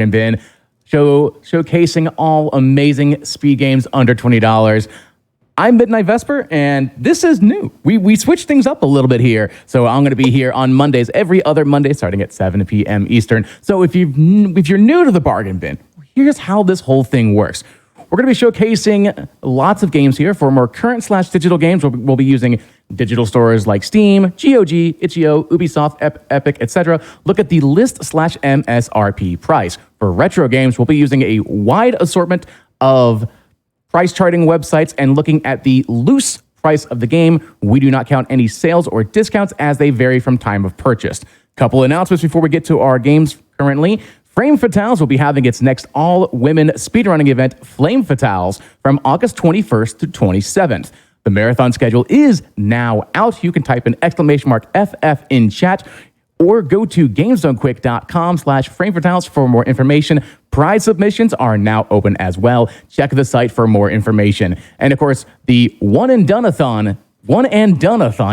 and bin, showcasing all amazing speed games under $20. I'm Midnight Vesper, and this is new. We switched things up a little bit here. So I'm going to be here on Mondays, every other Monday, starting at 7 p.m. Eastern. So if you're new to the bargain bin, here's how this whole thing works. We're going to be showcasing lots of games here. For more current/digital games, we'll be using digital stores like Steam, GOG, Itch.io, Ubisoft, Epic, etc. Look at the list/MSRP price. For retro games, we'll be using a wide assortment of price charting websites and looking at the loose price of the game. We do not count any sales or discounts as they vary from time of purchase. Couple announcements before we get to our games currently. Flame Fatales will be having its next all-women speedrunning event, Flame Fatales, from August 21st to 27th. The marathon schedule is now out. You can type in !FF in chat or go to gamezonequick.com/framefatales for more information. Prize submissions are now open as well. Check the site for more information. And of course, the One and Done-a-thon,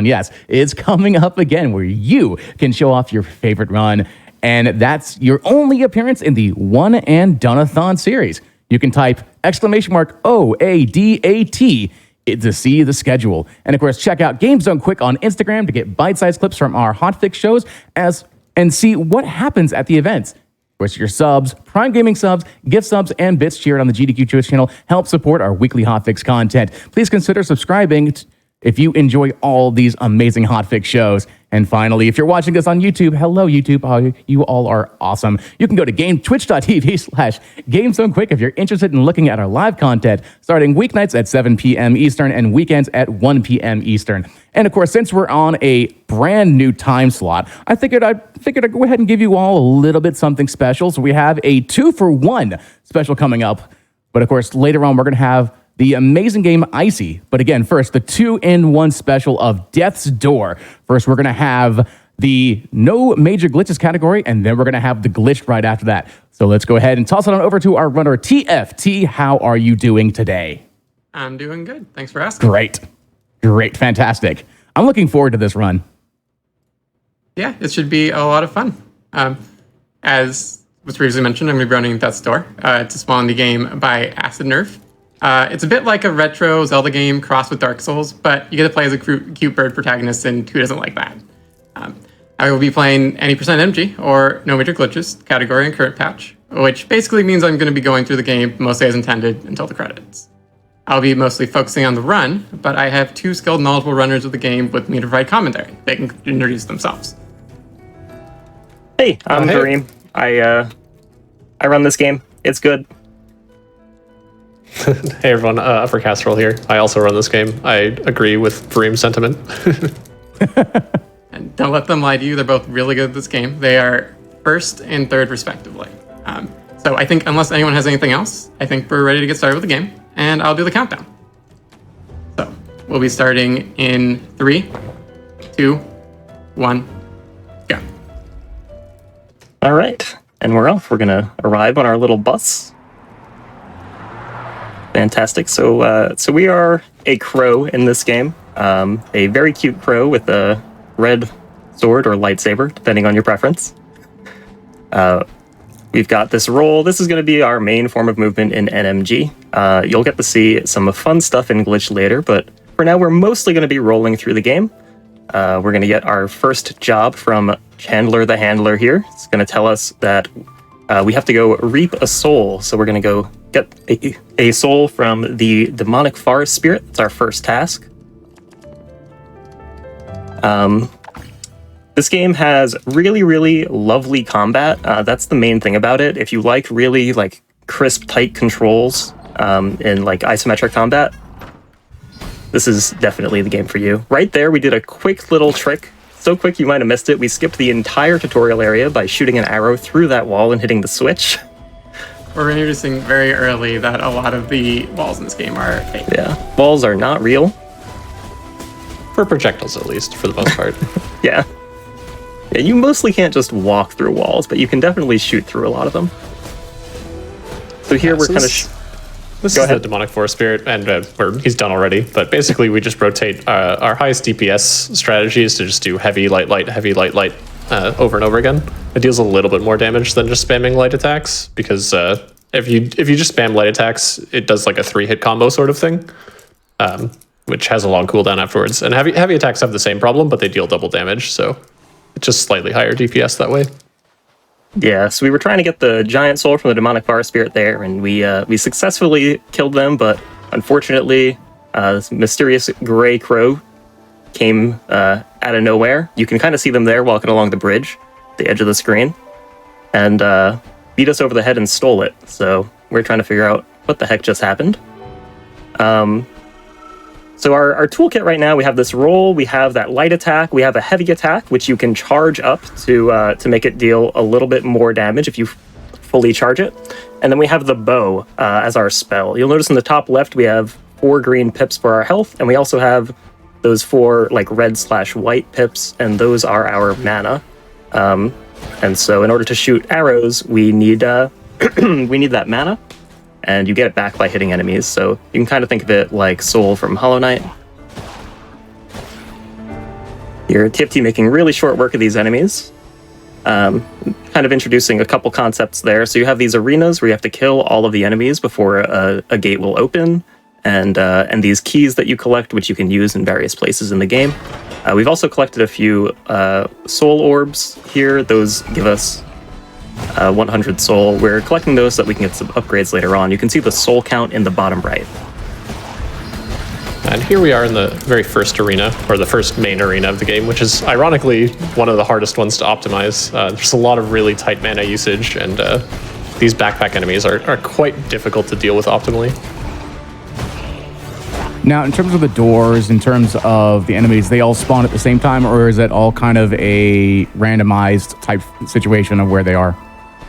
yes, is coming up again, where you can show off your favorite run. And that's your only appearance in the One and Done-a-thon series. You can type !OADAT to see the schedule. And of course, check out Game Zone Quick on Instagram to get bite-sized clips from our hotfix shows and see what happens at the events. Of course, your subs, Prime Gaming subs, gift subs, and bits cheered on the GDQ Twitch channel help support our weekly hotfix content. Please consider subscribing if you enjoy all these amazing hotfix shows. And finally, if you're watching this on YouTube, hello YouTube, you all are awesome. You can go to twitch.tv/GameZoneQuick if you're interested in looking at our live content, starting weeknights at 7 p.m. Eastern and weekends at 1 p.m. Eastern. And of course, since we're on a brand new time slot, I figured I'd go ahead and give you all a little bit something special. So we have a 2-for-1 special coming up. But of course, later on, we're going to have the amazing game Icey. But again, first, the 2-in-1 special of Death's Door. First, we're going to have the no major glitches category, and then we're going to have the glitched right after that. So let's go ahead and toss it on over to our runner, TFT. How are you doing today? I'm doing good. Thanks for asking. Great. Fantastic. I'm looking forward to this run. Yeah, it should be a lot of fun. As was previously mentioned, I'm going to be running Death's Door. It's a small indie game by Acid Nerve. It's a bit like a retro Zelda game crossed with Dark Souls, but you get to play as a cute bird protagonist, and who doesn't like that? I will be playing any %MG, or no major glitches, category and current patch, which basically means I'm going to be going through the game mostly as intended until the credits. I'll be mostly focusing on the run, but I have 2 skilled, knowledgeable runners of the game with me to provide commentary. They can introduce themselves. Hey, I'm Kareem. I run this game. It's good. Hey everyone, Upper Casserole here. I also run this game. I agree with Kareem's sentiment. And don't let them lie to you, they're both really good at this game. They are 1st and 3rd respectively. So I think unless anyone has anything else, I think we're ready to get started with the game, and I'll do the countdown. So we'll be starting in 3, 2, 1, go. All right, and we're off. We're gonna arrive on our little bus. Fantastic. So we are a crow in this game. A very cute crow with a red sword or lightsaber, depending on your preference. We've got this roll. This is going to be our main form of movement in NMG. You'll get to see some fun stuff in Glitch later, but for now we're mostly going to be rolling through the game. We're going to get our first job from Chandler the Handler here. It's going to tell us that we have to go reap a soul. So we're going to go get a soul from the demonic forest spirit. That's our first task. This game has really, really lovely combat. That's the main thing about it. If you like really crisp, tight controls in isometric combat, this is definitely the game for you. Right there, we did a quick little trick. So quick you might have missed it. We skipped the entire tutorial area by shooting an arrow through that wall and hitting the switch. We're introducing very early that a lot of the walls in this game are fake. Yeah, walls are not real. For projectiles, at least, for the most part. Yeah, you mostly can't just walk through walls, but you can definitely shoot through a lot of them. So here we're kind of... This is the demonic forest spirit, and he's done already, but basically we just rotate our highest DPS strategy is to just do heavy, light, light, heavy, light, light, over and over again. It deals a little bit more damage than just spamming light attacks, because if you just spam light attacks, it does like a 3-hit combo sort of thing, which has a long cooldown afterwards. And heavy attacks have the same problem, but they deal double damage, so it's just slightly higher DPS that way. Yeah, so we were trying to get the giant soul from the demonic forest spirit there, and we successfully killed them, but unfortunately, this mysterious gray crow came out of nowhere. You can kind of see them there walking along the bridge, the edge of the screen, and beat us over the head and stole it. So we're trying to figure out what the heck just happened. So our toolkit right now, we have this roll, we have that light attack, we have a heavy attack, which you can charge up to make it deal a little bit more damage if you fully charge it. And then we have the bow as our spell. You'll notice in the top left, we have 4 green pips for our health, and we also have those 4 like red/white pips, and those are our mana. And so in order to shoot arrows, we need we need that mana, and you get it back by hitting enemies. So you can kind of think of it like Soul from Hollow Knight. Your TFT making really short work of these enemies. Kind of introducing a couple concepts there. So you have these arenas where you have to kill all of the enemies before a gate will open, and these keys that you collect, which you can use in various places in the game. We've also collected a few soul orbs here. Those give us 100 soul. We're collecting those so that we can get some upgrades later on. You can see the soul count in the bottom right. And here we are in the very first arena, or the first main arena of the game, which is ironically one of the hardest ones to optimize. There's a lot of really tight mana usage, and these backpack enemies are quite difficult to deal with optimally. Now, in terms of the doors, in terms of the enemies, they all spawn at the same time, or is it all kind of a randomized type situation of where they are?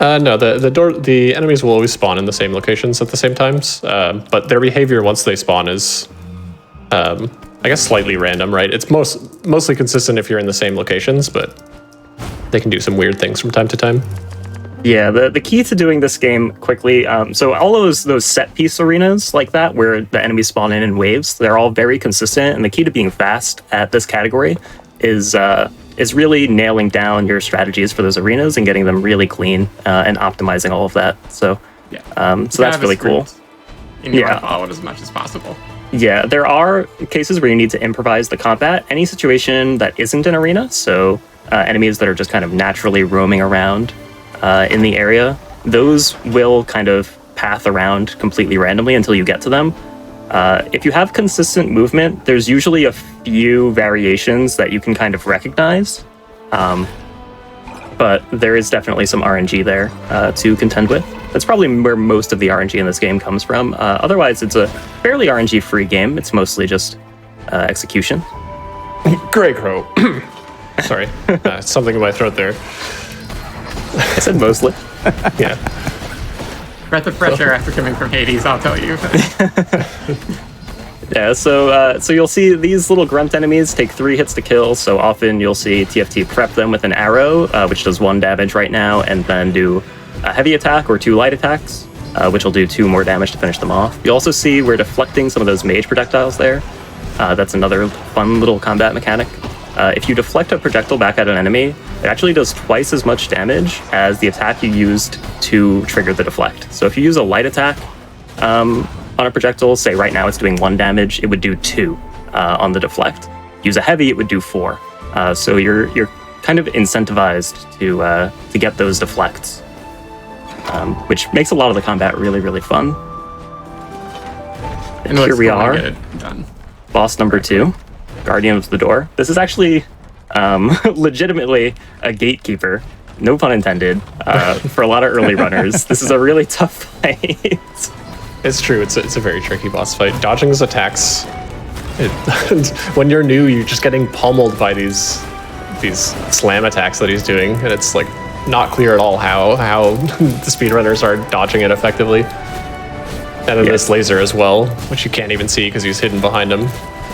No, the enemies will always spawn in the same locations at the same times, but their behavior once they spawn is, I guess, slightly random, right? It's mostly consistent if you're in the same locations, but they can do some weird things from time to time. Yeah, the key to doing this game quickly, so all those set piece arenas like that, where the enemies spawn in waves, they're all very consistent, and the key to being fast at this category is really nailing down your strategies for those arenas and getting them really clean and optimizing all of that. So, so that's really cool. And you want to follow it as much as possible. Yeah, there are cases where you need to improvise the combat. Any situation that isn't an arena, so enemies that are just kind of naturally roaming around in the area, those will kind of path around completely randomly until you get to them. If you have consistent movement, there's usually a few variations that you can kind of recognize, but there is definitely some RNG there to contend with. That's probably where most of the RNG in this game comes from. Otherwise, it's a fairly RNG-free game. It's mostly just execution. Grey Crow. Sorry, something in my throat there. I said mostly. Yeah. Breath of fresh air after coming from Hades, I'll tell you. Yeah, so you'll see these little grunt enemies take 3 hits to kill, so often you'll see TFT prep them with an arrow, which does 1 damage right now, and then do a heavy attack or 2 light attacks, which will do 2 more damage to finish them off. You'll also see we're deflecting some of those mage projectiles there. That's another fun little combat mechanic. If you deflect a projectile back at an enemy, it actually does twice as much damage as the attack you used to trigger the deflect. So if you use a light attack on a projectile, say right now it's doing 1 damage, it would do 2 on the deflect. Use a heavy, it would do 4. So you're kind of incentivized to get those deflects, which makes a lot of the combat really, really fun. And here we are, get it done. boss number 2. Guardian of the Door. This is actually legitimately a gatekeeper, no pun intended, for a lot of early runners. This is a really tough fight. It's true. It's a very tricky boss fight. Dodging his attacks, when you're new, you're just getting pummeled by these slam attacks that he's doing, and it's like not clear at all how the speedrunners are dodging it effectively. And then this laser as well, which you can't even see because he's hidden behind him.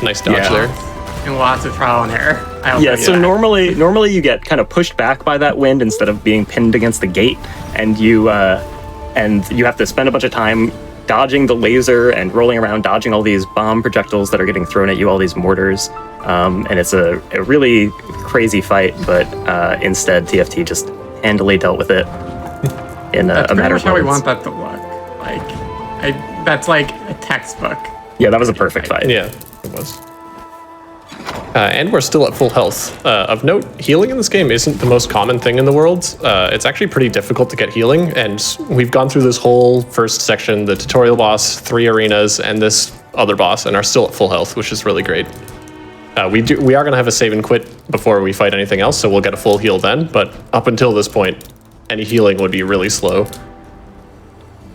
Nice dodge there. And lots of trial and error. Yeah, so normally you get kind of pushed back by that wind instead of being pinned against the gate, and you have to spend a bunch of time dodging the laser and rolling around, dodging all these bomb projectiles that are getting thrown at you, all these mortars. And it's a really crazy fight, but instead TFT just handily dealt with it in a matter of how we moments. want that to look. That's like a textbook. Yeah, that was a perfect fight. Yeah, it was. And we're still at full health. Of note, healing in this game isn't the most common thing in the world. It's actually pretty difficult to get healing, and we've gone through this whole first section, the tutorial boss, 3 arenas, and this other boss, and are still at full health, which is really great. We are going to have a save and quit before we fight anything else, so we'll get a full heal then, but up until this point, any healing would be really slow.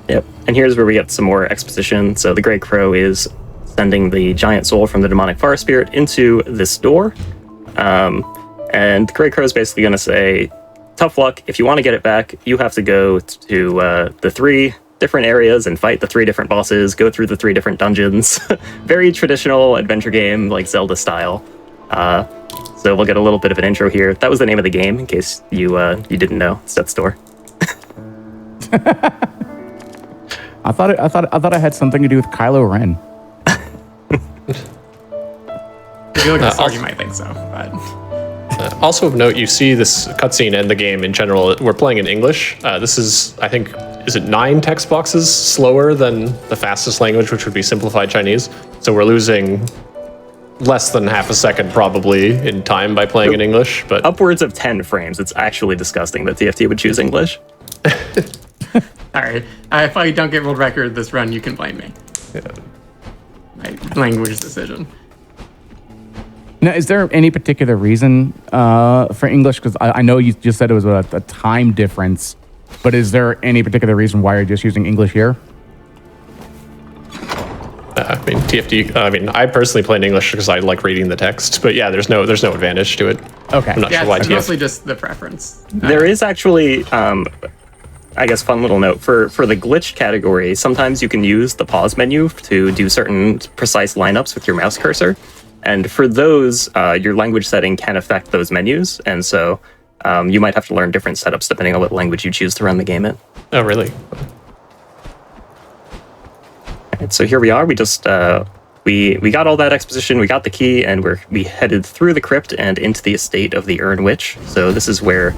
Yep. And here's where we get some more exposition. So the Grey Crow is sending the giant soul from the demonic forest spirit into this door. And the Grey Crow is basically going to say, tough luck. If you want to get it back, you have to go to the 3 different areas and fight the 3 different bosses, go through the 3 different dungeons. Very traditional adventure game, like Zelda style. So we'll get a little bit of an intro here. That was the name of the game, in case you didn't know. It's Death's Door. I thought it had something to do with Kylo Ren. If you look at the story, you might think so, but... Also of note, you see this cutscene and the game in general. We're playing in English. This is, I think, is it 9 text boxes slower than the fastest language, which would be simplified Chinese. So we're losing less than half a second probably in time by playing in English. But upwards of 10 frames. It's actually disgusting that TFT would choose English. All right. If I don't get world record this run, you can blame me. Yeah. My language decision. Now, is there any particular reason for English? Because I know you just said it was a time difference, but is there any particular reason why you're just using English here? I mean, TFT. I mean, I personally play in English because I like reading the text. But yeah, there's no advantage to it. Okay. I'm not Yeah, sure why it's TFT. mostly just the preference. There is actually, I guess, fun little note for the glitch category. Sometimes you can use the pause menu to do certain precise lineups with your mouse cursor, and for those, your language setting can affect those menus, and so you might have to learn different setups depending on what language you choose to run the game in. Oh, really? And so here we are. We just we got all that exposition. We got the key, and we headed through the crypt and into the estate of the Urn Witch. So this is where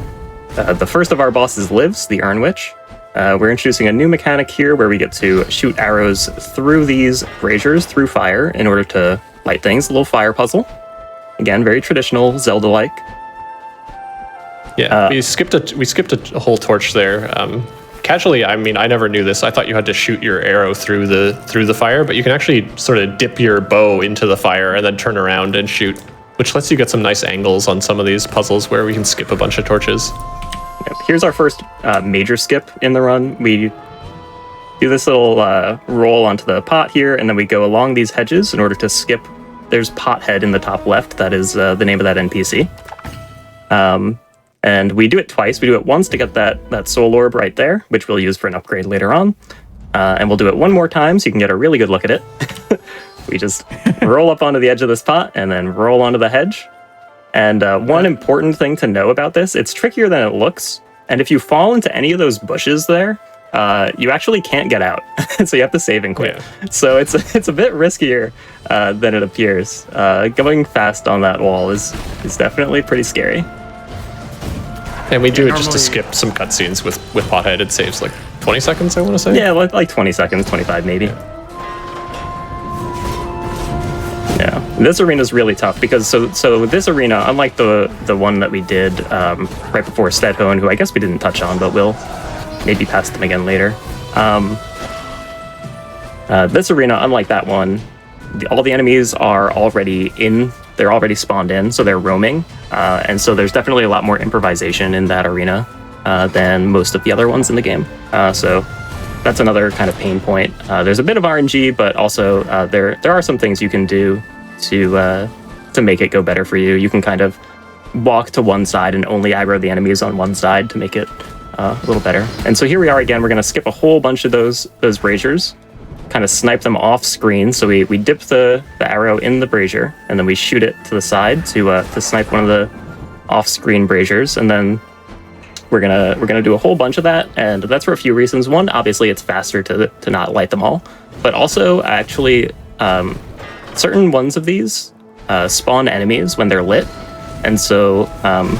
the first of our bosses lives, the Urn Witch. We're introducing a new mechanic here where we get to shoot arrows through these braziers, through fire, in order to light things. A little fire puzzle. Again, very traditional, Zelda-like. Yeah, we skipped a whole torch there. Casually, I mean, I never knew this. I thought you had to shoot your arrow through the fire, but you can actually sort of dip your bow into the fire and then turn around and shoot, which lets you get some nice angles on some of these puzzles where we can skip a bunch of torches. Yep. Here's our first major skip in the run. We do this little roll onto the pot here, and then we go along these hedges in order to skip. There's Pothead in the top left. That is the name of that NPC. And we do it twice. We do it once to get that soul orb right there, which we'll use for an upgrade later on. And we'll do it one more time so you can get a really good look at it. We just roll up onto the edge of this pot and then roll onto the hedge. And one important thing to know about this, it's trickier than it looks. And if you fall into any of those bushes there, you actually can't get out. So you have to save and quit. Yeah. So it's a bit riskier than it appears. Going fast on that wall is definitely pretty scary. And we do it just to normally- skip some cutscenes with Pothead. It saves like 20 seconds, I want to say. Yeah, like 20 seconds, 25 maybe. Yeah, this arena is really tough because so this arena, unlike the one that we did right before Stedhone, who I guess we didn't touch on, but we'll maybe pass them again later. This arena, unlike that one, all the enemies are already in. They're already spawned in, so they're roaming, and so there's definitely a lot more improvisation in that arena than most of the other ones in the game. So that's another kind of pain point. There's a bit of RNG, but also there are some things you can do to make it go better for you. You can kind of walk to one side and only aggro the enemies on one side to make it a little better. And so here we are again. We're going to skip a whole bunch of those braziers, kind of snipe them off screen. So we dip the arrow in the brazier, and then we shoot it to the side to snipe one of the off-screen braziers, and then we're gonna do a whole bunch of that, and that's for a few reasons. One, obviously, it's faster to not light them all, but also actually certain ones of these spawn enemies when they're lit, and so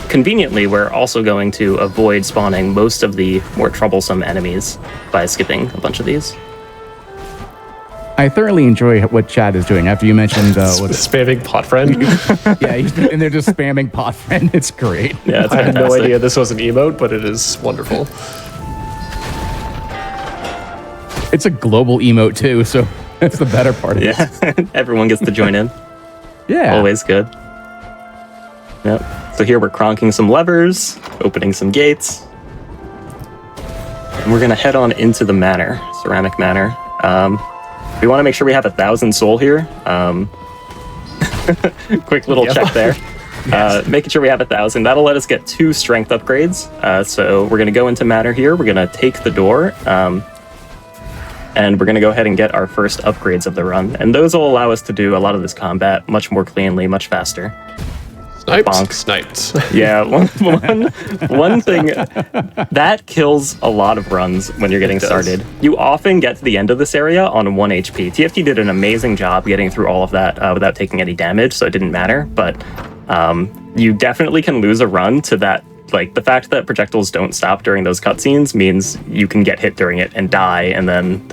conveniently, we're also going to avoid spawning most of the more troublesome enemies by skipping a bunch of these. I thoroughly enjoy what Chad is doing. After you mentioned Spamming pot friend. and they're just spamming pot friend. It's great. Yeah, it's I had no fantastic. idea this was an emote, but it is wonderful. It's a global emote too, so that's the better part of it. Yeah, everyone gets to join in. Yeah. Always good. Yep. So here we're cronking some levers, opening some gates, and we're gonna head on into the manor, ceramic manor. We want to make sure we have 1,000 soul here. Quick little Yep. check there. Making sure we have 1,000. That'll let us get 2 strength upgrades. So we're gonna go into manor here. We're gonna take the door. And we're going to go ahead and get our first upgrades of the run. And those will allow us to do a lot of this combat much more cleanly, much faster. Sniped. Bonk. Sniped. Yeah, one thing that kills a lot of runs when you're getting does. started. You often get to the end of this area on 1 HP. TFT did an amazing job getting through all of that without taking any damage, so it didn't matter. But you definitely can lose a run to that. Like, the fact that projectiles don't stop during those cutscenes means you can get hit during it and die, and then,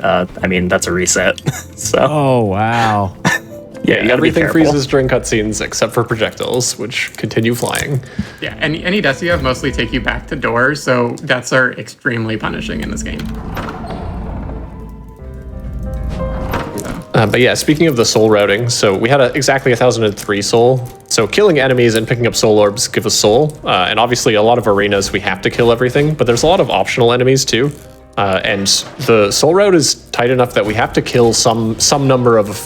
that's a reset. So, Oh wow. yeah, you gotta be Everything careful. freezes during cutscenes except for projectiles, which continue flying. Yeah, any deaths you have mostly take you back to doors, so deaths are extremely punishing in this game. But yeah, speaking of the soul routing, so we had exactly 1,003 soul. So killing enemies and picking up soul orbs give us soul. And obviously a lot of arenas we have to kill everything, but there's a lot of optional enemies too. And the soul route is tight enough that we have to kill some number of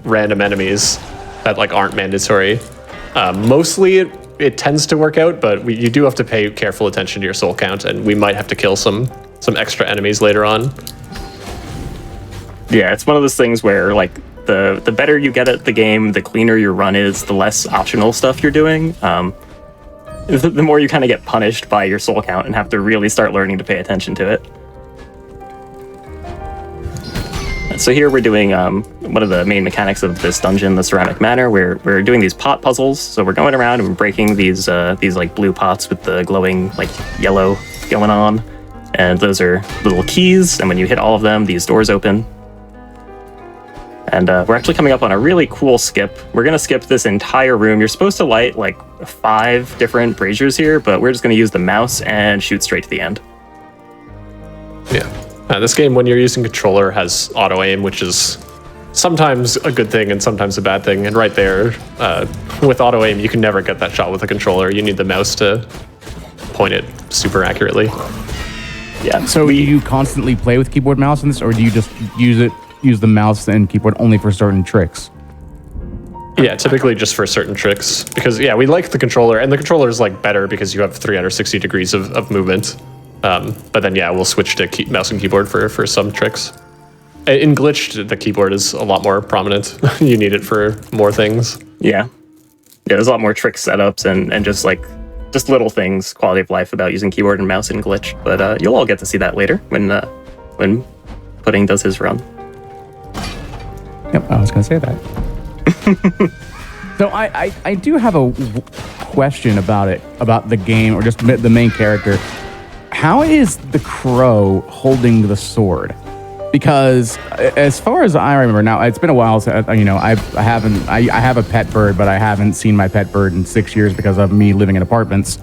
random enemies that like aren't mandatory. Mostly it tends to work out, but you do have to pay careful attention to your soul count, and we might have to kill some extra enemies later on. Yeah, it's one of those things where, like, the better you get at the game, the cleaner your run is, the less optional stuff you're doing. The more you kind of get punished by your soul count and have to really start learning to pay attention to it. So here we're doing one of the main mechanics of this dungeon, the Ceramic Manor. We're doing these pot puzzles. So we're going around and we're breaking these like blue pots with the glowing like yellow going on, and those are little keys. And when you hit all of them, these doors open. And we're actually coming up on a really cool skip. We're going to skip this entire room. You're supposed to light like 5 different braziers here, but we're just going to use the mouse and shoot straight to the end. Yeah. This game, when you're using controller, has auto aim, which is sometimes a good thing and sometimes a bad thing. And right there, with auto aim, you can never get that shot with a controller. You need the mouse to point it super accurately. Yeah. So do you constantly play with keyboard mouse in this, or do you just use the mouse and keyboard only for certain tricks? Yeah, typically just for certain tricks. Because, yeah, we like the controller, and the controller is like better because you have 360 degrees of movement. But then, yeah, we'll switch to mouse and keyboard for some tricks. In Glitched, the keyboard is a lot more prominent. You need it for more things. Yeah, there's a lot more trick setups and just little things, quality of life about using keyboard and mouse in Glitch. But you'll all get to see that later when Pudding does his run. Yep, I was going to say that. So I do have a question about the game, or just the main character. How is the crow holding the sword? Because as far as I remember, now it's been a while. So, I have a pet bird, but I haven't seen my pet bird in 6 years because of me living in apartments.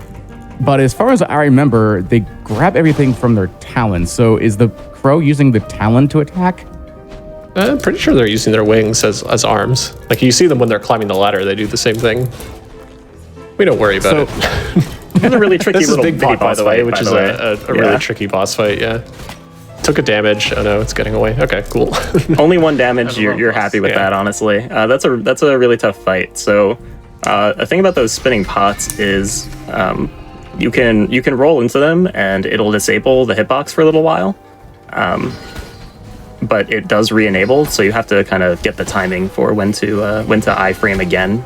But as far as I remember, they grab everything from their talons. So is the crow using the talon to attack? I'm pretty sure they're using their wings as arms. Like, you see them when they're climbing the ladder, they do the same thing. We don't worry about it. It's a really tricky This is little Big Pot, by the way, which is a Yeah. really tricky boss fight, yeah. Took a damage. Oh no, it's getting away. Okay, cool. Only 1 damage. You're boss. happy with Yeah. that, honestly. That's a really tough fight. So, a thing about those spinning pots is you can roll into them and it'll disable the hitbox for a little while, but it does re-enable. So you have to kind of get the timing for when to iframe again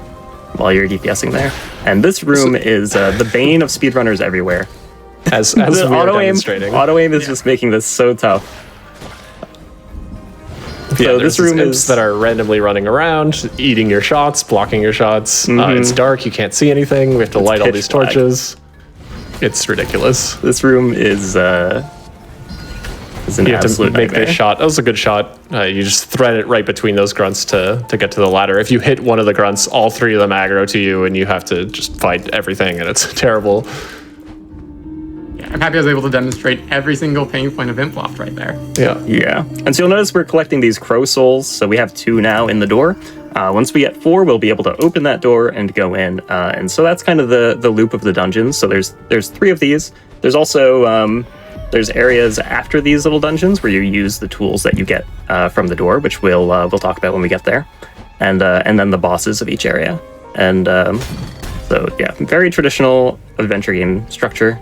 while you're DPSing there. And this room is the bane of speedrunners everywhere. As we are demonstrating. Auto aim is just making this so tough. Yeah, So this room is that are randomly running around, eating your shots, blocking your shots. It's dark, you can't see anything. We have to light all these torches. It's ridiculous. This room is an You have to absolute make nightmare. this shot. That was a good shot. You just thread it right between those grunts to get to the ladder. If you hit one of the grunts, all three of them aggro to you, and you have to just fight everything, and it's terrible. I'm happy I was able to demonstrate every single pain point of Imploft right there. Yeah. Yeah. And so you'll notice we're collecting these crow souls. So we have 2 now in the door. Once we get 4, we'll be able to open that door and go in. And so that's kind of the loop of the dungeons. So there's 3 of these. There's also there's areas after these little dungeons where you use the tools that you get from the door, which we'll talk about when we get there. And then the bosses of each area. And so yeah, very traditional adventure game structure.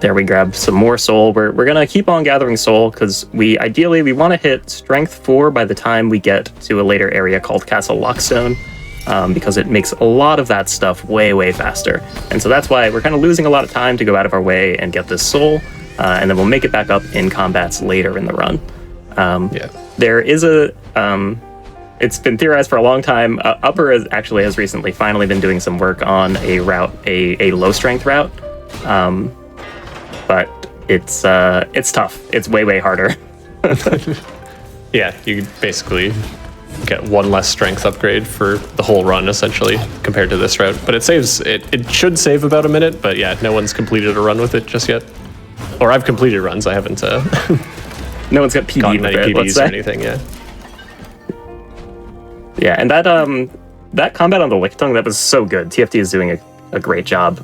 There we grab some more soul. We're gonna keep on gathering soul because we want to hit strength 4 by the time we get to a later area called Castle Lockstone, because it makes a lot of that stuff way faster. And so that's why we're kind of losing a lot of time to go out of our way and get this soul, and then we'll make it back up in combats later in the run. There is it's been theorized for a long time. Upper has recently finally been doing some work on a route, a low strength route. But it's tough. It's way harder. Yeah, you basically get 1 less strength upgrade for the whole run, essentially, compared to this route. But it should save about a minute, but yeah, no one's completed a run with it just yet. Or I've completed runs, I haven't No one's got PD gotten with any it, let's PBs say. or anything, yeah. Yeah, and that combat on the Lickitung, that was so good. TFT is doing a great job.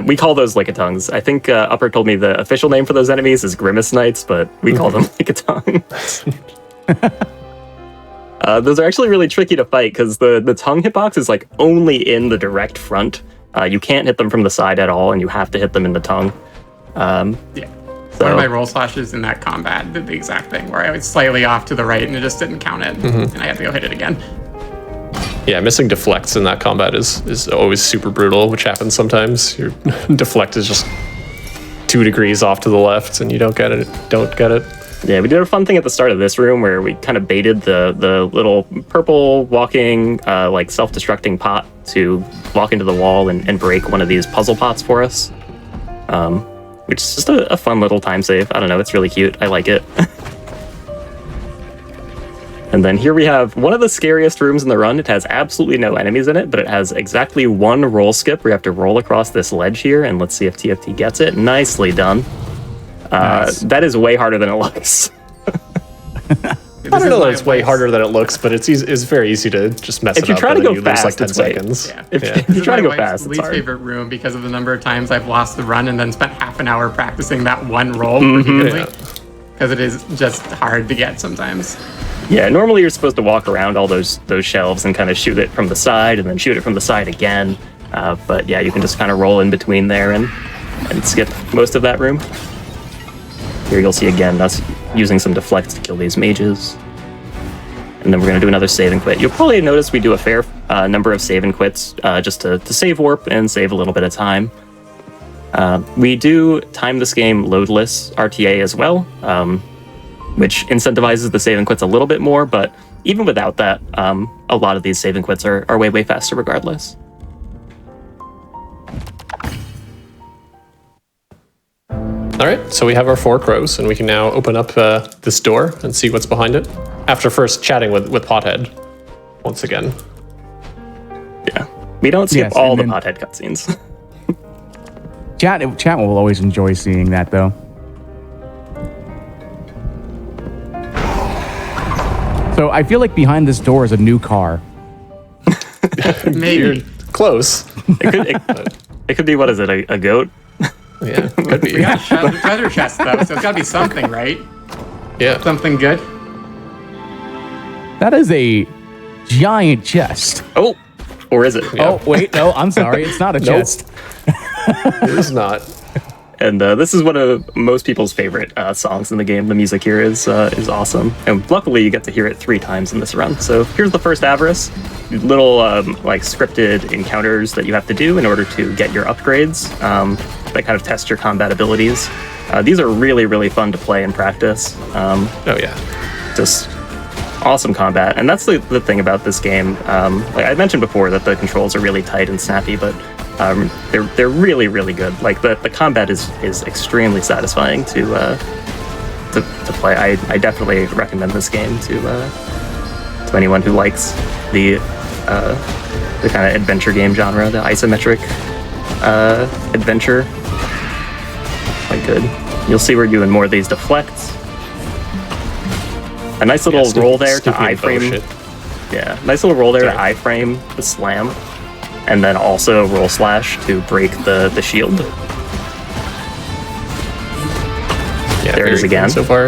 We call those Lickitungs. I think Upper told me the official name for those enemies is Grimace Knights, but we call them Lickitung. Those are actually really tricky to fight because the tongue hitbox is like only in the direct front. You can't hit them from the side at all, and you have to hit them in the tongue. One of my roll slashes in that combat did the exact thing where I was slightly off to the right and it just didn't count it, and I had to go hit it again. Yeah, missing deflects in that combat is always super brutal, which happens sometimes. Your deflect is just 2 degrees off to the left, and you don't get it. Yeah, we did a fun thing at the start of this room where we kind of baited the little purple walking, like self-destructing pot to walk into the wall and break one of these puzzle pots for us. Which is just a fun little time save. I don't know, it's really cute. I like it. And then here we have one of the scariest rooms in the run. It has absolutely no enemies in it, but it has exactly 1 roll skip where you have to roll across this ledge here, and let's see if TFT gets it. Nicely done. Nice. That is way harder than it looks. I don't know that it's way harder than it looks, but it's very easy to just mess If it you up. try to and then go you lose like fast, 10 it's way- seconds. Yeah. If you try to go fast, it's least hard. favorite room because of the number of times I've lost the run and then spent half an hour practicing that one roll repeatedly. Because it is just hard to get sometimes. Yeah, normally you're supposed to walk around all those shelves and kind of shoot it from the side and then shoot it from the side again. But yeah, you can just kind of roll in between there and skip most of that room. Here you'll see again us using some deflects to kill these mages. And then we're going to do another save and quit. You'll probably notice we do a fair number of save and quits just to save warp and save a little bit of time. We do time this game loadless RTA as well, which incentivizes the save and quits a little bit more, but even without that, a lot of these save and quits are way faster regardless. All right, so we have our 4 crows, and we can now open up this door and see what's behind it. After first chatting with Pothead, once again. Yeah, we don't skip Yes, all the and then- Pothead cutscenes. Chat will always enjoy seeing that, though. So I feel like behind this door is a new car. Maybe. You're close. It could be, what is it, a goat? Yeah, could be. We got a treasure chest though, so it's gotta be something, right? Yeah. Something good. That is a giant chest. Oh, or is it? Yeah. Oh, wait, no, I'm sorry. It's not a chest. It is not. And this is one of most people's favorite songs in the game. The music here is awesome, and luckily you get to hear it 3 times in this run. So here's the first Avarice, little like scripted encounters that you have to do in order to get your upgrades that kind of test your combat abilities. These are really, really fun to play and practice. Oh yeah. Just awesome combat, and that's the thing about this game. Like I mentioned before, that the controls are really tight and snappy, but they're really, really good. Like the combat is extremely satisfying to play. I definitely recommend this game to anyone who likes the kind of adventure game genre, the isometric adventure. Quite good. You'll see we're doing more of these deflects. A nice little roll there to iframe. Yeah, nice little roll there to iframe the slam, and then also roll slash to break the shield. Yeah, there it is again. So far,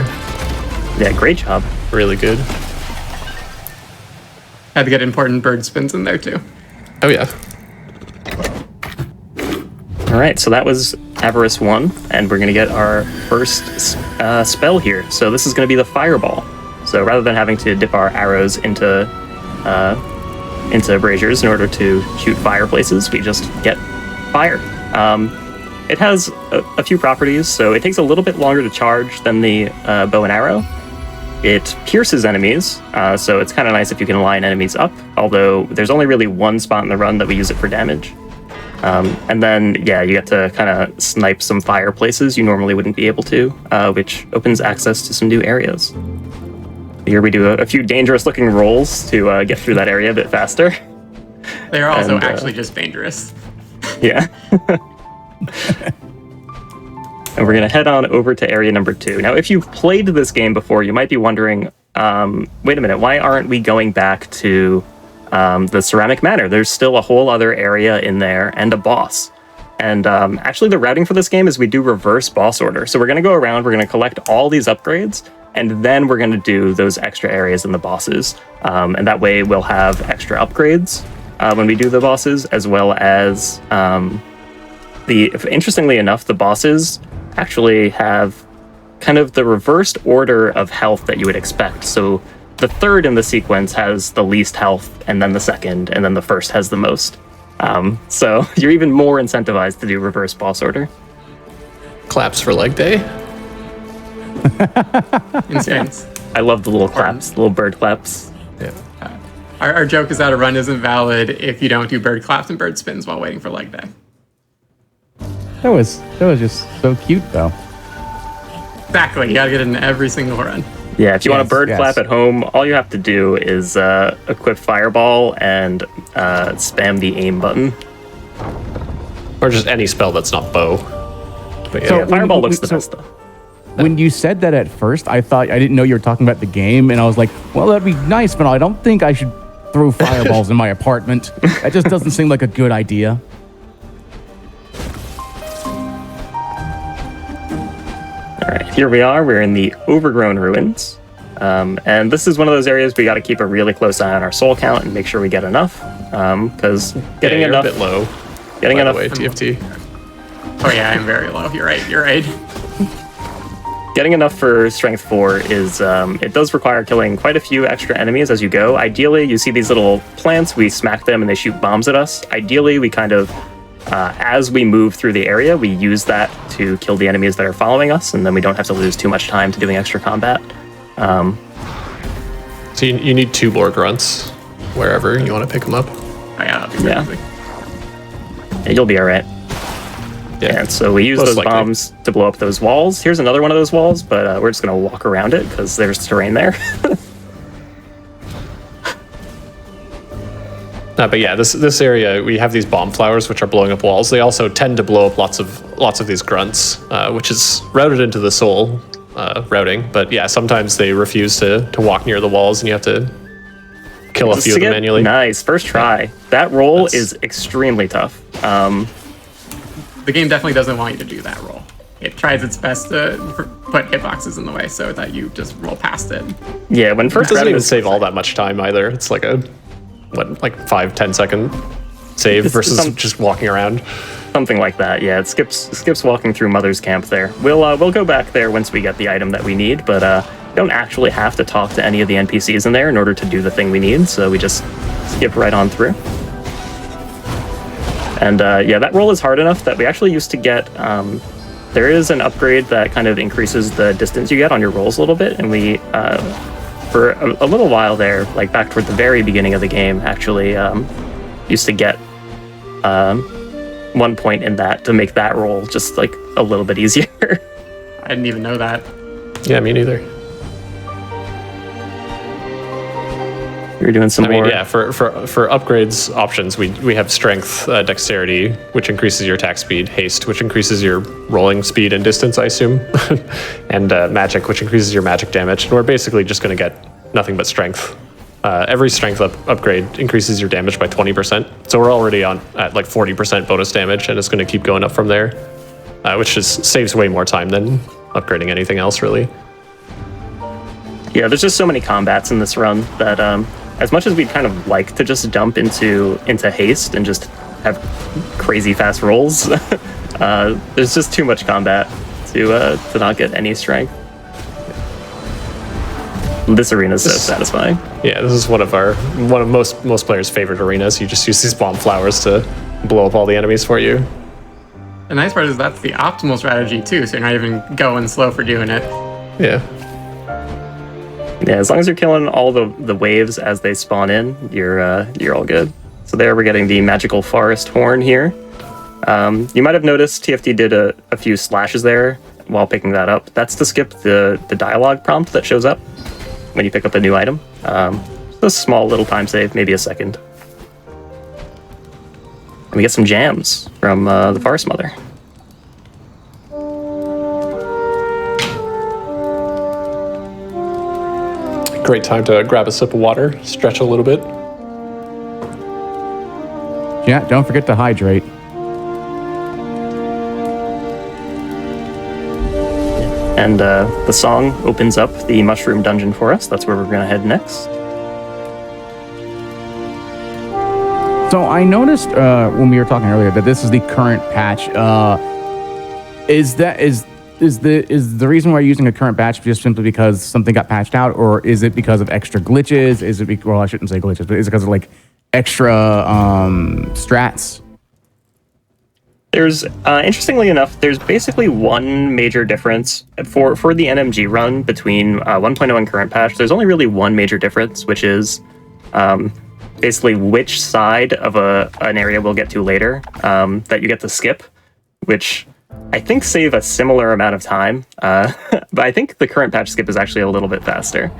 yeah, great job. Really good. Had to get important bird spins in there too. Oh yeah. All right, so that was Avarice 1, and we're gonna get our first spell here. So this is gonna be the Fireball. So rather than having to dip our arrows into braziers in order to shoot fireplaces, we just get fire. It has a few properties, so it takes a little bit longer to charge than the bow and arrow. It pierces enemies, so it's kind of nice if you can line enemies up, although there's only really one spot in the run that we use it for damage. And then, yeah, you get to kind of snipe some fireplaces you normally wouldn't be able to, which opens access to some new areas. Here we do a few dangerous-looking rolls to get through that area a bit faster. They are also actually just dangerous. Yeah. And we're going to head on over to area number 2. Now, if you've played this game before, you might be wondering, wait a minute, why aren't we going back to the Ceramic Manor? There's still a whole other area in there and a boss. And actually, the routing for this game is we do reverse boss order. So we're going to go around, we're going to collect all these upgrades, and then we're going to do those extra areas in the bosses. And that way we'll have extra upgrades when we do the bosses, as well as interestingly enough, the bosses actually have kind of the reversed order of health that you would expect. So the third in the sequence has the least health, and then the second, and then the first has the most. So you're even more incentivized to do reverse boss order. Claps for leg day. Instance. I love the little claps, the little bird claps. Yeah. Our joke is that a run isn't valid if you don't do bird claps and bird spins while waiting for leg day. That was just so cute, though. Exactly. You gotta get it in every single run. Yeah, if you want a Yes, bird yes. clap at home, all you have to do is equip Fireball and spam the aim button. Or just any spell that's not bow. But yeah. So- Yeah, Fireball when- looks the so- best though. When you said that at first, I didn't know you were talking about the game, and I was like, well, that'd be nice, but I don't think I should throw fireballs in my apartment. That just doesn't seem like a good idea. All right, here we are. We're in the Overgrown Ruins. And this is one of those areas we got to keep a really close eye on our soul count and make sure we get enough. Because getting you're enough, a bit low. getting By enough, the way, TFT. Oh yeah, I'm very low. You're right. getting enough for Strength 4 is it does require killing quite a few extra enemies as you go. Ideally, you see these little plants, we smack them and they shoot bombs at us. Ideally, we kind of as we move through the area, we use that to kill the enemies that are following us, and then we don't have to lose too much time to doing extra combat. So you need 2 more grunts wherever you want to pick them up. Oh yeah, that'd be Yeah. crazy. Yeah, you'll be all right. Yeah. And so we use Most those likely. bombs to blow up those walls. Here's another one of those walls, but we're just going to walk around it because there's terrain there. But yeah, this area, we have these bomb flowers which are blowing up walls. They also tend to blow up lots of these grunts, which is routed into the soul routing. But yeah, sometimes they refuse to walk near the walls, and you have to kill a few of them manually. Nice, first try. That roll That's- is extremely tough. The game definitely doesn't want you to do that roll. It tries its best to put hitboxes in the way so that you just roll past it. Yeah, when It first doesn't routing even is save all that much time either. It's like a 5-10 second save This is versus some- just walking around. Something like that, yeah. It skips walking through Mother's Camp there. We'll go back there once we get the item that we need, but don't actually have to talk to any of the NPCs in there in order to do the thing we need, so we just skip right on through. And yeah, that roll is hard enough that we actually used to get... there is an upgrade that kind of increases the distance you get on your rolls a little bit, and we, for a little while there, like back toward the very beginning of the game, actually used to get 1 point in that to make that roll just like a little bit easier. I didn't even know that. Yeah, me neither. You're doing some more. Yeah, for upgrades options, we have strength, dexterity, which increases your attack speed, haste, which increases your rolling speed and distance, I assume, and magic, which increases your magic damage. And we're basically just going to get nothing but strength. Every strength upgrade increases your damage by 20%. So we're already at like 40% bonus damage, and it's going to keep going up from there, which just saves way more time than upgrading anything else, really. Yeah, there's just so many combats in this run that as much as we'd kind of like to just dump into haste and just have crazy fast rolls, there's just too much combat to not get any strength. This arena is so satisfying. Yeah, this is one of most players' favorite arenas. You just use these bomb flowers to blow up all the enemies for you. The nice part is that's the optimal strategy too, so you're not even going slow for doing it. Yeah. Yeah, as long as you're killing all the waves as they spawn in, you're all good. So there we're getting the magical forest horn here. You might have noticed TFT did a few slashes there while picking that up. That's to skip the dialogue prompt that shows up when you pick up a new item. A small little time save, maybe a second. And we get some jams from the Forest Mother. Great time to grab a sip of water, stretch a little bit. Yeah, don't forget to hydrate. And the song opens up the Mushroom Dungeon for us. That's where we're going to head next. So I noticed when we were talking earlier that this is the current patch. Is the reason why you're using a current patch just simply because something got patched out, or is it because of extra glitches? Is it well, I shouldn't say glitches, but is it because of like extra strats? There's interestingly enough, there's basically one major difference for the NMG run between 1.0 and current patch. There's only really one major difference, which is basically which side of an area we'll get to later that you get to skip, which I think save a similar amount of time. But I think the current patch skip is actually a little bit faster.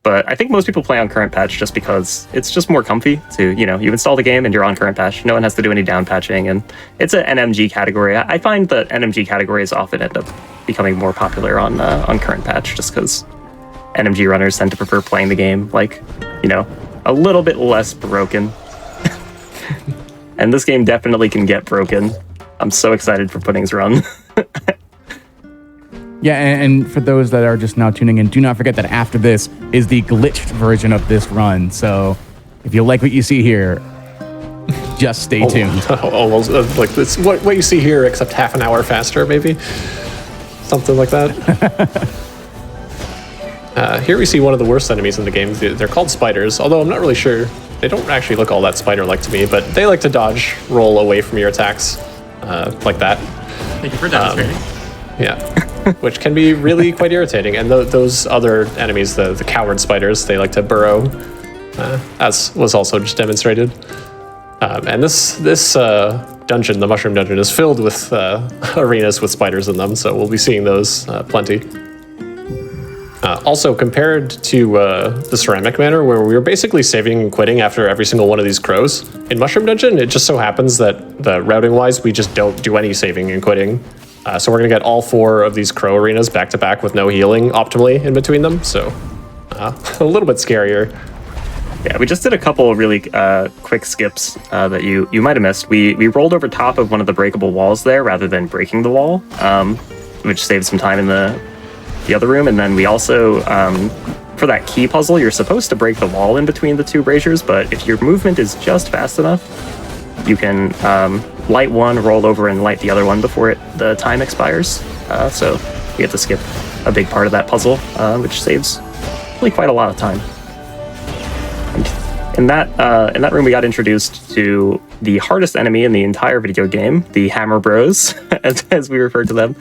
But I think most people play on current patch just because it's just more comfy to, you install the game and you're on current patch. No one has to do any down patching, and it's an NMG category. I find that NMG categories often end up becoming more popular on current patch just because NMG runners tend to prefer playing the game like, a little bit less broken. And this game definitely can get broken. I'm so excited for Pudding's run. Yeah, and for those that are just now tuning in, do not forget that after this is the glitched version of this run. So if you like what you see here, just stay tuned. Almost like it's what you see here, except half an hour faster, maybe. Something like that. Here we see one of the worst enemies in the game. They're called spiders, although I'm not really sure. They don't actually look all that spider-like to me, but they like to dodge, roll away from your attacks, like that. Thank you for demonstrating. Yeah. Which can be really quite irritating. And those other enemies, the coward spiders, they like to burrow, as was also just demonstrated. And this dungeon, the Mushroom Dungeon, is filled with arenas with spiders in them, so we'll be seeing those plenty. Also, compared to the Ceramic Manor, where we were basically saving and quitting after every single one of these crows, in Mushroom Dungeon, it just so happens that routing-wise, we just don't do any saving and quitting. So we're going to get all 4 of these crow arenas back-to-back with no healing optimally in between them, so a little bit scarier. Yeah, we just did a couple of really quick skips that you might have missed. We rolled over top of one of the breakable walls there rather than breaking the wall, which saved some time in the other room. And then we also, for that key puzzle, you're supposed to break the wall in between the 2 braziers, but if your movement is just fast enough, you can light one, roll over, and light the other one before the time expires. So you get to skip a big part of that puzzle, which saves really quite a lot of time. And in that room, we got introduced to the hardest enemy in the entire video game, the Hammer Bros, as we refer to them.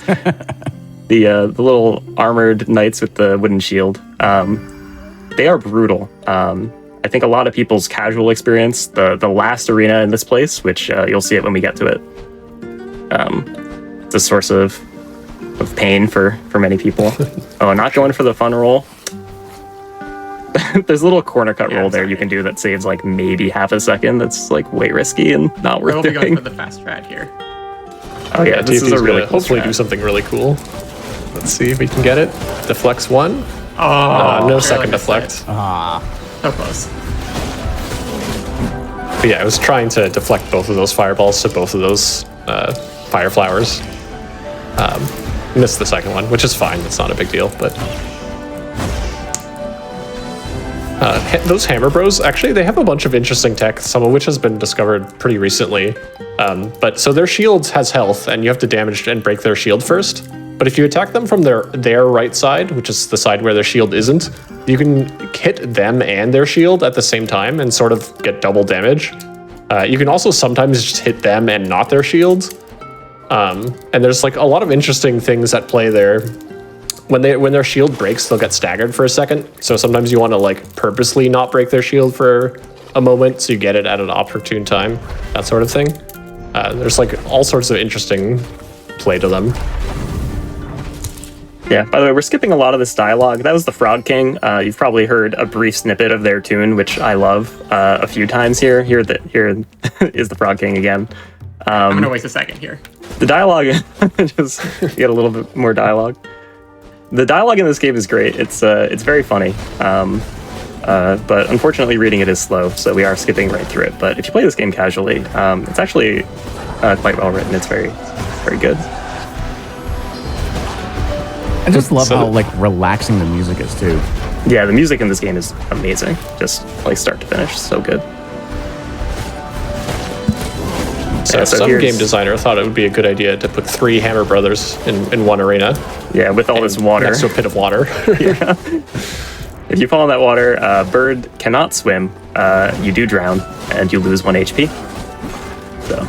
The little armored knights with the wooden shield. They are brutal. I think a lot of people's casual experience, the last arena in this place, which you'll see it when we get to it, it's a source of pain for many people. Oh, not going for the fun roll. There's a little corner cut roll there you can do that saves like maybe half a second. That's like way risky and not worth We'll doing. be going for the fast strat here. Oh yeah, this is a really cool hopefully strat. do something really cool. Let's see if we can get it. Deflects one. Oh, No barely second missed deflect. it. So close. But yeah, I was trying to deflect both of those fireballs to both of those fire flowers. Missed the second one, which is fine. It's not a big deal, but those Hammer Bros, actually, they have a bunch of interesting tech, some of which has been discovered pretty recently. But so their shield has health, and you have to damage and break their shield first. But if you attack them from their right side, which is the side where their shield isn't, you can hit them and their shield at the same time and sort of get double damage. You can also sometimes just hit them and not their shield. And there's like a lot of interesting things at play there. When their shield breaks, they'll get staggered for a second. So sometimes you want to like purposely not break their shield for a moment so you get it at an opportune time, that sort of thing. There's like all sorts of interesting play to them. Yeah, by the way, we're skipping a lot of this dialogue. That was the Frog King. You've probably heard a brief snippet of their tune, which I love a few times here. Here is the Frog King again. I'm gonna waste a second here. The dialogue, just get a little bit more dialogue. The dialogue in this game is great. It's very funny. But unfortunately reading it is slow, so we are skipping right through it. But if you play this game casually, it's actually quite well written. It's very, very good. I just love how like relaxing the music is too. Yeah, the music in this game is amazing. Just like start to finish, so good. So some game designer thought it would be a good idea to put 3 Hammer Brothers in one arena. Yeah, with all this water. Next to a pit of water. Yeah. If you fall in that water, bird cannot swim. You do drown, and you lose 1 HP. So.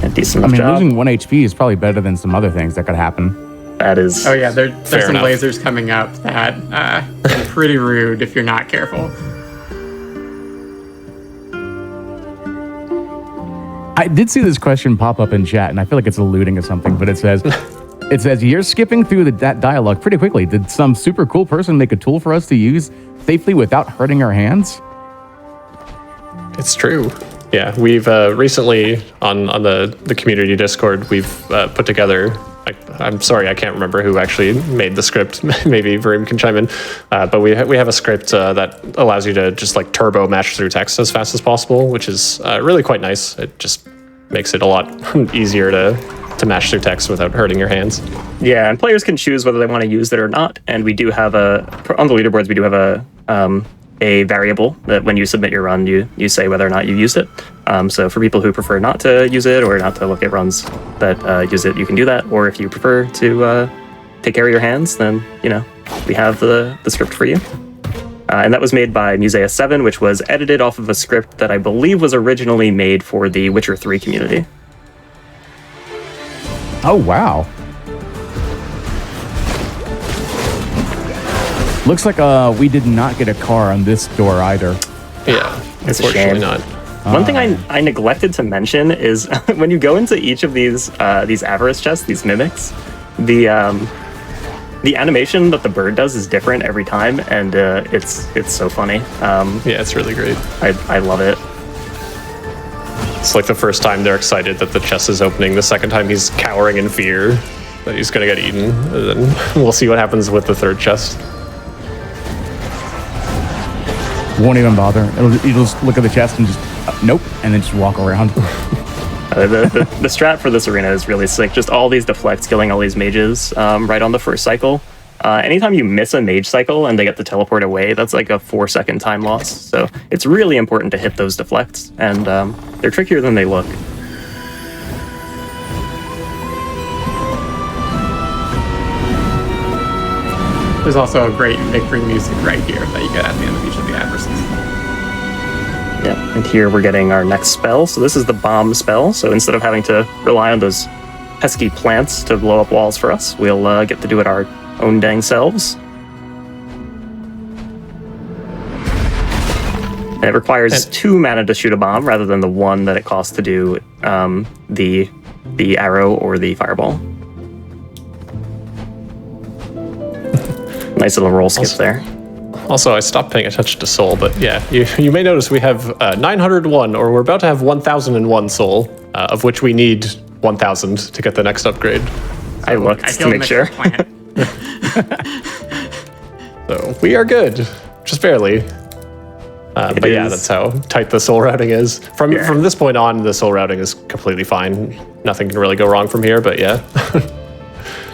A decent enough job. Losing 1 HP is probably better than some other things that could happen. That is. Oh yeah, there's some enough. lasers coming up that are pretty rude if you're not careful. I did see this question pop up in chat, and I feel like it's alluding to something, but it says, you're skipping through that dialogue pretty quickly. Did some super cool person make a tool for us to use safely without hurting our hands? It's true. Yeah, we've recently on the community Discord, we've put together. I'm sorry, I can't remember who actually made the script. Maybe Vareem can chime in. But we have a script that allows you to just like turbo match through text as fast as possible, which is really quite nice. It just makes it a lot easier to match through text without hurting your hands. Yeah, and players can choose whether they want to use it or not. And we do have on the leaderboards, we do have a variable that when you submit your run, you say whether or not you used it. So for people who prefer not to use it or not to look at runs that use it, you can do that. Or if you prefer to take care of your hands, then, we have the script for you. And that was made by Musea 7, which was edited off of a script that I believe was originally made for the Witcher 3 community. Oh, wow. Looks like we did not get a car on this door either. Yeah, It's a unfortunately shame. not. One thing I neglected to mention is when you go into each of these avarice chests, these mimics, the animation that the bird does is different every time, and it's so funny. Yeah, it's really great. I love it. It's like the first time they're excited that the chest is opening. The second time he's cowering in fear that he's gonna get eaten. And then we'll see what happens with the third chest. Won't even bother. You'll just look at the chest and just, nope, and then just walk around. The strat for this arena is really sick. Just all these deflects, killing all these mages right on the first cycle. Anytime you miss a mage cycle and they get to teleport away, that's like a 4-second time loss. So it's really important to hit those deflects, and they're trickier than they look. There's also a great victory music right here that you get at the end of each of the addresses. Yeah, and here we're getting our next spell. So this is the bomb spell. So instead of having to rely on those pesky plants to blow up walls for us, we'll get to do it our own dang selves. And it requires 2 mana to shoot a bomb rather than the 1 that it costs to do the arrow or the fireball. Nice little roll skip there. Also, I stopped paying attention to soul, but yeah, you may notice we have 901, or we're about to have 1001 soul, of which we need 1000 to get the next upgrade. I looked to make sure. So we are good, just barely. But yeah, that's how tight the soul routing is. From this point on, the soul routing is completely fine. Nothing can really go wrong from here, but yeah.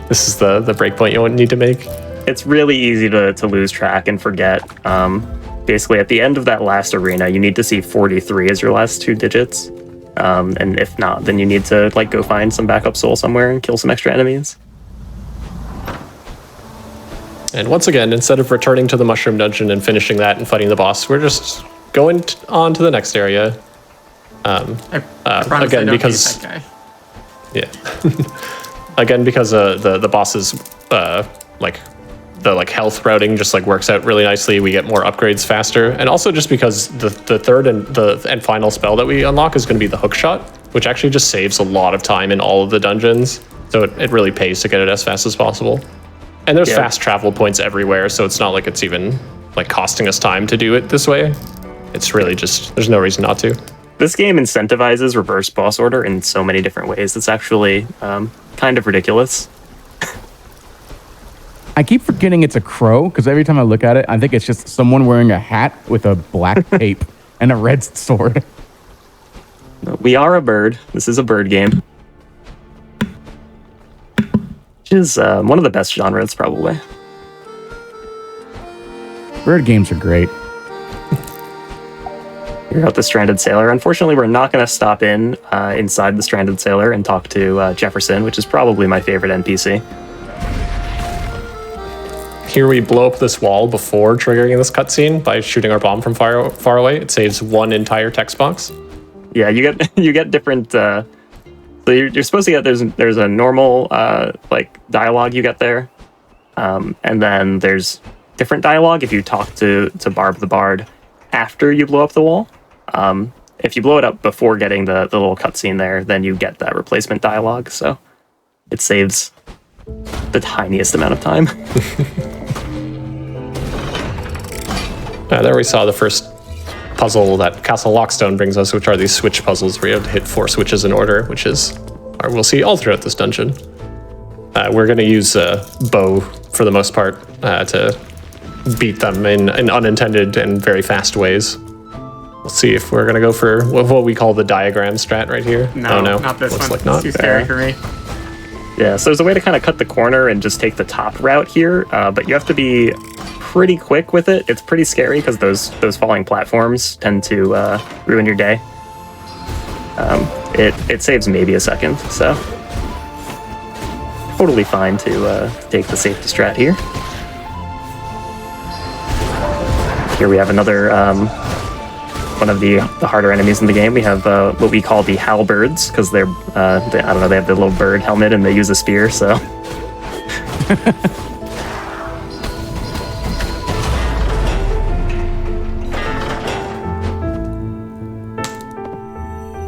This is the breakpoint you need to make. It's really easy to lose track and forget. Basically, at the end of that last arena, you need to see 43 as your last 2 digits. And if not, then you need to go find some backup soul somewhere and kill some extra enemies. And once again, instead of returning to the mushroom dungeon and finishing that and fighting the boss, we're just going on to the next area. I Again, because that guy. again, because the boss's the health routing just works out really nicely. We get more upgrades faster, and also just because the third and final spell that we unlock is going to be the hook shot, which actually just saves a lot of time in all of the dungeons. So it really pays to get it as fast as possible. And there's fast travel points everywhere, so it's not like it's even costing us time to do it this way. It's really just there's no reason not to. This game incentivizes reverse boss order in so many different ways. It's actually kind of ridiculous. I keep forgetting it's a crow because every time I look at it, I think it's just someone wearing a hat with a black cape and a red sword. We are a bird. This is a bird game. Which is one of the best genres, probably. Bird games are great. You're out the Stranded Sailor. Unfortunately, we're not going to stop inside the Stranded Sailor and talk to Jefferson, which is probably my favorite NPC. Here we blow up this wall before triggering this cutscene by shooting our bomb from far away. It saves 1 entire text box. Yeah, you get different. So you're supposed to get there's a normal dialogue you get there, and then there's different dialogue if you talk to Barb the Bard after you blow up the wall. If you blow it up before getting the little cutscene there, then you get that replacement dialogue. So it saves the tiniest amount of time. There we saw the first puzzle that Castle Lockstone brings us, which are these switch puzzles where you have to hit 4 switches in order, which is we'll see all throughout this dungeon. We're going to use bow for the most part to beat them in unintended and very fast ways. Let's see if we're going to go for what we call the diagram strat right here. No, not this Looks one. like not. It's too scary for me. Yeah, so there's a way to kind of cut the corner and just take the top route here, but you have to be pretty quick with it. It's pretty scary because those falling platforms tend to ruin your day. It saves maybe a second, so totally fine to take the safety strat here. Here we have another one of the harder enemies in the game. We have what we call the halberds because they're I don't know, they have the little bird helmet and they use a spear, so.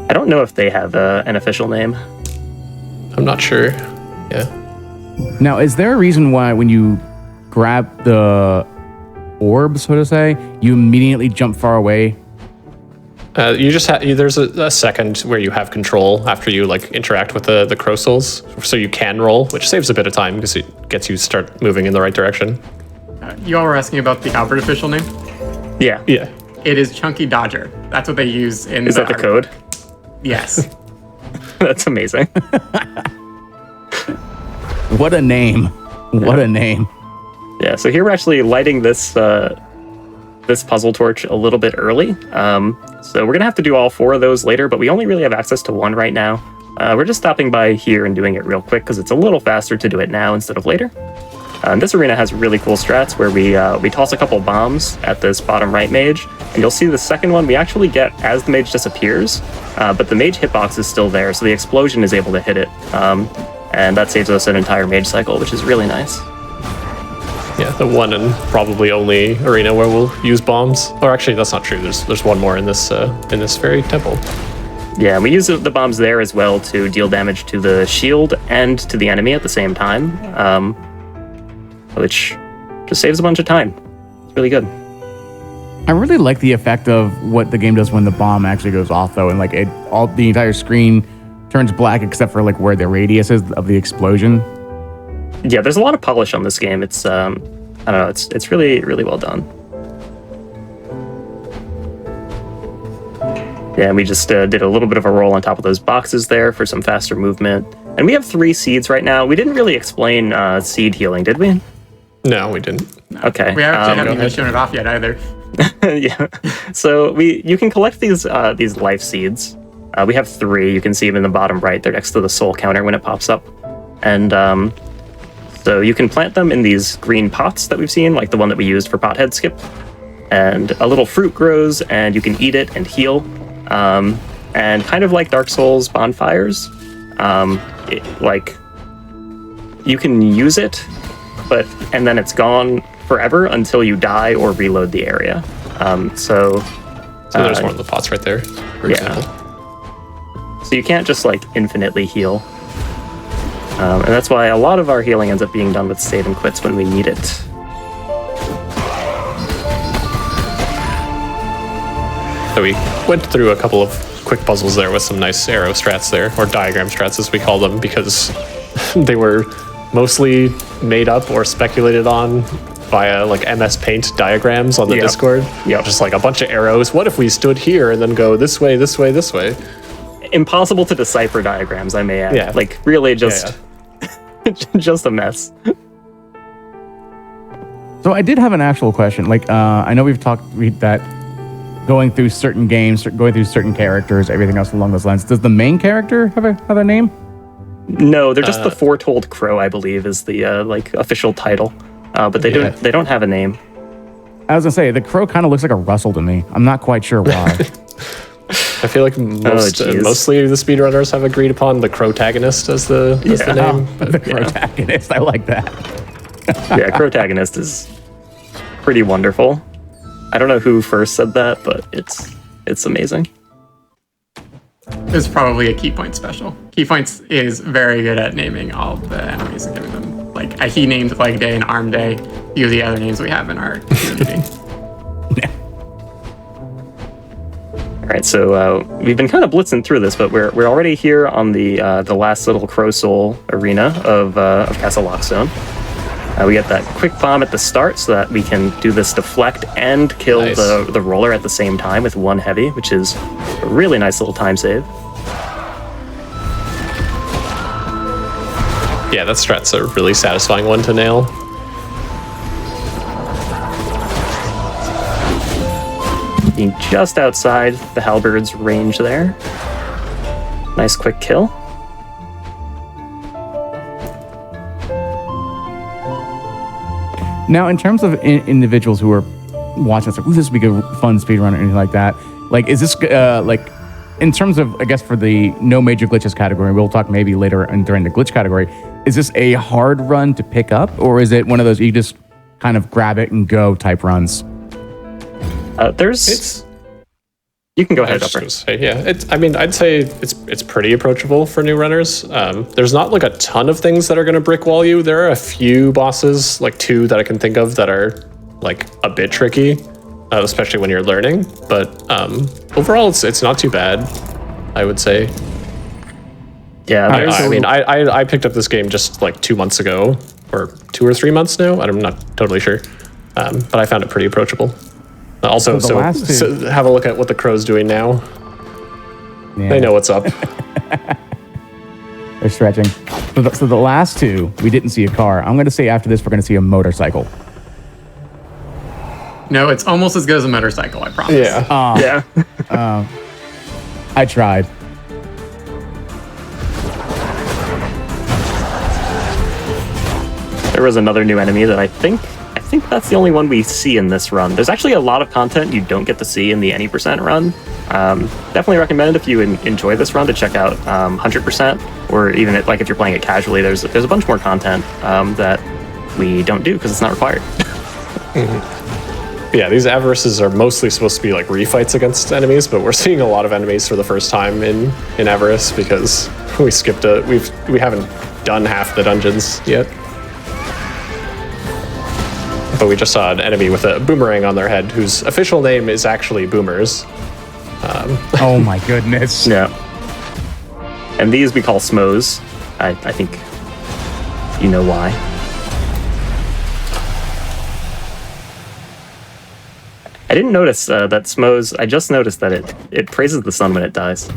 I don't know if they have an official name. I'm not sure. Yeah. Now, is there a reason why when you grab the orb, so to say, you immediately jump far away? You just there's a second where you have control after you interact with the crow souls, so you can roll, which saves a bit of time because it gets you start moving in the right direction. You all were asking about the Albert official name? Yeah. It is Chunky Dodger. That's what they use in Is that the code? Yes. That's amazing. What a name. What a name. Yeah, so here we're actually lighting this this puzzle torch a little bit early. So we're gonna have to do all 4 of those later, but we only really have access to 1 right now. We're just stopping by here and doing it real quick because it's a little faster to do it now instead of later. This arena has really cool strats where we toss a couple bombs at this bottom right mage, and you'll see the second one we actually get as the mage disappears, but the mage hitbox is still there, so the explosion is able to hit it, and that saves us an entire mage cycle, which is really nice. Yeah, the one and probably only arena where we'll use bombs. Or actually, that's not true. There's one more in this very temple. Yeah, we use the bombs there as well to deal damage to the shield and to the enemy at the same time, which just saves a bunch of time. It's really good. I really like the effect of what the game does when the bomb actually goes off, though, and like the entire screen turns black except for like where the radius is of the explosion. Yeah, there's a lot of polish on this game. It's I don't know, it's really, really well done. Yeah, and we just did a little bit of a roll on top of those boxes there for some faster movement. And we have 3 seeds right now. We didn't really explain seed healing, did we? No, we didn't. Okay. We haven't even shown it off yet either. Yeah. So you can collect these life seeds. We have 3. You can see them in the bottom right. They're next to the soul counter when it pops up. And so you can plant them in these green pots that we've seen, like the one that we used for pothead skip. And a little fruit grows, and you can eat it and heal. And kind of like Dark Souls bonfires, like you can use it, and then it's gone forever until you die or reload the area. So there's one of the pots right there, for example. So you can't just like infinitely heal. And that's why a lot of our healing ends up being done with save and quits when we need it. So we went through a couple of quick puzzles there with some nice arrow strats there, or diagram strats as we call them, because they were mostly made up or speculated on via like MS Paint diagrams on the Discord. Yeah, just like a bunch of arrows. What if we stood here and then go this way, this way, this way? Impossible to decipher diagrams, I may add. Yeah. Like really just just a mess. So I did have an actual question. Like, I know we've talked that going through certain games, going through certain characters, everything else along those lines. Does the main character have a name? No, they're just the Foretold Crow, I believe, is the like official title. But they don't have a name. I was gonna say the crow kind of looks like a Russell to me. I'm not quite sure why. I feel like mostly the speedrunners have agreed upon the Crowtagonist as the name. But, the Crowtagonist, I like that. Yeah, Crowtagonist is pretty wonderful. I don't know who first said that, but it's amazing. It's probably a Key Point special. Key Points is very good at naming all the enemies and giving them, like, he named Leg Day and Arm Day, a few of the other names we have in our community. All right, so we've been kind of blitzing through this, but we're already here on the last little Crow Soul arena of Castle Lockstone. We get that quick bomb at the start so that we can do this deflect and kill the roller at the same time with one heavy, which is a really nice little time save. Yeah, that strat's a really satisfying one to nail. Being just outside the halberd's range there. Nice quick kill. Now, in terms of individuals who are watching this, like, ooh, this would be a fun speedrun or anything like that, like, is this, like, in terms of, I guess, for the no major glitches category, we'll talk maybe later during the glitch category, is this a hard run to pick up, or is it one of those you just kind of grab it and go type runs? You can go ahead. I'd say it's pretty approachable for new runners. There's not like a ton of things that are going to brick wall you. There are a few bosses, like 2 that I can think of, that are like a bit tricky, especially when you're learning. But overall, it's not too bad, I would say. Yeah, I picked up this game just like 2 months ago, or 2 or 3 months now. I'm not totally sure, but I found it pretty approachable. Also, so have a look at what the crow's doing now. Yeah. They know what's up. They're stretching. So the last 2, we didn't see a car. I'm going to say after this, we're going to see a motorcycle. No, it's almost as good as a motorcycle, I promise. Yeah. Yeah. I tried. There was another new enemy that I think that's the only one we see in this run. There's actually a lot of content you don't get to see in the any percent run. Definitely recommend if you enjoy this run to check out 100%, or even if you're playing it casually. There's a bunch more content that we don't do because it's not required. Yeah, these Avarices are mostly supposed to be like refights against enemies, but we're seeing a lot of enemies for the first time in Avarice because we haven't done half the dungeons yet. But we just saw an enemy with a boomerang on their head whose official name is actually Boomers. Oh my goodness. Yeah. And these we call Smos. I think you know why. I didn't notice that Smos. I just noticed that it praises the sun when it dies.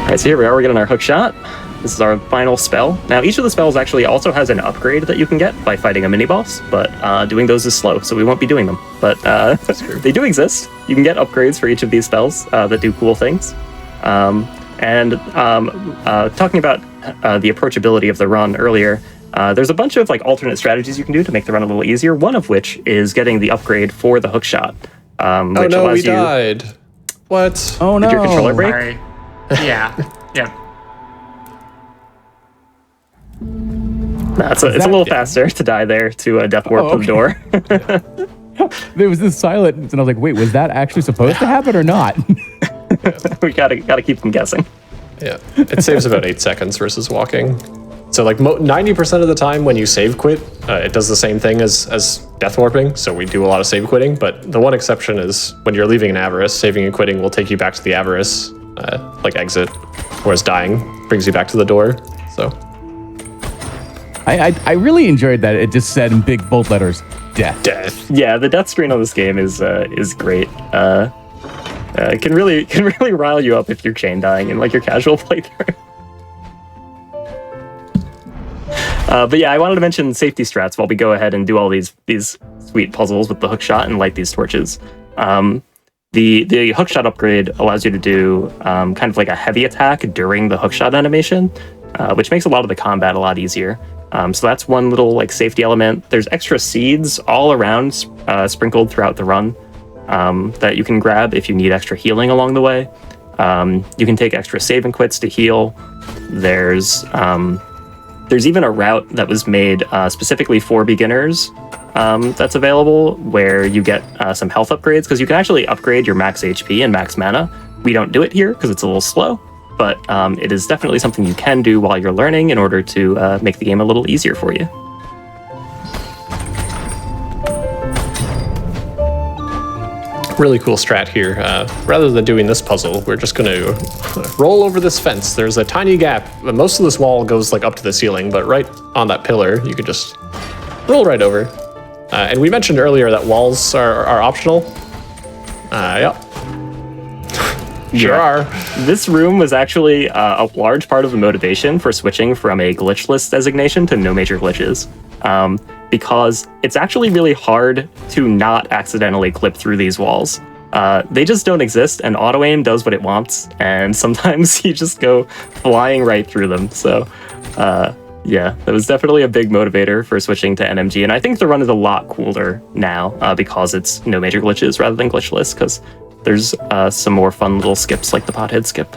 All right, so here we are. We're getting our hook shot. This is our final spell. Now, each of the spells actually also has an upgrade that you can get by fighting a mini boss, but doing those is slow, so we won't be doing them. But they do exist. You can get upgrades for each of these spells that do cool things. Talking about the approachability of the run earlier, there's a bunch of alternate strategies you can do to make the run a little easier. One of which is getting the upgrade for the hook shot. Which allows we died. What? Oh no. Did your controller break? Sorry. Yeah. It's a little faster to die there to death warp to the door. There was this silence, and I was like, wait, was that actually supposed to happen or not? We gotta keep them guessing. Yeah, it saves about 8 seconds versus walking. So 90% of the time when you save quit, it does the same thing as death warping. So we do a lot of save quitting, but the one exception is when you're leaving an Avarice, saving and quitting will take you back to the Avarice, exit, whereas dying brings you back to the door. So I really enjoyed that. It just said in big bold letters, death. Yeah, the death screen on this game is great. It can really rile you up if you're chain dying in your casual playthrough. But yeah, I wanted to mention safety strats while we go ahead and do all these sweet puzzles with the hookshot and light these torches. The hookshot upgrade allows you to do kind of like a heavy attack during the hookshot animation, which makes a lot of the combat a lot easier. So that's one little safety element. There's extra seeds all around, sprinkled throughout the run, that you can grab if you need extra healing along the way. You can take extra save and quits to heal. There's even a route that was made specifically for beginners that's available, where you get some health upgrades, because you can actually upgrade your max HP and max mana. We don't do it here because it's a little slow, but it is definitely something you can do while you're learning in order to make the game a little easier for you. really cool strat here. Rather than doing this puzzle, we're just going to roll over this fence. There's a tiny gap. Most of this wall goes like up to the ceiling, but right on that pillar, you could just roll right over. And we mentioned earlier that walls are optional. Yep. Sure are. This room was actually a large part of the motivation for switching from a glitchless designation to no major glitches. Because it's actually really hard to not accidentally clip through these walls. They just don't exist, and auto-aim does what it wants, and sometimes you just go flying right through them. So, yeah, that was definitely a big motivator for switching to NMG, and I think the run is a lot cooler now because it's no major glitches rather than glitchless, because there's some more fun little skips like the pothead skip.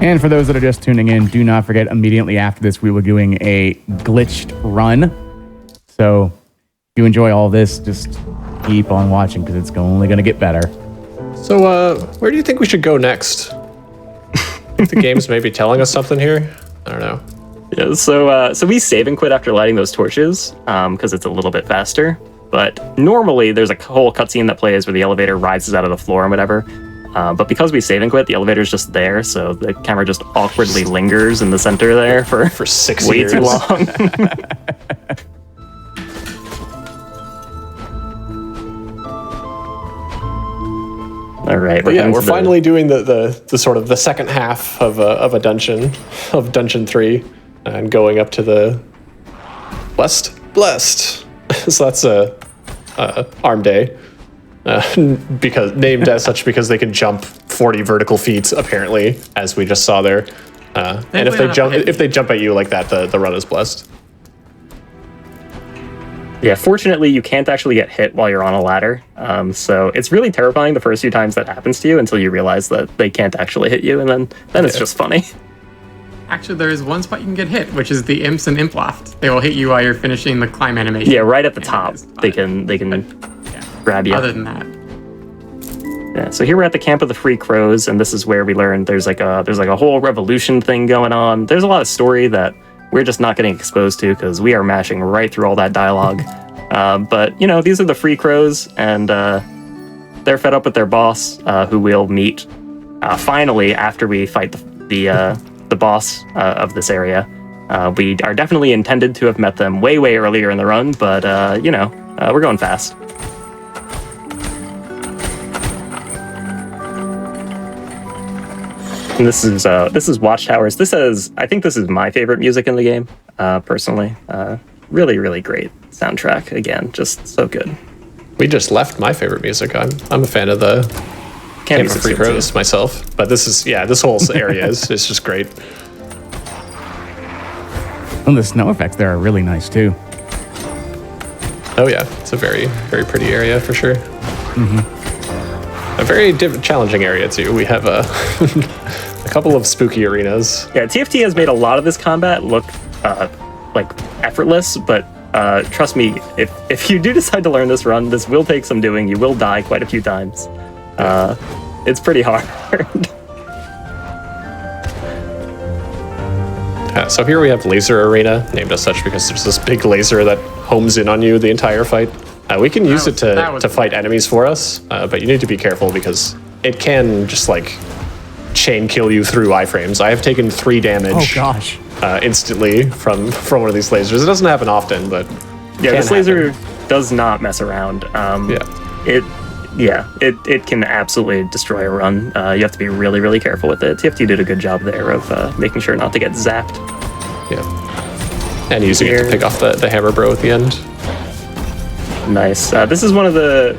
And for those that are just tuning in, do not forget, immediately after this, we will be doing a glitched run. So if you enjoy all this, just keep on watching, because it's only going to get better. So where do you think we should go next? I think the game's maybe telling us something here. I don't know. Yeah, so we save and quit after lighting those torches, because it's a little bit faster. But normally there's a whole cutscene that plays where the elevator rises out of the floor and whatever. But because we save and quit, the elevator's just there, so the camera just awkwardly lingers in the center there for 6 way years. too long. All right. But yeah, we're finally doing the sort of the second half of a dungeon, of Dungeon 3, and going up to the Blessed. So that's a arm day, because named as such because they can jump 40 vertical feet apparently, as we just saw there. And if they jump at you like that, the run is blessed. Yeah, fortunately, you can't actually get hit while you're on a ladder. So it's really terrifying the first few times that happens to you until you realize that they can't actually hit you, and then it's just funny. Actually, there is one spot you can get hit, which is the imps and imp loft. They will hit you while you're finishing the climb animation. Yeah, right at the top. They can grab you. Other than that. Yeah, so here we're at the Camp of the Free Crows, and this is where we learned there's like a whole revolution thing going on. There's a lot of story that we're just not getting exposed to because we are mashing right through all that dialogue. But, these are the Free Crows, and they're fed up with their boss, who we'll meet finally after we fight the boss of this area. We are definitely intended to have met them way, way earlier in the run, but, we're going fast. And this is Watchtowers. I think this is my favorite music in the game, personally. Really, really great soundtrack. Again, just so good. We just left my favorite music. I'm a fan of the Camp of Free Crows myself, but this whole area is just great. And the snow effects there are really nice too. Oh yeah, it's a very, very pretty area for sure. A very challenging area too. We have a couple of spooky arenas. Yeah, TFT has made a lot of this combat look like effortless, but trust me, if you do decide to learn this run, this will take some doing. You will die quite a few times. It's pretty hard. So here we have Laser Arena, named as such because there's this big laser that homes in on you the entire fight. We can use it to fight enemies for us, but you need to be careful because it can just like chain kill you through iframes. I have taken 3 damage instantly from one of these lasers. It doesn't happen often, but this laser does not mess around. It can absolutely destroy a run. You have to be really, really careful with it. TFT did a good job there of making sure not to get zapped. Yeah, and using it to pick off the hammer bro at the end. Nice. This is one of the.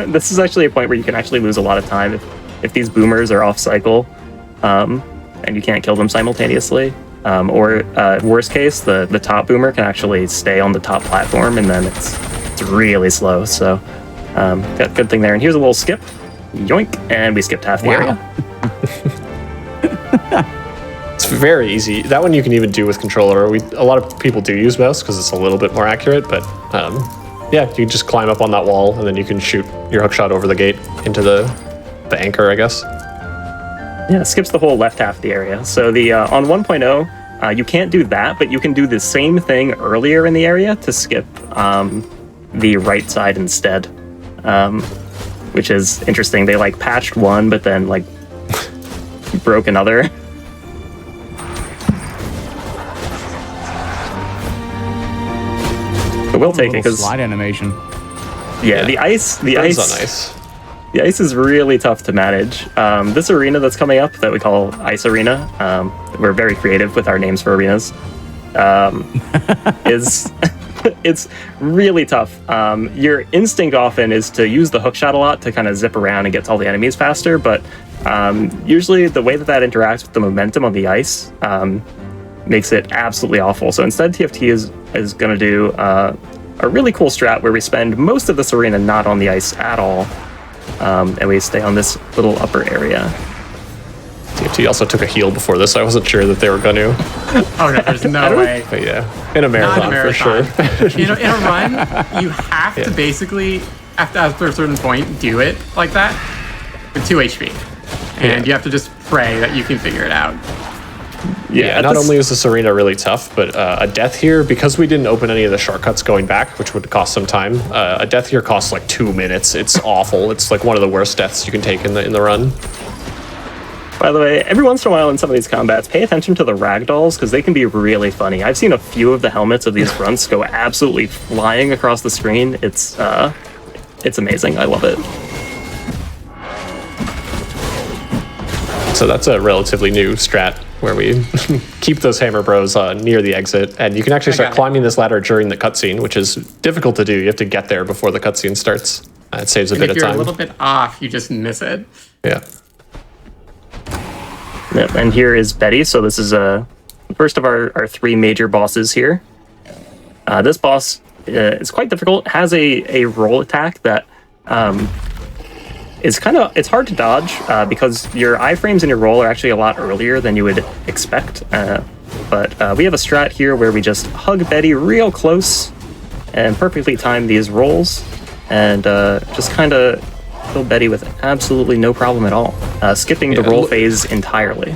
This is actually a point where you can actually lose a lot of time if these boomers are off cycle, and you can't kill them simultaneously. Or worst case, the top boomer can actually stay on the top platform, and then it's really slow. So, got a good thing there. And here's a little skip, yoink, and we skipped half the area. It's very easy. That one you can even do with controller. A lot of people do use mouse because it's a little bit more accurate, but you just climb up on that wall and then you can shoot your hookshot over the gate into the anchor, I guess. Yeah, it skips the whole left half of the area. So the on 1.0, you can't do that, but you can do the same thing earlier in the area to skip the right side instead, which is interesting. They like patched one, but then like broke another. But we'll take it because slide animation. Yeah, the ice. The ice is really tough to manage. This arena that's coming up that we call Ice Arena, we're very creative with our names for arenas, is it's really tough. Your instinct often is to use the hookshot a lot to kind of zip around and get to all the enemies faster, but usually the way that interacts with the momentum on the ice makes it absolutely awful. So instead, TFT is going to do a really cool strat where we spend most of this arena not on the ice at all, and we stay on this little upper area. TFT also took a heal before this. I wasn't sure that they were going to. Oh, no, there's no way. But yeah, in a marathon, for sure. In a run, you have to basically, after a certain point, do it like that with 2 HP. And you have to just pray that you can figure it out. Yeah, not only is this arena really tough, but a death here, because we didn't open any of the shortcuts going back, which would cost some time, a death here costs like 2 minutes. It's awful. It's like one of the worst deaths you can take in the run. By the way, every once in a while in some of these combats, pay attention to the ragdolls because they can be really funny. I've seen a few of the helmets of these grunts go absolutely flying across the screen. It's amazing. I love it. So that's a relatively new strat where we keep those hammer bros near the exit, and you can actually start climbing this ladder during the cutscene, which is difficult to do. You have to get there before the cutscene starts. It saves a bit of time. If you're a little bit off, you just miss it. Yeah. Yep, and here is Betty. So this is the first of our three major bosses here. This boss is quite difficult. Has a roll attack that is it's hard to dodge because your iframes in your roll are actually a lot earlier than you would expect. But we have a strat here where we just hug Betty real close and perfectly time these rolls, and just kind of kill Betty with absolutely no problem at all, skipping the roll phase entirely.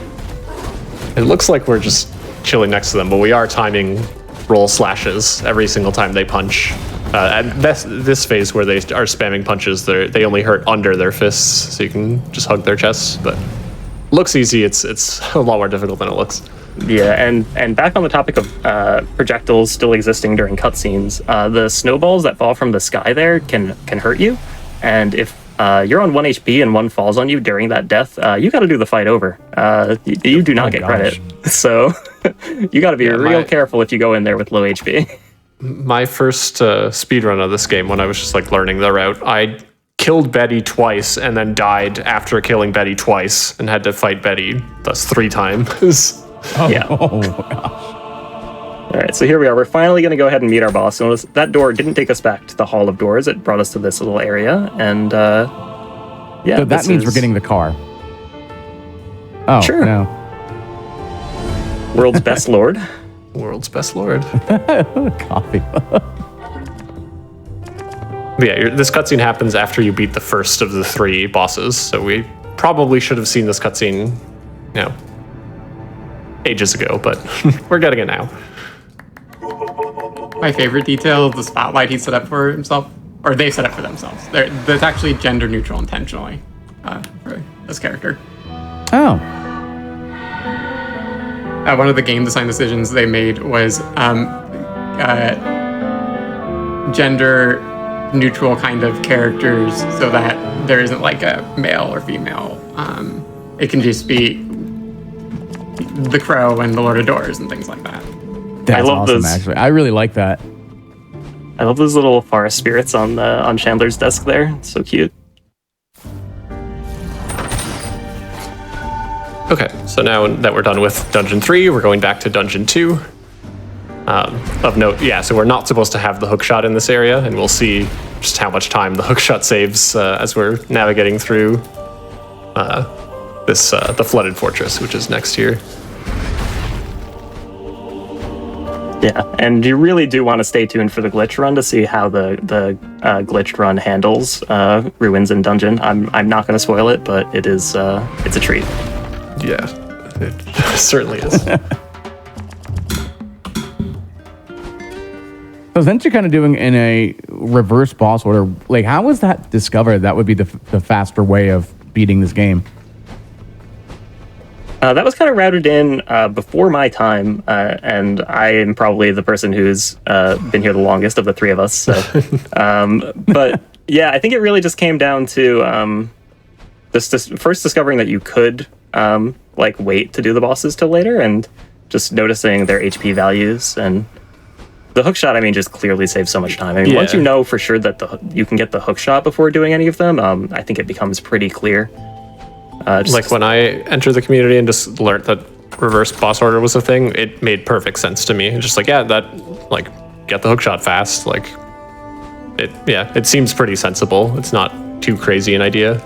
It looks like we're just chilling next to them, but we are timing roll slashes every single time they punch. At this phase where they are spamming punches, they only hurt under their fists, so you can just hug their chests. But looks easy. It's a lot more difficult than it looks. Yeah, and back on the topic of projectiles still existing during cutscenes, the snowballs that fall from the sky there can hurt you, and if you're on 1 HP and one falls on you during that death, you got to do the fight over. You do not get credit, so you got to be real careful if you go in there with low HP. My first speedrun of this game, when I was just like learning the route, I killed Betty twice and then died after killing Betty twice and had to fight Betty thus 3 times. Yeah. Oh, gosh. All right, so here we are. We're finally going to go ahead and meet our boss. So that door didn't take us back to the Hall of Doors. It brought us to this little area, and yeah. So that means we're getting the car. Oh, sure. No. World's best lord. World's best lord. Coffee. But yeah, this cutscene happens after you beat the first of the 3 bosses, so we probably should have seen this cutscene, ages ago, but we're getting it now. My favorite detail is the spotlight he set up for himself, or they set up for themselves. That's actually gender neutral intentionally for this character. Oh. One of the game design decisions they made was gender neutral kind of characters so that there isn't like a male or female. It can just be the Crow and the Lord of Doors and things like that. That's I love awesome, those. actually. I really like that. I love those little forest spirits on Chandler's desk there. It's so cute. Okay, so now that we're done with Dungeon 3, we're going back to Dungeon 2. Of note, so we're not supposed to have the hookshot in this area, and we'll see just how much time the hookshot saves as we're navigating through the Flooded Fortress, which is next here. Yeah, and you really do want to stay tuned for the glitch run to see how the glitched run handles ruins in dungeon. I'm not going to spoil it, but it's a treat. Yeah, it certainly is. So since you're kind of doing in a reverse boss order, like how was that discovered? That would be the faster way of beating this game. That was kind of routed in before my time, and I am probably the person who's been here the longest of the 3 of us. So. But yeah, I think it really just came down to this first discovering that you could wait to do the bosses till later, and just noticing their HP values. And the hookshot, just clearly saves so much time. Once you know for sure that you can get the hookshot before doing any of them, I think it becomes pretty clear. When I entered the community and just learned that reverse boss order was a thing, it made perfect sense to me. Just get the hookshot fast. It seems pretty sensible. It's not too crazy an idea,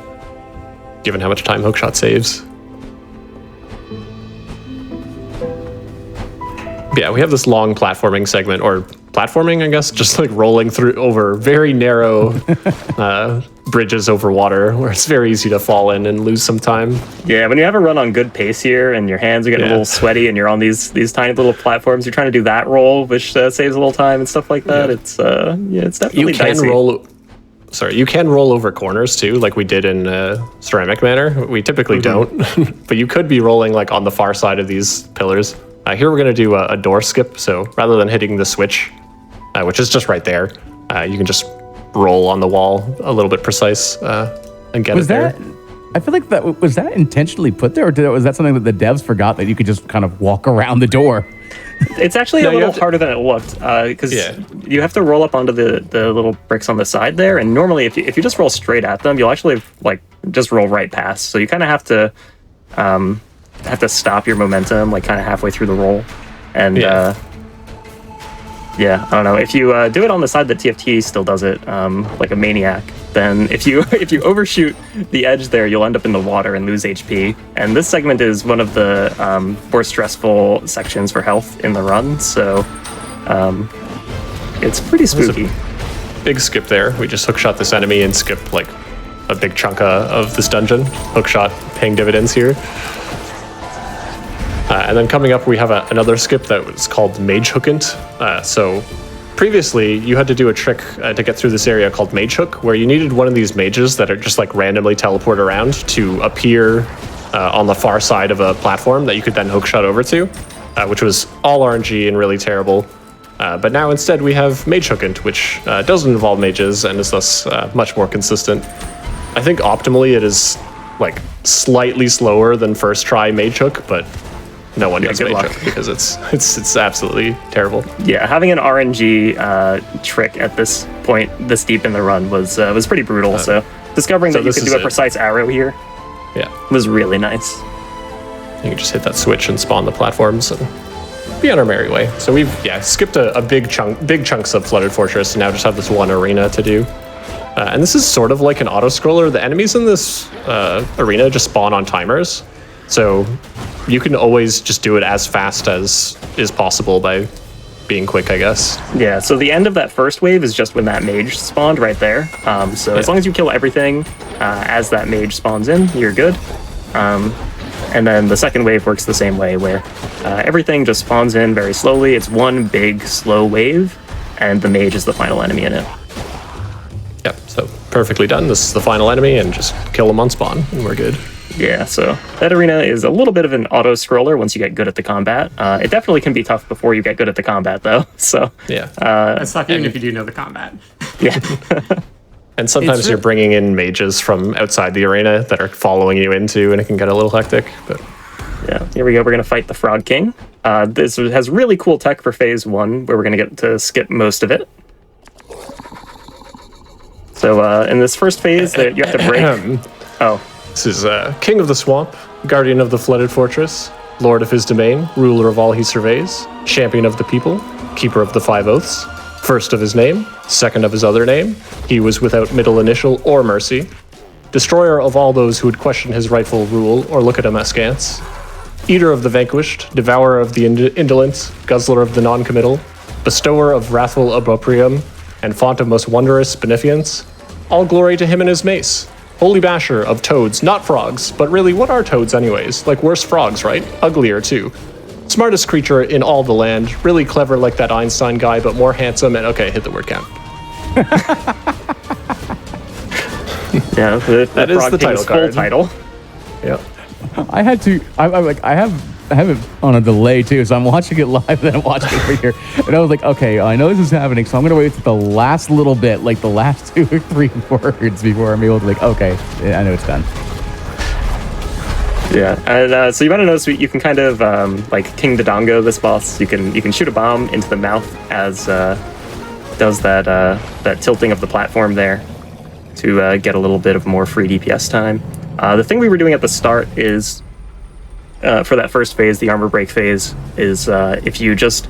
given how much time hookshot saves. Yeah, we have this long platforming segment, or platforming, I guess, just rolling through over very narrow bridges over water, where it's very easy to fall in and lose some time. Yeah, when you have a run on good pace here, and your hands are getting a little sweaty, and you're on these tiny little platforms, you're trying to do that roll, which saves a little time and stuff like that. Yeah. It's definitely dicey. You can roll over corners too, like we did in Ceramic Manor. We typically don't, but you could be rolling on the far side of these pillars. Here we're going to do a door skip, so rather than hitting the switch, which is just right there, you can just roll on the wall a little bit precise and get it there. I feel like was that intentionally put there, or was that something that the devs forgot that you could just kind of walk around the door? It's actually a little harder than it looked because you have to roll up onto the little bricks on the side there, and normally if you just roll straight at them, you'll actually like just roll right past. So you kind of have to stop your momentum like kind of halfway through the roll, and I don't know, if you do it on the side that TFT still does it like a maniac, then if you overshoot the edge there, you'll end up in the water and lose HP. And this segment is one of the more stressful sections for health in the run, so it's pretty spooky. Big skip there. We just hookshot this enemy and skipped like a big chunk of this dungeon. Hookshot paying dividends here. And then coming up, we have another skip that was called Mage Hookant. So previously, you had to do a trick to get through this area called Mage Hook, where you needed one of these mages that are just like randomly teleport around to appear on the far side of a platform that you could then hookshot over to, which was all RNG and really terrible. But now instead we have Mage Hookant, which doesn't involve mages and is thus much more consistent. I think optimally it is like slightly slower than first try Mage Hook, but no one does Mage Hook because it's absolutely terrible. Yeah, having an RNG trick at this point, this deep in the run, was pretty brutal. So discovering that you could do a precise arrow here, was really nice. You can just hit that switch and spawn the platforms and be on our merry way. So we've skipped a big chunks of Flooded Fortress and now just have this one arena to do. And this is sort of like an auto scroller. The enemies in this arena just spawn on timers, so you can always just do it as fast as is possible by being quick, I guess. Yeah, so the end of that first wave is just when that mage spawned right there. As long as you kill everything as that mage spawns in, you're good. And then the second wave works the same way, where everything just spawns in very slowly. It's one big, slow wave, and the mage is the final enemy in it. Yep, so perfectly done. This is the final enemy, and just kill them on spawn, and we're good. Yeah, so that arena is a little bit of an auto-scroller once you get good at the combat. It definitely can be tough before you get good at the combat, though. So that's tough even if you do know the combat. Yeah. And sometimes you're bringing in mages from outside the arena that are following you into, and it can get a little hectic. But yeah, here we go. We're going to fight the Frog King. This has really cool tech for phase 1, where we're going to get to skip most of it. So in this first phase, you have to break... This is King of the Swamp, Guardian of the Flooded Fortress, Lord of his domain, Ruler of all he surveys, Champion of the people, Keeper of the Five Oaths, First of his name, second of his other name, he was without middle initial or mercy, Destroyer of all those who would question his rightful rule or look at him askance, Eater of the vanquished, Devourer of the indolent, Guzzler of the non-committal, Bestower of wrathful obprobrium, and Font of most wondrous beneficence, all glory to him and his mace. Holy basher of toads, not frogs, but really, what are toads anyways? Like worse frogs, right? Uglier too. Smartest creature in all the land, really clever like that Einstein guy, but more handsome and okay, hit the word count. Yeah, that is the title card. Full title. Yeah. I have it on a delay too, so I'm watching it live, then I'm watching it over here. And I was like, okay, I know this is happening, so I'm gonna wait to the last little bit, like the last 2 or 3 words before I'm able to okay, I know it's done. Yeah, and so you want to notice you can kind of like King Dodongo, this boss. You can shoot a bomb into the mouth as does that tilting of the platform there to get a little bit of more free DPS time. The thing we were doing at the start is. For that first phase, the armor break phase, is if you just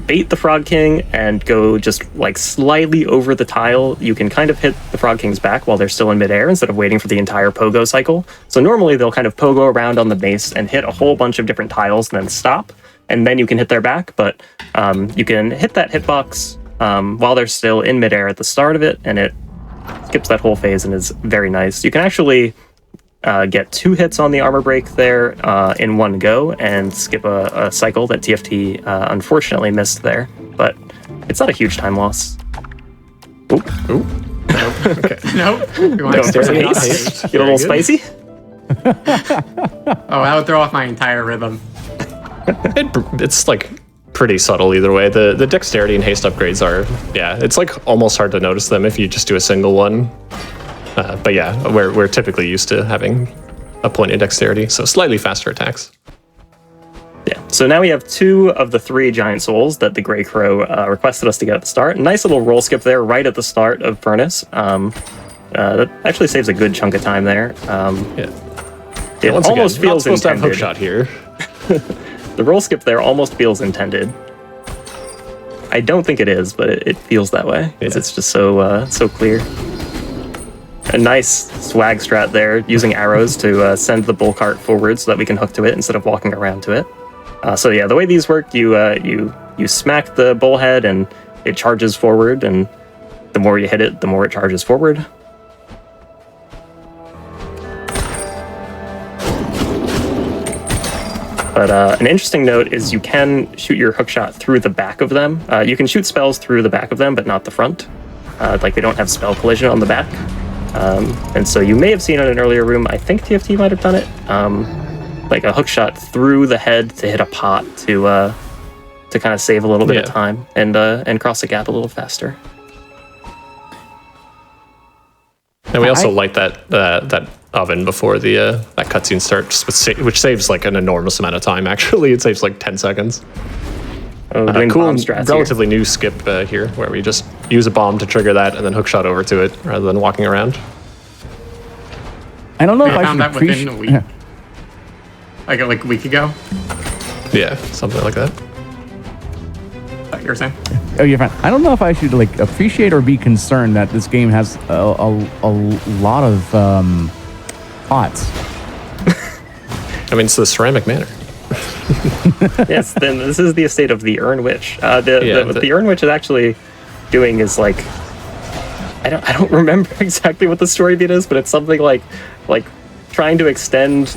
bait the Frog King and go just like slightly over the tile, you can kind of hit the Frog King's back while they're still in midair instead of waiting for the entire pogo cycle. So normally they'll kind of pogo around on the base and hit a whole bunch of different tiles and then stop, and then you can hit their back. But you can hit that hitbox while they're still in midair at the start of it, and it skips that whole phase and is very nice. You can actually get 2 hits on the armor break there in one go and skip a cycle that TFT unfortunately missed there, but it's not a huge time loss. Nope. Okay. Nope. You want to get a little spicy? Oh, that would throw off my entire rhythm. It's like pretty subtle either way. The dexterity and haste upgrades are, it's like almost hard to notice them if you just do a single one. But yeah, we're typically used to having a pointed dexterity, so slightly faster attacks. Yeah. So now we have 2 of the 3 giant souls that the Grey Crow requested us to get at the start. Nice little roll skip there, right at the start of Furnace. That actually saves a good chunk of time there. Yeah. It Once almost again, feels not supposed intended. to have hookshot here. The roll skip there almost feels intended. I don't think it is, but it feels that way because it's just so clear. A nice swag strat there, using arrows to send the bull cart forward so that we can hook to it instead of walking around to it. So yeah, the way these work, you smack the bullhead and it charges forward, and the more you hit it, the more it charges forward. But an interesting note is you can shoot your hookshot through the back of them. You can shoot spells through the back of them, but not the front. Like they don't have spell collision on the back. And so you may have seen in an earlier room, I think TFT might have done it, like a hookshot through the head to hit a pot to kind of save a little bit of time and cross the gap a little faster. And we also light that oven before the that cutscene starts, which saves like an enormous amount of time. Actually, it saves like 10 seconds. Doing Cool, bomb strats relatively new skip here, where we just use a bomb to trigger that and then hookshot over to it rather than walking around. I don't know if I I found should that within appreciate. a week. Like a week ago. Yeah, something like that. You were saying? Oh, you're fine. I don't know if I should like appreciate or be concerned that this game has a lot of pots. I mean, it's the ceramic manor. Yes, then this is the estate of the Urn Witch. What the Urn Witch is actually doing is like, I don't remember exactly what the story beat is, but it's something like trying to extend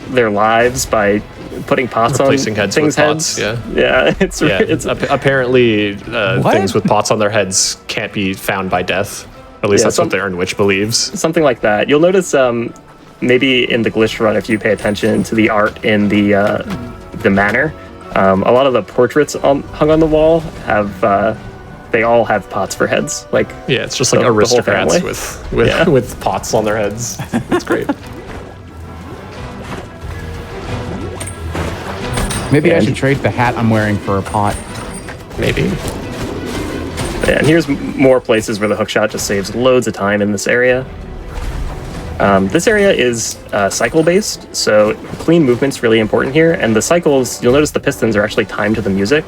their lives by putting pots Replacing on heads things' with pots, heads. Yeah, it's apparently things with pots on their heads can't be found by death. Or at least that's what the Urn Witch believes. something like that. You'll notice maybe in the glitch run, if you pay attention to the art in the manor, a lot of the portraits hung on the wall they all have pots for heads. Like it's just like the whole aristocrats family. with pots on their heads. It's great. Maybe I should trade the hat I'm wearing for a pot. Maybe. Yeah, and here's more places where the hookshot just saves loads of time in this area. This area is cycle-based, so clean movement's really important here. And the cycles, you'll notice the pistons are actually timed to the music.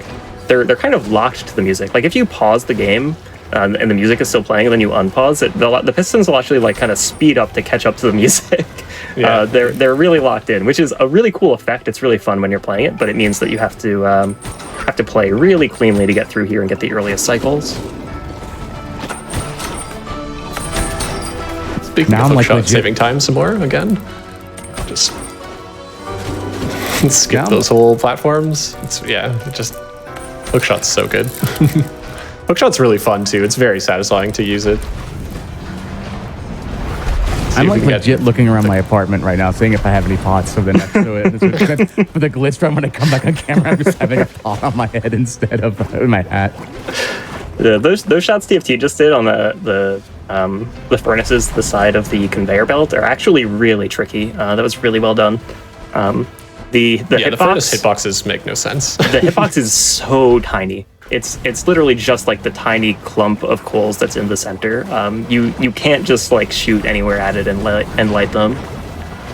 They're kind of locked to the music. Like if you pause the game and the music is still playing, and then you unpause it, the pistons will actually like kind of speed up to catch up to the music. Yeah. They're really locked in, which is a really cool effect. It's really fun when you're playing it, but it means that you have to play really cleanly to get through here and get the earliest cycles. Speaking Now of I'm, like, hookshot, legit- saving time some more again. Just skip Yeah. those whole platforms. Hookshot's so good. Hookshot's really fun too. It's very satisfying to use it. I'm like if we can legit looking around my apartment right now, seeing if I have any pots for the next to it. For the glitch run, when I come back on camera, I'm just having a pot on my head instead of my hat. Yeah, those shots TFT just did on the furnaces to the side of the conveyor belt are actually really tricky. That was really well done. The furnace hitboxes make no sense. The hitbox is so tiny. It's literally just like the tiny clump of coals that's in the center. You can't just like shoot anywhere at it and light them.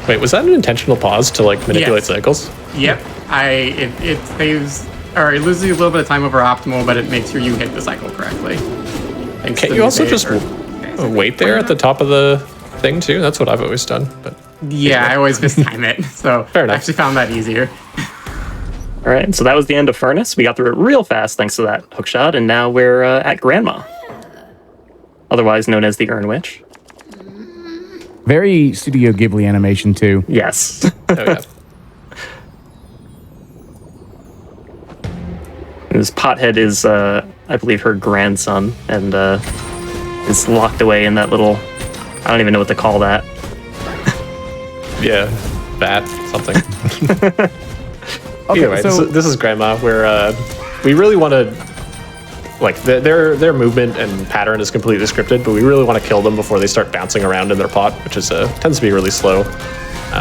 Wait, was that an intentional pause to like manipulate cycles? Yep. It saves, or it loses you a little bit of time over optimal, but it makes sure you hit the cycle correctly. Can't you also just wait there at the top of the thing too? That's what I've always done. But Yeah, I always mistime it, so Fair enough. I actually found that easier. All right, so that was the end of Furnace. We got through it real fast thanks to that hookshot, and now we're at Grandma, otherwise known as the Urn Witch. Very Studio Ghibli animation too. Yes. oh yeah. This pothead is, I believe, her grandson, and is locked away in that little, I don't even know what to call that. Yeah, bat something. Okay, Either way, so this is Grandma, where we really want to like their movement and pattern is completely scripted, but we really want to kill them before they start bouncing around in their pot, which is tends to be really slow.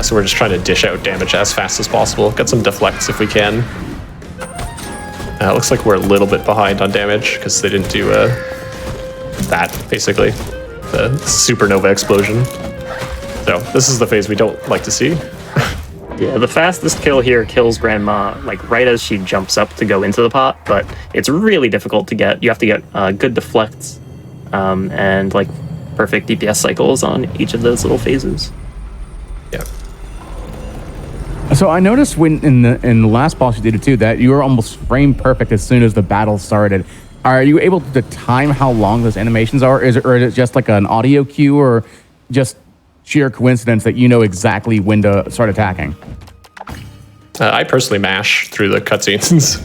So we're just trying to dish out damage as fast as possible. Get some deflects if we can. It looks like we're a little bit behind on damage because they didn't do that, basically. The supernova explosion. So this is the phase we don't like to see. Yeah, the fastest kill here kills Grandma like right as she jumps up to go into the pot, but it's really difficult to get. You have to get good deflects and like perfect DPS cycles on each of those little phases. Yeah. So I noticed when in the last boss you did it too, that you were almost frame perfect as soon as the battle started. Are you able to time how long those animations are? Is it just like an audio cue, or just sheer coincidence that you know exactly when to start attacking? I personally mash through the cutscenes.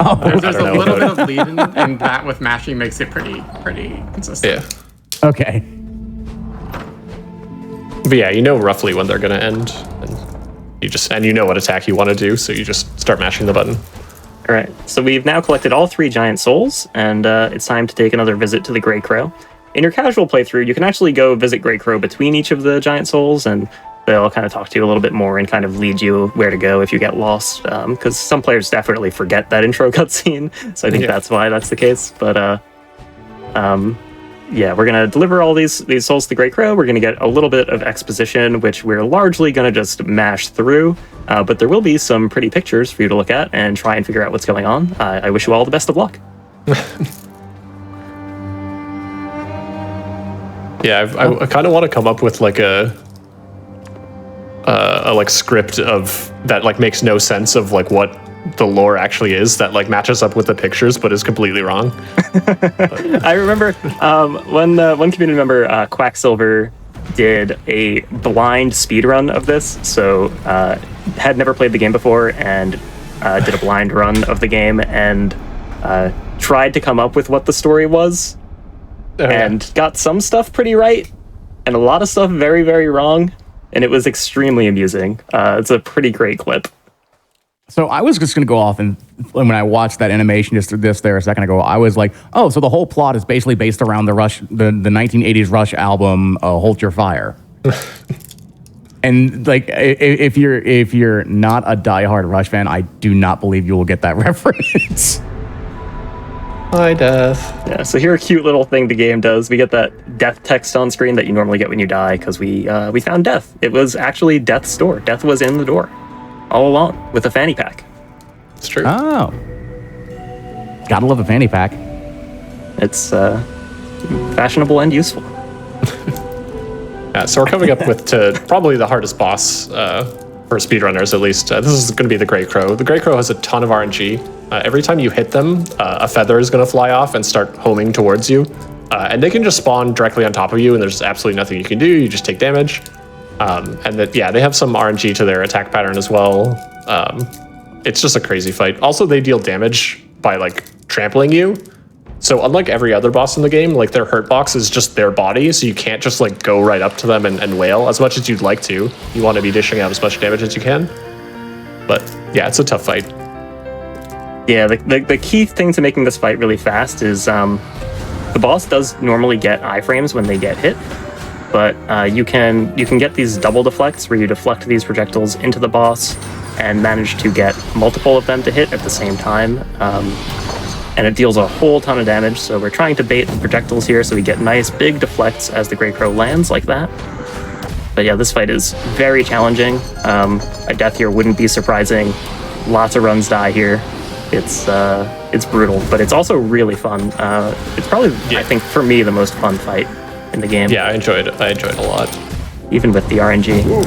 Oh, There's a little bit of lead in, and that with mashing makes it pretty consistent. Yeah. okay. But yeah, you know roughly when they're gonna end, and you know what attack you want to do, so you just start mashing the button. All right, so we've now collected all 3 giant souls, and it's time to take another visit to the Grey Crow. In your casual playthrough, you can actually go visit Grey Crow between each of the giant souls, and they'll kind of talk to you a little bit more and kind of lead you where to go if you get lost, because some players definitely forget that intro cutscene, so I think that's why that's the case. But yeah, we're going to deliver all these souls to the Grey Crow. We're going to get a little bit of exposition, which we're largely going to just mash through, but there will be some pretty pictures for you to look at and try and figure out what's going on. I wish you all the best of luck. Yeah, I kind of want to come up with like a like script of that like makes no sense of like what the lore actually is, that like matches up with the pictures but is completely wrong. I remember one community member, Quacksilver, did a blind speedrun of this. So had never played the game before and did a blind run of the game and tried to come up with what the story was. And got some stuff pretty right and a lot of stuff very, very wrong. And it was extremely amusing. It's a pretty great clip. So I was just going to go off, and when I watched that animation just there a second ago, I was like, oh, so the whole plot is basically based around the 1980s Rush album, Hold Your Fire. And like, if you're not a diehard Rush fan, I do not believe you will get that reference. Hi, Death. Yeah, so here a cute little thing the game does. We get that death text on screen that you normally get when you die because we found Death. It was actually Death's door. Death was in the door all along with a fanny pack. It's true. Oh. Gotta love a fanny pack. It's fashionable and useful. So we're coming up with probably the hardest boss for speedrunners, at least. This is going to be the Grey Crow. The Grey Crow has a ton of RNG. Every time you hit them, a feather is going to fly off and start homing towards you. And they can just spawn directly on top of you, and there's absolutely nothing you can do. You just take damage. They have some RNG to their attack pattern as well. It's just a crazy fight. Also, they deal damage by like trampling you. So unlike every other boss in the game, like their hurt box is just their body, so you can't just like go right up to them and wail as much as you'd like to. You want to be dishing out as much damage as you can. But yeah, it's a tough fight. Yeah, the key thing to making this fight really fast is the boss does normally get iframes when they get hit, but you can get these double deflects where you deflect these projectiles into the boss and manage to get multiple of them to hit at the same time. And it deals a whole ton of damage, so we're trying to bait the projectiles here so we get nice big deflects as the Grey Crow lands like that. But yeah, this fight is very challenging. A death here wouldn't be surprising. Lots of runs die here. It's brutal, but it's also really fun. It's probably, I think, for me, the most fun fight in the game. Yeah, I enjoyed it a lot. Even with the RNG. Ooh.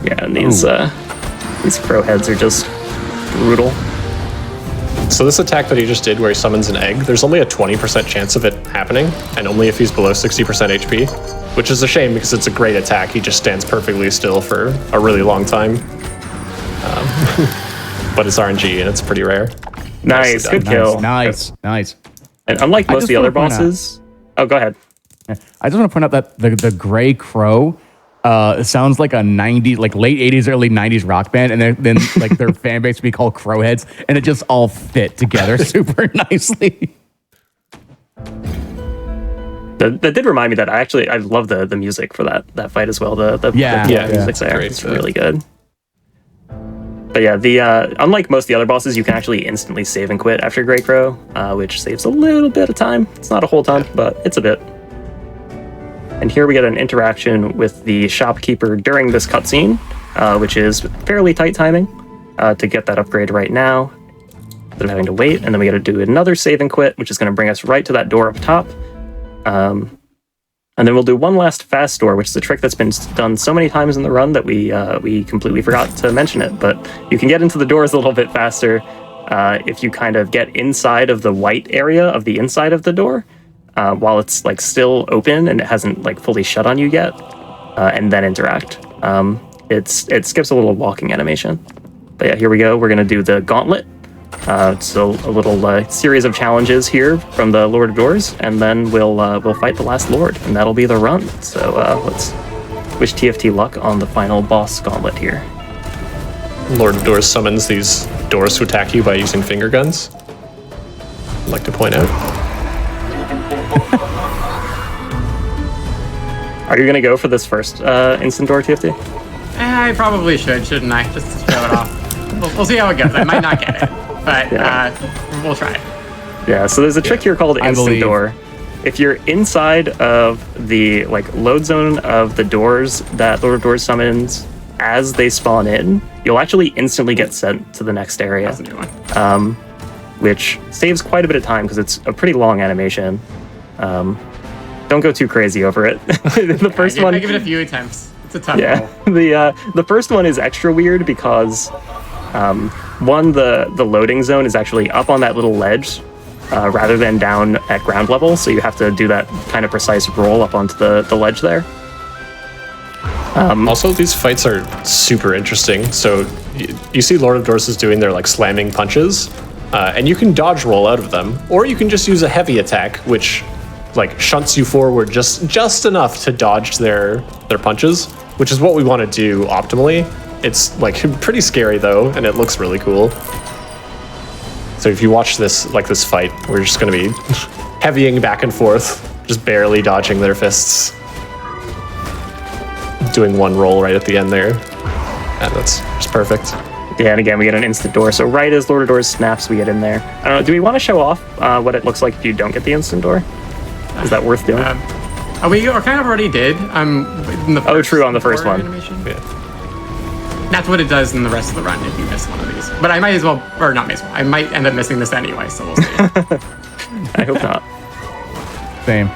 Yeah, and these crow heads are just brutal. So this attack that he just did where he summons an egg, there's only a 20% chance of it happening, and only if he's below 60% HP, which is a shame because it's a great attack. He just stands perfectly still for a really long time. But it's RNG and it's pretty rare. Nice, good kill. Nice. And unlike most of the other bosses... Oh, go ahead. I just want to point out that the Grey Crow sounds like a 90s, like late 80s, early 90s rock band, and then like their fan base would be called Crowheads, and it just all fit together super nicely. That did remind me that I love the music for that fight as well. The Yeah. music's there. Great It's stuff. really good. But yeah, the unlike most of the other bosses, you can actually instantly save and quit after Grey Crow, which saves a little bit of time. It's not a whole ton, but it's a bit. And here we get an interaction with the shopkeeper during this cutscene, which is fairly tight timing to get that upgrade right now, instead of having to wait. And then we got to do another save and quit, which is going to bring us right to that door up top. And then we'll do one last fast door, which is a trick that's been done so many times in the run that we completely forgot to mention it. But you can get into the doors a little bit faster if you kind of get inside of the white area of the inside of the door while it's like still open and it hasn't like fully shut on you yet, and then interact. It skips a little walking animation. But yeah, here we go. We're gonna do the gauntlet. So a little series of challenges here from the Lord of Doors, and then we'll fight the last Lord, and that'll be the run. So let's wish TFT luck on the final boss gauntlet here. Lord of Doors summons these doors to attack you by using finger guns. I'd like to point out. Are you gonna go for this first instant door, TFT? I probably should, shouldn't I? Just to show it off. We'll see how it goes. I might not get it, but we'll try it. Yeah, so there's a trick here called I instant believe. door. If you're inside of the like load zone of the doors that Lord of Doors summons as they spawn in, you'll actually instantly get sent to the next area, That's a new one. which saves quite a bit of time because it's a pretty long animation. Don't go too crazy over it. The first one, I give it a few attempts. It's a tough yeah, roll. the first one is extra weird because one, the loading zone is actually up on that little ledge rather than down at ground level, so you have to do that kind of precise roll up onto the ledge there. Also, these fights are super interesting. So you see Lord of Doors is doing their like slamming punches, and you can dodge roll out of them, or you can just use a heavy attack, which like shunts you forward just enough to dodge their punches, which is what we want to do optimally. It's like pretty scary though, and it looks really cool. So if you watch this fight, we're just going to be heavying back and forth, just barely dodging their fists. Doing one roll right at the end there. And that's just perfect. Yeah, and again, we get an instant door. So right as Lord of Doors snaps, we get in there. I don't know, do we want to show off what it looks like if you don't get the instant door? Is that worth doing? We kind of already did. In the Oh, true, on the first door one. animation. Yeah. That's what it does in the rest of the run if you miss one of these. But I might as well, or not miss one. I might end up missing this anyway, so we'll see. I hope not. Same.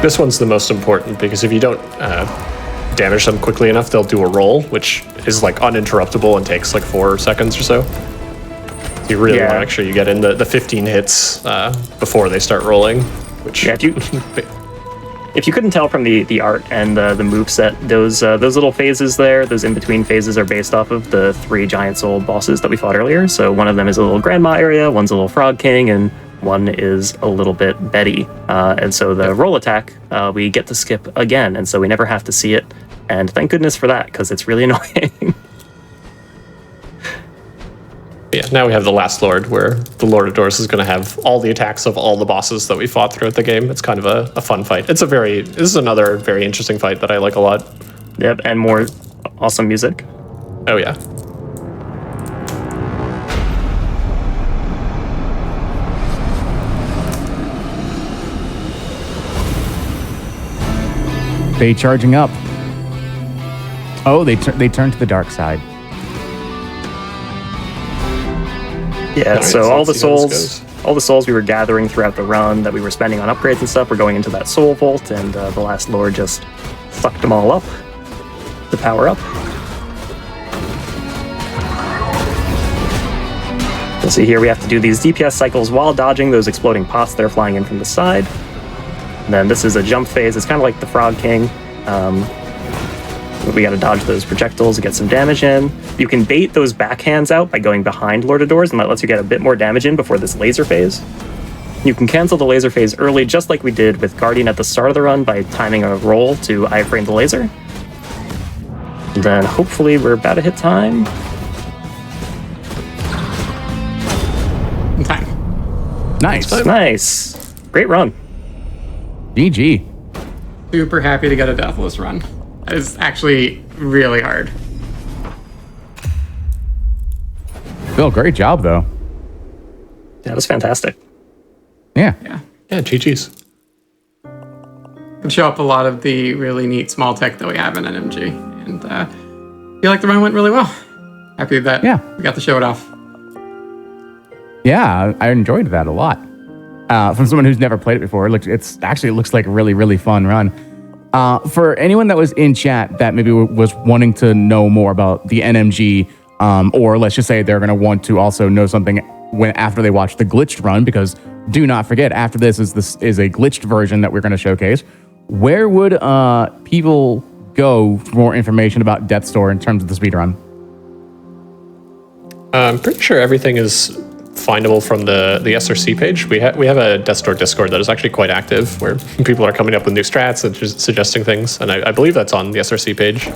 This one's the most important because if you don't damage them quickly enough, they'll do a roll, which is like uninterruptible and takes like 4 seconds or so. You really want to make sure you get in the 15 hits before they start rolling. Which Yeah, if you couldn't tell from the art and the moveset, those little phases there, those in-between phases are based off of the 3 giant soul bosses that we fought earlier. So one of them is a little grandma area, one's a little frog king, and one is a little bit Betty. And so the roll attack, we get to skip again, and so we never have to see it. And thank goodness for that, because it's really annoying. yeah, now we have the last Lord, where the Lord of Doors is going to have all the attacks of all the bosses that we fought throughout the game. It's kind of a fun fight. This is another very interesting fight that I like a lot. Yep, and more awesome music. Oh yeah. They charging up. Oh, they turn to the dark side. Yeah, Alright, so so all the let's see how this souls, goes. all the souls we were gathering throughout the run that we were spending on upgrades and stuff, were going into that soul vault, and the last Lord just sucked them all up to power up. You'll see here we have to do these DPS cycles while dodging those exploding pots that are flying in from the side. And then this is a jump phase. It's kind of like the Frog King. We got to dodge those projectiles to get some damage in. You can bait those backhands out by going behind Lord of Doors, and that lets you get a bit more damage in before this laser phase. You can cancel the laser phase early, just like we did with Guardian at the start of the run, by timing a roll to iframe the laser. And then hopefully we're about to hit time. In time. Nice. Nice. Great run. GG. Super happy to get a deathless run. That is actually really hard. Phil, great job, though. Yeah, that was fantastic. Yeah. Yeah. Yeah, GG's. Can show up a lot of the really neat small tech that we have in NMG. And feel like the run went really well. Happy that we got to show it off. Yeah, I enjoyed that a lot. From someone who's never played it before, it looks like a really, really fun run. For anyone that was in chat that maybe was wanting to know more about the NMG, or let's just say they're going to want to also know something after they watch the glitched run, because do not forget, after this is a glitched version that we're going to showcase. Where would people go for more information about Death's Door in terms of the speedrun? I'm pretty sure everything is findable from the SRC page. We have a Death's Door Discord that is actually quite active, where people are coming up with new strats and just suggesting things, and I believe that's on the SRC page,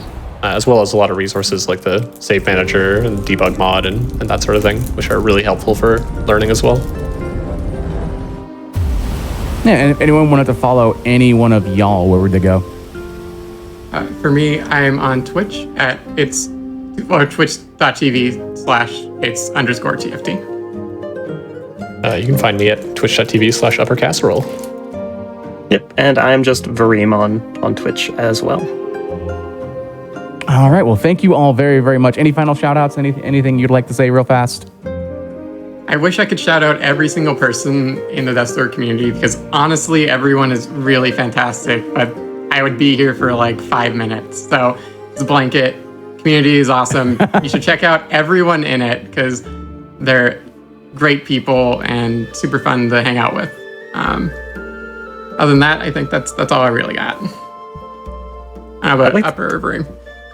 as well as a lot of resources like the save manager and debug mod and that sort of thing, which are really helpful for learning as well. Yeah, and if anyone wanted to follow any one of y'all, where would they go? For me, I am on Twitch at twitch.tv/it's_TFT. You can find me at twitch.tv/uppercasserole. Yep, and I'm just Vareem on Twitch as well. All right, well, thank you all very, very much. Any final shout-outs, anything you'd like to say real fast? I wish I could shout out every single person in the Death's Door community, because honestly, everyone is really fantastic, but I would be here for like 5 minutes. So the blanket community is awesome. You should check out everyone in it, because they're great people and super fun to hang out with. Other than that, I think that's all I really got. How about Upper Vareem?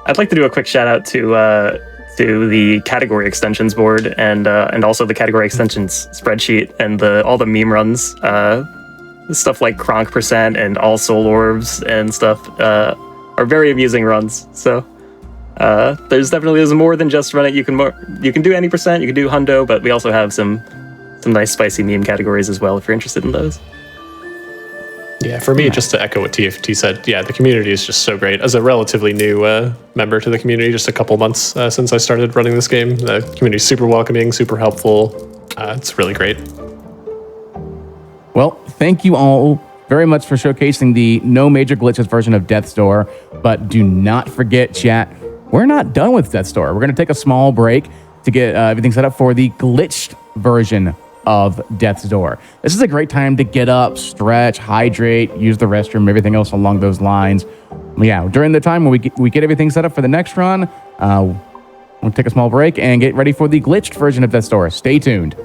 I'd like to do a quick shout out to the category extensions board and also the category extensions spreadsheet and all the meme runs, stuff like Kronk percent and all soul orbs and stuff are very amusing runs. So there's more than just run it. You can do any percent, you can do hundo, but we also have some nice spicy meme categories as well if you're interested in those. Yeah, for me, just to echo what TFT said, yeah, the community is just so great. As a relatively new member to the community, just a couple months since I started running this game, the community is super welcoming, super helpful. It's really great. Well, thank you all very much for showcasing the no major glitches version of Death's Door, but do not forget, chat, we're not done with Death's Door. We're going to take a small break to get everything set up for the glitched version of Death's Door. This is a great time to get up, stretch, hydrate, use the restroom, everything else along those lines. Yeah, during the time when we get everything set up for the next run, we'll take a small break and get ready for the glitched version of Death's Door. Stay tuned.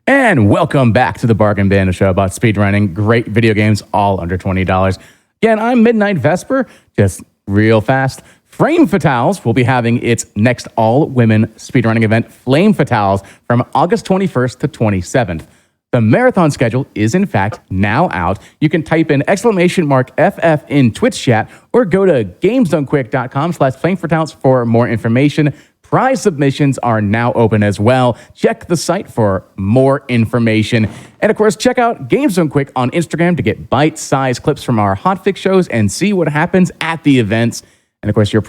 And welcome back to the Bargain Bin, a show about speedrunning great video games all under $20. Again, I'm Midnight Vesper. Just real fast, Frame Fatales will be having its next all-women speedrunning event, Flame Fatales, from August 21st to 27th. The marathon schedule is, in fact, now out. You can type in !FF in Twitch chat or go to gamesdonequick.com/flamefatales for more information. Prize submissions are now open as well. Check the site for more information. And of course, check out Games Done Quick on Instagram to get bite-sized clips from our hotfix shows and see what happens at the events. And of course, your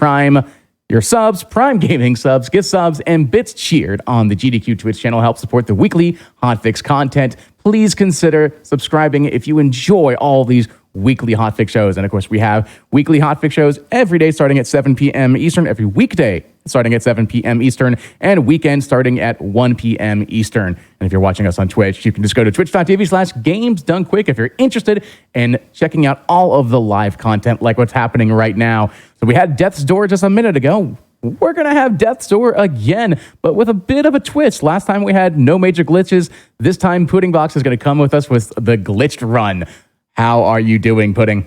subs, Prime Gaming subs, gift subs, and bits cheered on the GDQ Twitch channel help support the weekly hotfix content. Please consider subscribing if you enjoy all these weekly hotfix shows. And of course, we have weekly hotfix shows every day starting at 7 p.m. Eastern, every weekday starting at 7 p.m. Eastern, and weekend starting at 1 p.m. Eastern. And if you're watching us on Twitch, you can just go to twitch.tv/gamesdonequick if you're interested in checking out all of the live content like what's happening right now. So we had Death's Door just a minute ago. We're going to have Death's Door again, but with a bit of a twist. Last time we had no major glitches. This time, Pudding Box is going to come with us with the glitched run. How are you doing, Pudding?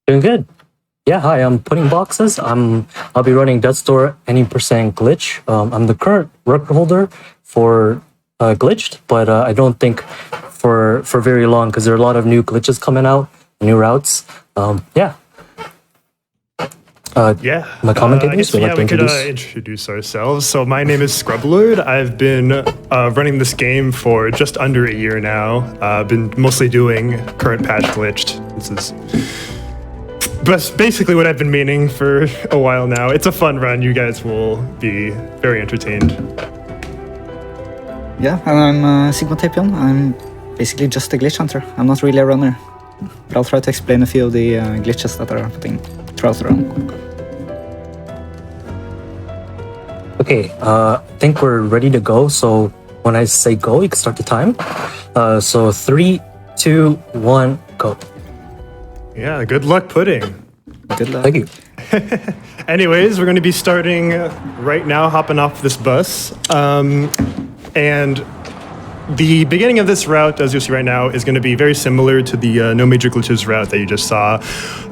Doing good. Yeah, hi, I'm Pudding Boxes. I'll be running Death's Door any percent glitch. I'm the current record holder for glitched, but I don't think for very long because there are a lot of new glitches coming out, new routes. Yeah. my commentators I guess, would like to we could introduce. introduce ourselves. So my name is Scrublord. I've been running this game for just under a year now. I've been mostly doing current patch glitched. This is basically what I've been meaning for a while now. It's a fun run. You guys will be very entertained. Yeah, and I'm Sigma Tapion. I'm basically just a glitch hunter. I'm not really a runner. But I'll try to explain a few of the glitches that are happening throughout the run. Okay, I think we're ready to go. So when I say go, you can start the time. So 3, 2, 1, go. Yeah, good luck pudding. Good luck. Thank you. Anyways, we're going to be starting right now, hopping off this bus. And the beginning of this route, as you'll see right now, is going to be very similar to the No Major Glitches route that you just saw.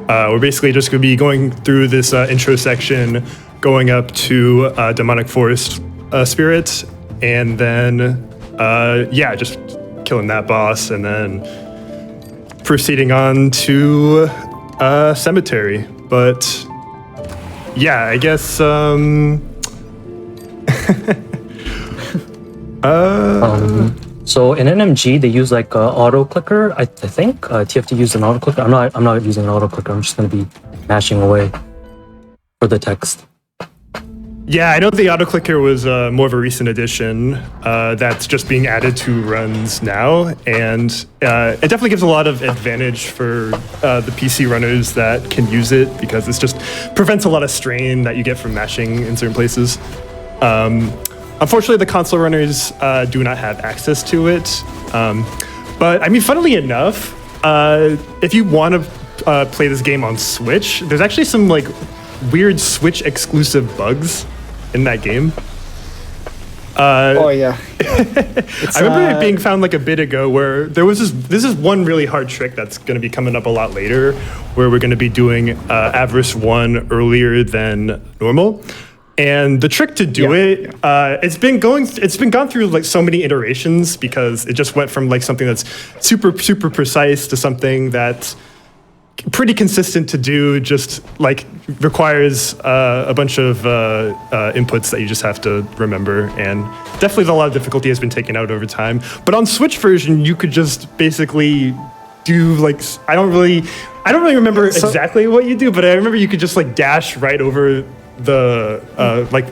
We're basically just going to be going through this intro section, going up to Demonic Forest Spirit, and then, just killing that boss, and then proceeding on to Cemetery. But, yeah, I guess, So in NMG they use like auto clicker. I think TFT used an auto clicker. I'm not using an auto clicker. I'm just going to be mashing away for the text. Yeah, I know the auto clicker was more of a recent addition that's just being added to runs now, and it definitely gives a lot of advantage for the PC runners that can use it, because it just prevents a lot of strain that you get from mashing in certain places. Unfortunately, the console runners do not have access to it, but I mean, funnily enough, if you want to play this game on Switch, there's actually some like weird Switch exclusive bugs in that game. Oh yeah. I remember it being found like a bit ago where there was this is one really hard trick that's going to be coming up a lot later, where we're going to be doing Avarice 1 earlier than normal. And the trick to do it's been gone through like so many iterations, because it just went from like something that's super precise to something that's pretty consistent to do, just like requires a bunch of inputs that you just have to remember, and definitely a lot of difficulty has been taken out over time. But on Switch version, you could just basically do like, I don't really remember exactly what you do, but I remember you could just like dash right over the like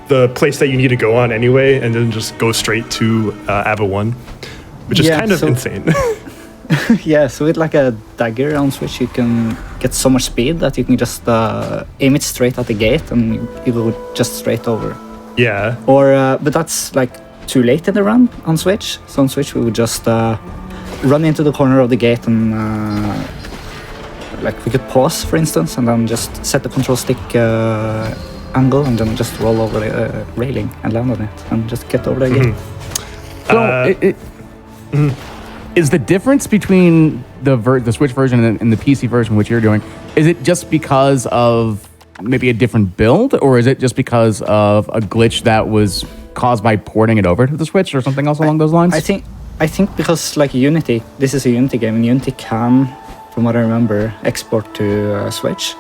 the place that you need to go on anyway, and then just go straight to Ava 1, which is kind of insane. Yeah, so with like a dagger on Switch, you can get so much speed that you can just aim it straight at the gate and you go just straight over. Yeah. Or, but that's like too late in the run on Switch. So on Switch, we would just run into the corner of the gate and like we could pause, for instance, and then just set the control stick angle and then just roll over the railing and land on it and just get over the gate. So is the difference between the Switch version and the PC version, which you're doing, is it just because of maybe a different build, or is it just because of a glitch that was caused by porting it over to the Switch, or something else along those lines? I think because like Unity, this is a Unity game, and Unity can, from what I remember, export to Switch,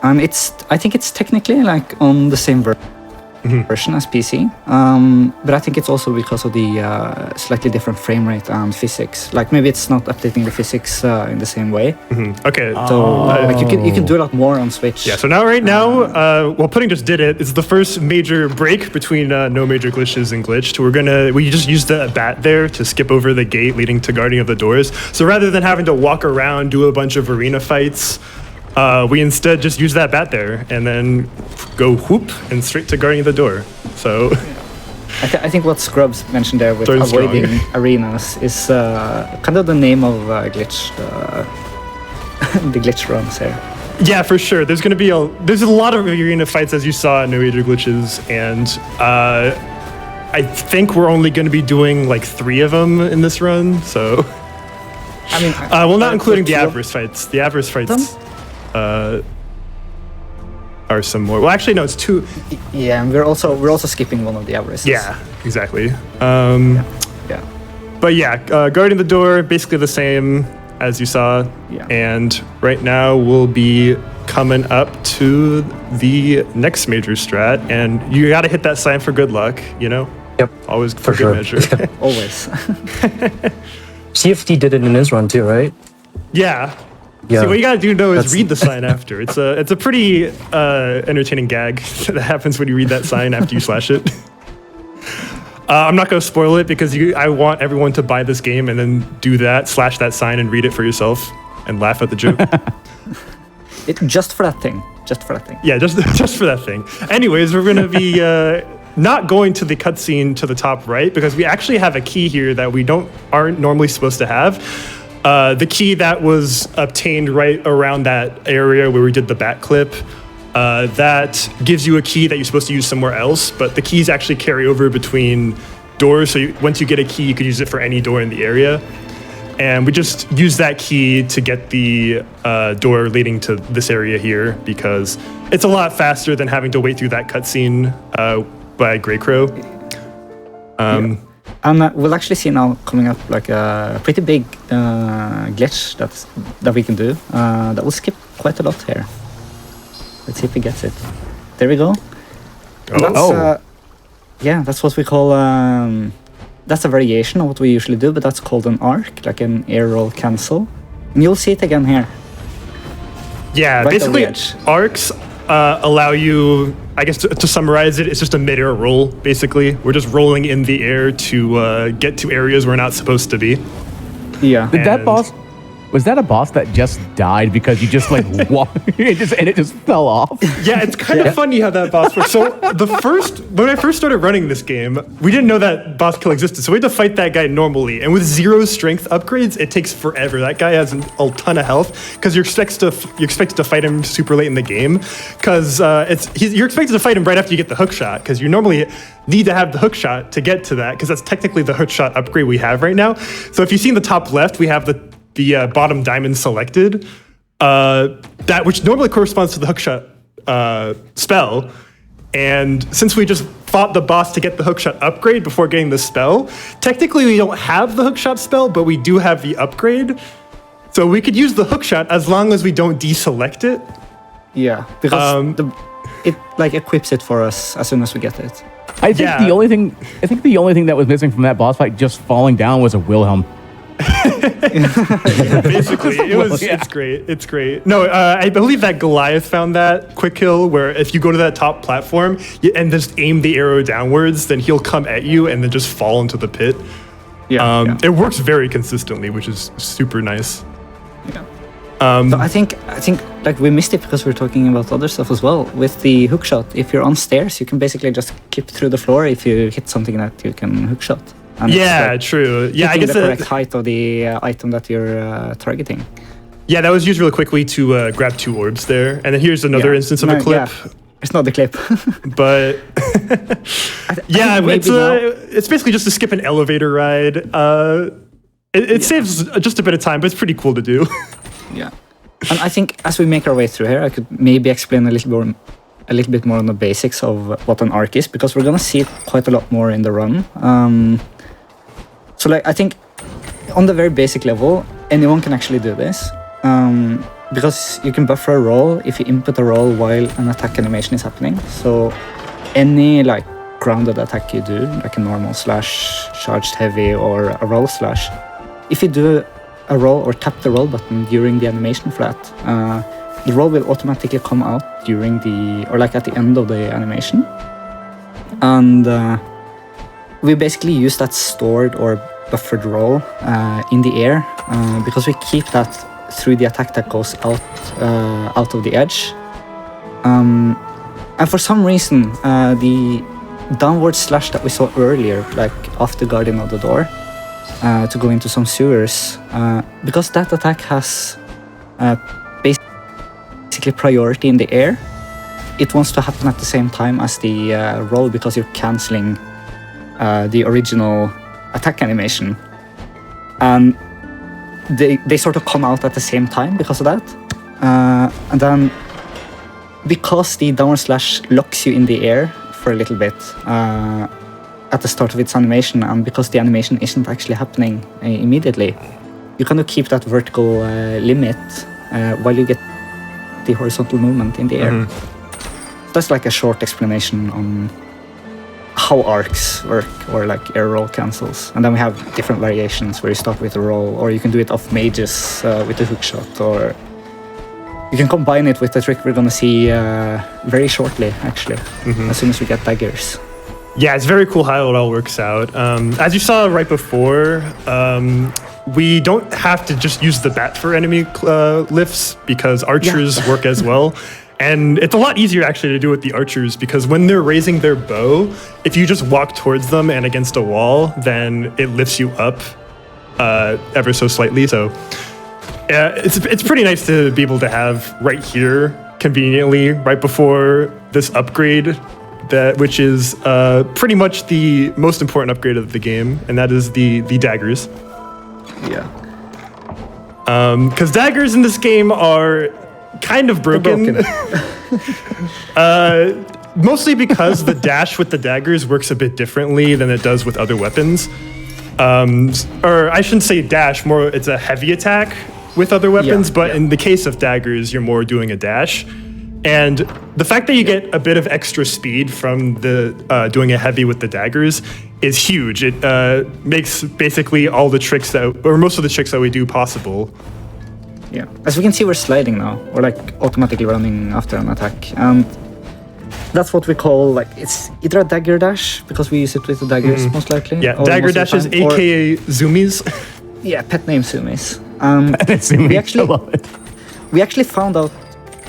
and I think it's technically like on the same version as PC, but I think it's also because of the slightly different frame rate and physics. Like maybe it's not updating the physics in the same way. Okay. So like you can do a lot more on Switch. Yeah. So right now, Pudding just did it. It's the first major break between No Major Glitches and Glitched. We just used the bat there to skip over the gate leading to Guardian of the Doors. So rather than having to walk around, do a bunch of arena fights, we instead just use that bat there and then go whoop and straight to Guardian of the Door. So I think what Scrubs mentioned there with Starting avoiding arenas is kind of the name of Glitch, the Glitch runs here. yeah, for sure. There's a lot of arena fights, as you saw in No Major Glitches, and I think we're only going to be doing like 3 of them in this run. So I mean, well, not including the Avarice fights. The Avarice fights are some more. Well, actually, no, it's 2. Yeah, and we're also skipping one of the Avarices. Yeah, exactly. Yeah. But yeah, Guarding the Door, basically the same as you saw. Yeah. And right now we'll be coming up to the next major strat, and you got to hit that sign for good luck, you know? Yep. Always for sure. good measure. Always. CFD did it in his run too, right? Yeah. Yeah. See, what you gotta do though is That's- read the sign after. It's a pretty entertaining gag that happens when you read that sign after you slash it. I'm not gonna spoil it because I want everyone to buy this game and then do that, slash that sign, and read it for yourself and laugh at the joke. Just for that thing. Just for that thing. Yeah, just for that thing. Anyways, we're gonna be not going to the cutscene to the top right because we actually have a key here that we aren't normally supposed to have. The key that was obtained right around that area where we did the bat clip, that gives you a key that you're supposed to use somewhere else, but the keys actually carry over between doors, so once you get a key, you could use it for any door in the area. And we just use that key to get the door leading to this area here because it's a lot faster than having to wait through that cutscene by Grey Crow. And we'll actually see now coming up like a pretty big glitch that we can do that will skip quite a lot here. Let's see if he gets it. There we go. And that's, yeah, that's what we call. That's a variation of what we usually do, but that's called an arc, like an air roll cancel. And you'll see it again here. Yeah, Right basically, on the edge. arcs allow you, I guess, to summarize it, it's just a mid-air roll, basically. We're just rolling in the air to get to areas we're not supposed to be. Yeah. Did that And- boss? Was that a boss that just died because you just like it just fell off? Yeah, it's kind of funny how that boss works. So when I first started running this game, we didn't know that boss kill existed, so we had to fight that guy normally. And with 0 strength upgrades, it takes forever. That guy has a ton of health because you're expected to fight him super late in the game because you're expected to fight him right after you get the hook shot because you normally need to have the hook shot to get to that because that's technically the hook shot upgrade we have right now. So if you see in the top left, we have the bottom diamond selected, that which normally corresponds to the hookshot spell. And since we just fought the boss to get the hookshot upgrade before getting the spell, technically we don't have the hookshot spell, but we do have the upgrade. So we could use the hookshot as long as we don't deselect it. Yeah, because it like equips it for us as soon as we get it. I think Yeah. the only thing that was missing from that boss fight just falling down was a Wilhelm. Basically, it's great. It's great. No, I believe that Goliath found that quick kill where if you go to that top platform and just aim the arrow downwards, then he'll come at you and then just fall into the pit. Yeah. It works very consistently, which is super nice. So I think like we missed it because we're talking about other stuff as well. With the hookshot, if you're on stairs, you can basically just clip through the floor if you hit something that you can hookshot. And it's, Yeah, like, true. Yeah, I hitting guess the correct height of the item that you're targeting. yeah, that was used really quickly to grab 2 orbs there. And then here's another instance of a clip. Yeah. It's not the clip. But yeah, maybe it's basically just to skip an elevator ride. It saves just a bit of time, but it's pretty cool to do. Yeah, and I think as we make our way through here, I could maybe explain a little bit more on the basics of what an arc is, because we're gonna see it quite a lot more in the run. So like I think on the very basic level, anyone can actually do this, because you can buffer a roll if you input a roll while an attack animation is happening. So any like grounded attack you do, like a normal slash, charged heavy, or a roll slash, if you do a roll or tap the roll button during the animation flat, the roll will automatically come out during at the end of the animation. And we basically use that stored or buffered roll in the air because we keep that through the attack that goes out of the edge. And for some reason, the downward slash that we saw earlier, like after Guardian of the Door, to go into some sewers, because that attack has basically priority in the air. It wants to happen at the same time as the roll because you're cancelling the original attack animation, and they sort of come out at the same time because of that. And then because the downward slash locks you in the air for a little bit at the start of its animation, and because the animation isn't actually happening immediately, you kind of keep that vertical limit while you get the horizontal movement in the air. That's like a short explanation on how arcs work, or like air roll cancels. And then we have different variations where you start with a roll, or you can do it off mages with a hookshot, or you can combine it with the trick we're gonna see very shortly, actually, as soon as we get daggers. Yeah, it's very cool how it all works out. As you saw right before, we don't have to just use the bat for enemy lifts because archers work as well. And it's a lot easier actually to do with the archers because when they're raising their bow, if you just walk towards them and against a wall, then it lifts you up ever so slightly. So it's pretty nice to be able to have right here conveniently right before this upgrade, which is pretty much the most important upgrade of the game, and that is the daggers. Yeah. Because daggers in this game are kind of broken. Mostly because the dash with the daggers works a bit differently than it does with other weapons. Or I shouldn't say dash, more it's a heavy attack with other weapons, but in the case of daggers, you're more doing a dash. And the fact that you get a bit of extra speed from the doing a heavy with the daggers is huge. It makes basically all the tricks or most of the tricks that we do possible. Yeah, as we can see, we're sliding now. We're like automatically running after an attack, and that's what we call like it's either a dagger dash because we use it with the daggers most likely. Yeah, dagger dashes, aka zoomies. Yeah, pet name zoomies. We actually found out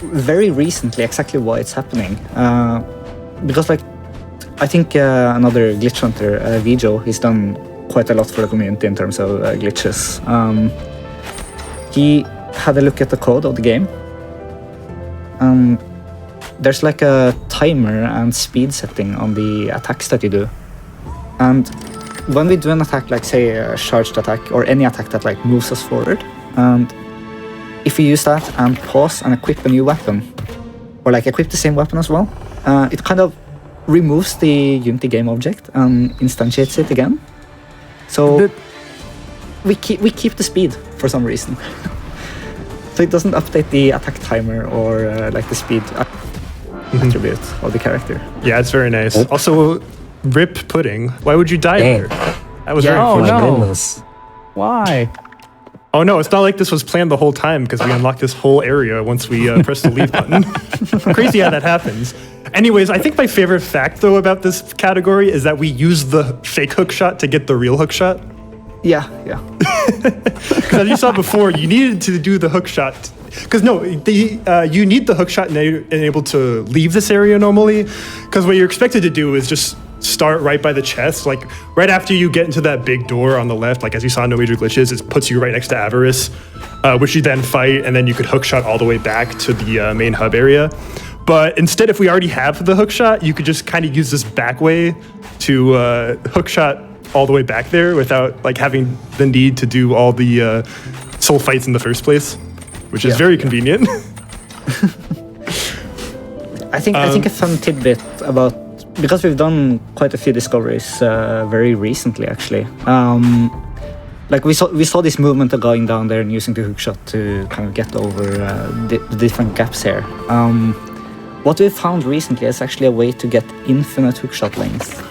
very recently exactly why it's happening. Because like I think another glitch hunter, Vijo, he's done quite a lot for the community in terms of glitches. He had a look at the code of the game. There's like a timer and speed setting on the attacks that you do. And when we do an attack, like say a charged attack or any attack that like moves us forward, and if we use that and pause and equip a new weapon, or like equip the same weapon as well, it kind of removes the Unity game object and instantiates it again. So we keep the speed for some reason. So it doesn't update the attack timer or like the speed attribute of the character. Yeah, it's very nice. Also, rip pudding. Why would you die there? That was very unfortunate. Why? Oh no, it's not like this was planned the whole time because we unlocked this whole area once we pressed the leave button. Crazy how that happens. Anyways, I think my favorite fact though about this category is that we use the fake hook shot to get the real hook shot. Yeah. Because as you saw before, you needed to do the hook shot. Because you need the hook shot and able to leave this area normally. Because what you're expected to do is just start right by the chest, like right after you get into that big door on the left. Like as you saw in No Major Glitches, it puts you right next to Avarice, which you then fight, and then you could hook shot all the way back to the main hub area. But instead, if we already have the hook shot, you could just kind of use this back way to hook shot all the way back there without like having the need to do all the soul fights in the first place, which is very convenient. I think a fun tidbit about, because we've done quite a few discoveries very recently actually. Like we saw this movement of going down there and using the hookshot to kind of get over the different gaps here. What we found recently is actually a way to get infinite hookshot length.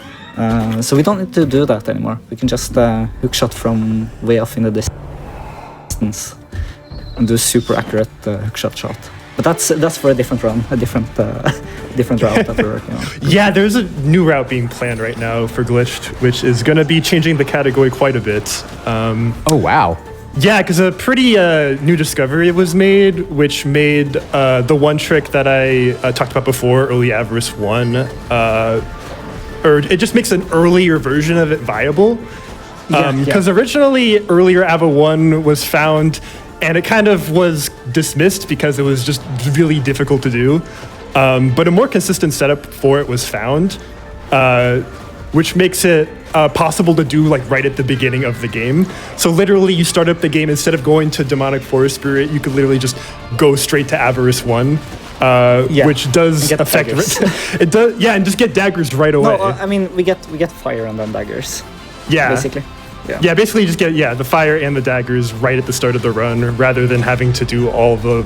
So we don't need to do that anymore. We can just hookshot from way off in the distance and do super accurate hookshot shot. But that's for a different run, a different route that we're working on. Yeah, there's a new route being planned right now for Glitched, which is going to be changing the category quite a bit. Oh, wow. Yeah, because a pretty new discovery was made, which made the one trick that I talked about before, Early Avarice 1, or it just makes an earlier version of it viable. Because originally, earlier Ava 1 was found, and it kind of was dismissed because it was just really difficult to do. But a more consistent setup for it was found, which makes it possible to do like right at the beginning of the game. So literally you start up the game, instead of going to Demonic Forest Spirit, you could literally just go straight to Avarice 1, which does affect it. Does, and just get daggers right away. No, I mean we get fire and then daggers. Yeah. Basically. Yeah, basically you just get the fire and the daggers right at the start of the run, rather than having to do all the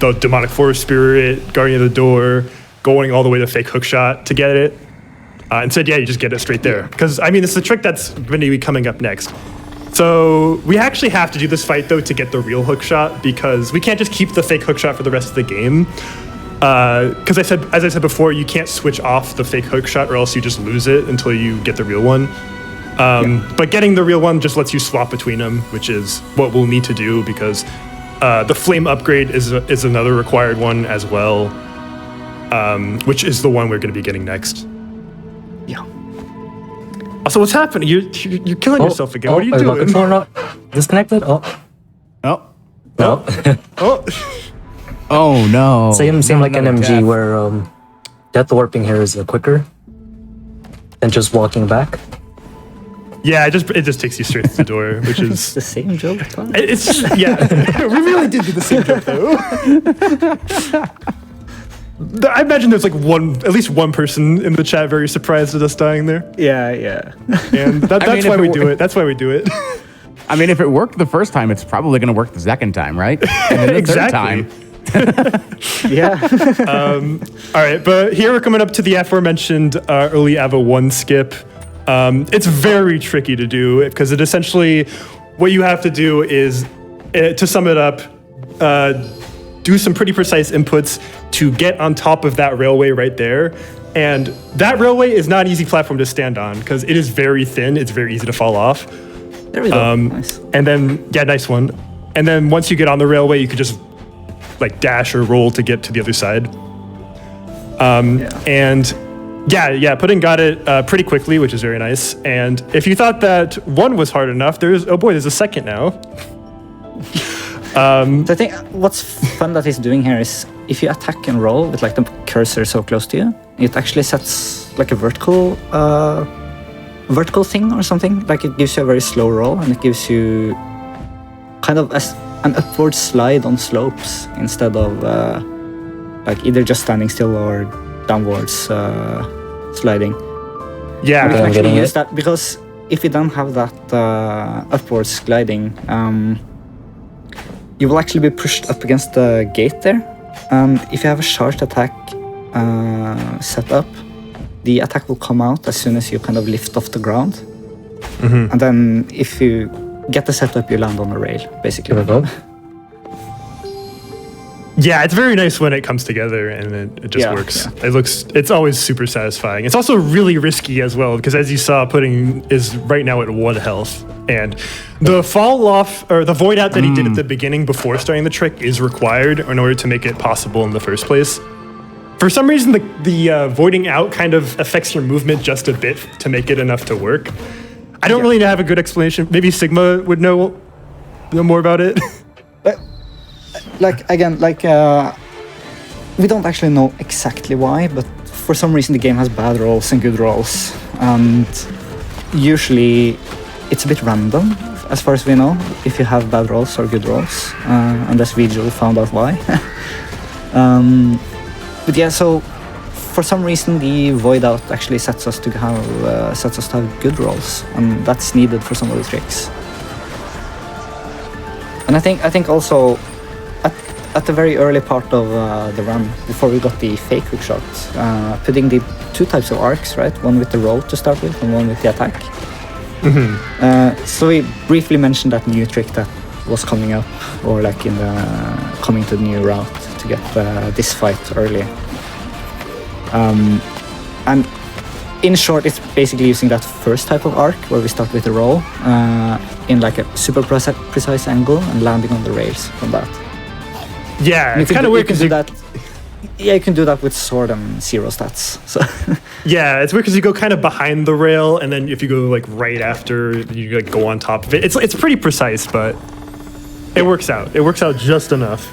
the demonic forest spirit, guardian of the door, going all the way to fake hookshot to get it. Instead, you just get it straight there. Because, I mean, it's the trick that's going to be coming up next. So we actually have to do this fight, though, to get the real hookshot, because we can't just keep the fake hookshot for the rest of the game. Because as I said before, you can't switch off the fake hookshot or else you just lose it until you get the real one. But getting the real one just lets you swap between them, which is what we'll need to do, because the flame upgrade is another required one as well, which is the one we're going to be getting next. Yeah. Also, what's happening? You're killing yourself again. What are you doing? Controller not disconnected? Oh. Oh no. Same like Another NMG death. where death warping here is quicker than just walking back. Yeah, it just takes you straight to the door, which is The same joke. it's we really did do the same joke though. I imagine there's like at least one person in the chat very surprised at us dying there, Yeah. and that's why we do it. That's why we do it. I mean, if it worked the first time, it's probably going to work the second time, right? And then the Exactly. third time. Yeah. All right, but here we're coming up to the aforementioned early Ava 1 skip. It's very tricky to do because it essentially, what you have to do is, to sum it up, do some pretty precise inputs to get on top of that railway right there. And that railway is not an easy platform to stand on because it is very thin. It's very easy to fall off. There we go. Nice. And then, nice one. And then once you get on the railway, you could just like dash or roll to get to the other side. And Pudding got it pretty quickly, which is very nice. And if you thought that one was hard enough, there's a second now. So I think what's fun that he's doing here is if you attack and roll with like the cursor so close to you, it actually sets like a vertical thing or something. Like it gives you a very slow roll and it gives you kind of an upward slide on slopes instead of like either just standing still or downwards sliding. Yeah, We can I'm actually getting use it. that because if you don't have that upwards gliding, you will actually be pushed up against the gate there. If you have a charged attack set up, the attack will come out as soon as you kind of lift off the ground. And then if you get the setup, you land on a rail, basically. Here we go. Yeah, it's very nice when it comes together and it just works. It's always super satisfying. It's also really risky as well because as you saw, Pudding is right now at 1 health. And the fall off or the void out that he did at the beginning before starting the trick is required in order to make it possible in the first place. For some reason, the voiding out kind of affects your movement just a bit to make it enough to work. I don't really have a good explanation. Maybe Sigma would know more about it. We don't actually know exactly why, but for some reason the game has bad rolls and good rolls, and usually it's a bit random as far as we know if you have bad rolls or good rolls, unless Vigil found out why. But yeah, so for some reason the void out actually sets us to have good rolls, and that's needed for some of the tricks. And I think also at the very early part of the run, before we got the fake hook shot, Pudding did 2 types of arcs, right? One with the roll to start with, and one with the attack. So we briefly mentioned that new trick that was coming up, or like coming to the new route to get this fight early. And in short, it's basically using that first type of arc where we start with the roll in like a super precise angle and landing on the rails from that. Yeah, it's kind of weird because you can do that with sword and 0 stats. So yeah, it's weird because you go kind of behind the rail, and then if you go like right after, you like go on top of it. It's pretty precise, but it works out. It works out just enough.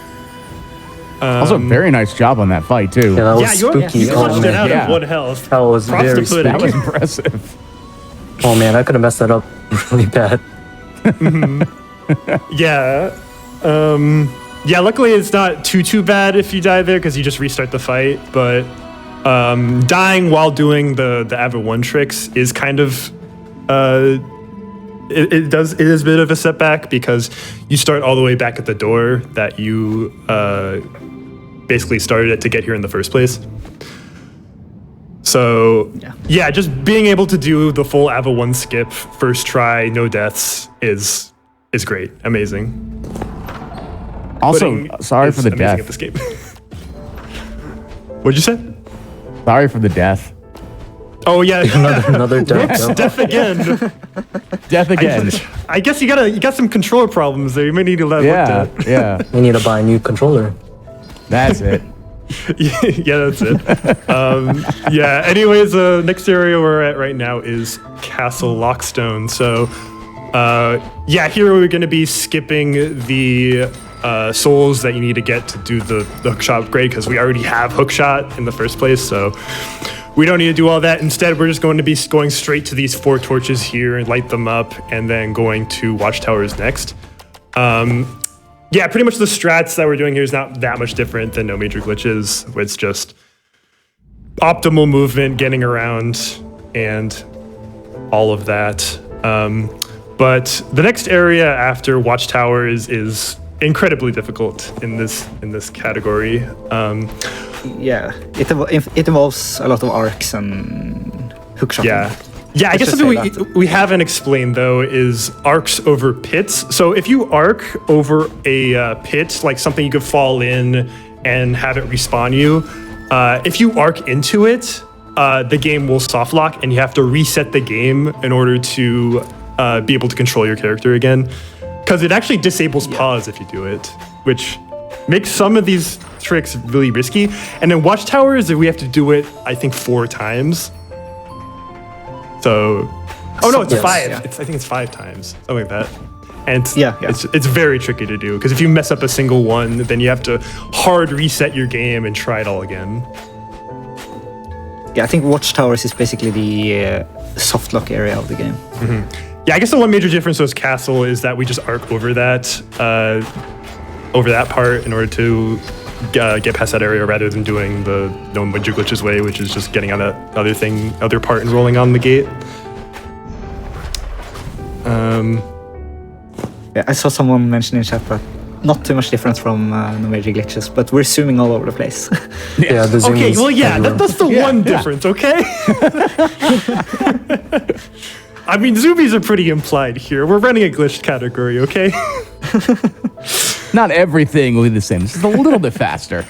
Also, very nice job on that fight too. Yeah, that was spooky. You clutched it out Yeah. of 1 health. That was Props very to Pudding. That was impressive. Oh man, I could have messed that up really bad. Yeah. Yeah, luckily it's not too bad if you die there because you just restart the fight, but dying while doing the Ava 1 tricks is kind of it is a bit of a setback because you start all the way back at the door that you basically started it to get here in the first place. So yeah, just being able to do the full Ava 1 skip, first try, no deaths is great, amazing. Also, Pudding sorry is for the amazing death. at this game. What'd you say? Sorry for the death. Oh yeah, Another death. Whoops, death again. Death again. I guess you got some controller problems there. You may need to let Yeah, looked at. yeah. We need to buy a new controller. That's it. Yeah, that's it. Yeah. Anyways, the next area we're at right now is Castle Lockstone. So, yeah, here we're going to be skipping the souls that you need to get to do the hookshot upgrade because we already have hookshot in the first place. So we don't need to do all that. Instead, we're just going to be going straight to these 4 torches here and light them up, and then going to watchtowers next. Yeah, pretty much the strats that we're doing here is not that much different than No Major Glitches. It's just optimal movement, getting around, and all of that. But the next area after watchtowers is incredibly difficult in this category. Yeah, it involves a lot of arcs and hookshot. Yeah, I guess just something we haven't explained though is arcs over pits. So if you arc over a pit, like something you could fall in and have it respawn you, if you arc into it, the game will soft lock and you have to reset the game in order to be able to control your character again. Because it actually disables pause if you do it, which makes some of these tricks really risky. And then watchtowers, we have to do it, I think, 4 times. So, oh no, it's 5. Yeah. I think it's 5 times, something like that. And it's very tricky to do because if you mess up a single one, then you have to hard reset your game and try it all again. Yeah, I think watchtowers is basically the soft lock area of the game. Yeah, I guess the one major difference with Castle is that we just arc over that part in order to get past that area rather than doing the No Major Glitches way, which is just getting on that other part and rolling on the gate. Yeah, I saw someone mention in chat that not too much difference from No Major Glitches, but we're zooming all over the place. Yeah, the zoom Okay, is well, yeah, everywhere. that's the one difference, okay? I mean, zoomies are pretty implied here. We're running a glitched category, okay? Not everything will be the same. This is a little bit faster.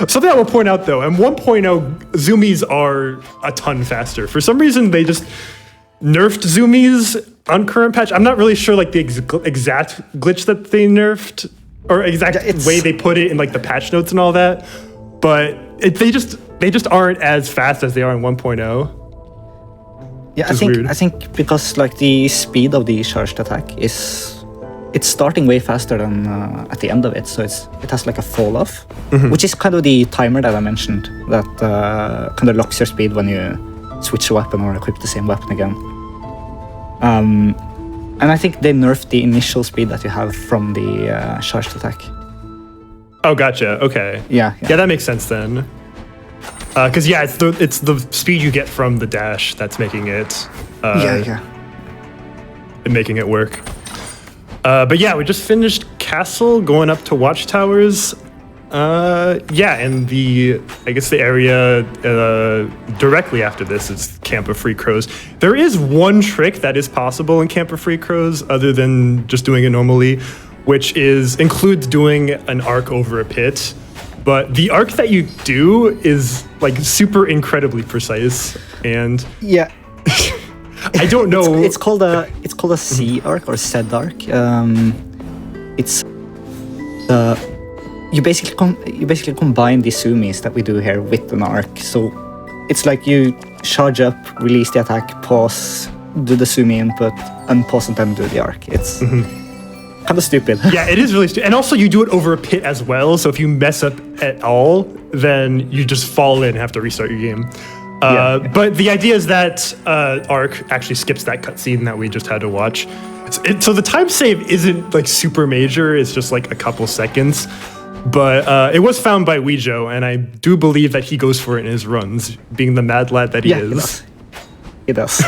Something I will point out, though, in 1.0, zoomies are a ton faster. For some reason, they just nerfed zoomies on current patch. I'm not really sure, like, the exact glitch that they nerfed, or exact way they put it in, like, the patch notes and all that. But they just aren't as fast as they are in 1.0. Yeah, I think because like the speed of the charged attack it's starting way faster than at the end of it, so it has like a fall off, which is kind of the timer that I mentioned that kind of locks your speed when you switch a weapon or equip the same weapon again. And I think they nerfed the initial speed that you have from the charged attack. Oh, gotcha. Okay. Yeah, that makes sense then. Because it's the speed you get from the dash that's making it. Making it work. But yeah, we just finished Castle, going up to Watchtowers. And I guess the area directly after this is Camp of Free Crows. There is one trick that is possible in Camp of Free Crows, other than just doing it normally, which includes doing an arc over a pit. But the arc that you do is like super incredibly precise, and I don't know. It's called a C arc or Z arc. It's you basically combine the zoomies that we do here with an arc. So it's like you charge up, release the attack, pause, do the zoomie input, unpause, and then do the arc. It's kind of stupid. Yeah, it is really stupid. And also you do it over a pit as well, so if you mess up at all, then you just fall in and have to restart your game. But the idea is that arc actually skips that cutscene that we just had to watch. So the time save isn't like super major, it's just like a couple seconds. But it was found by Weijo, and I do believe that he goes for it in his runs, being the mad lad that he is. He does.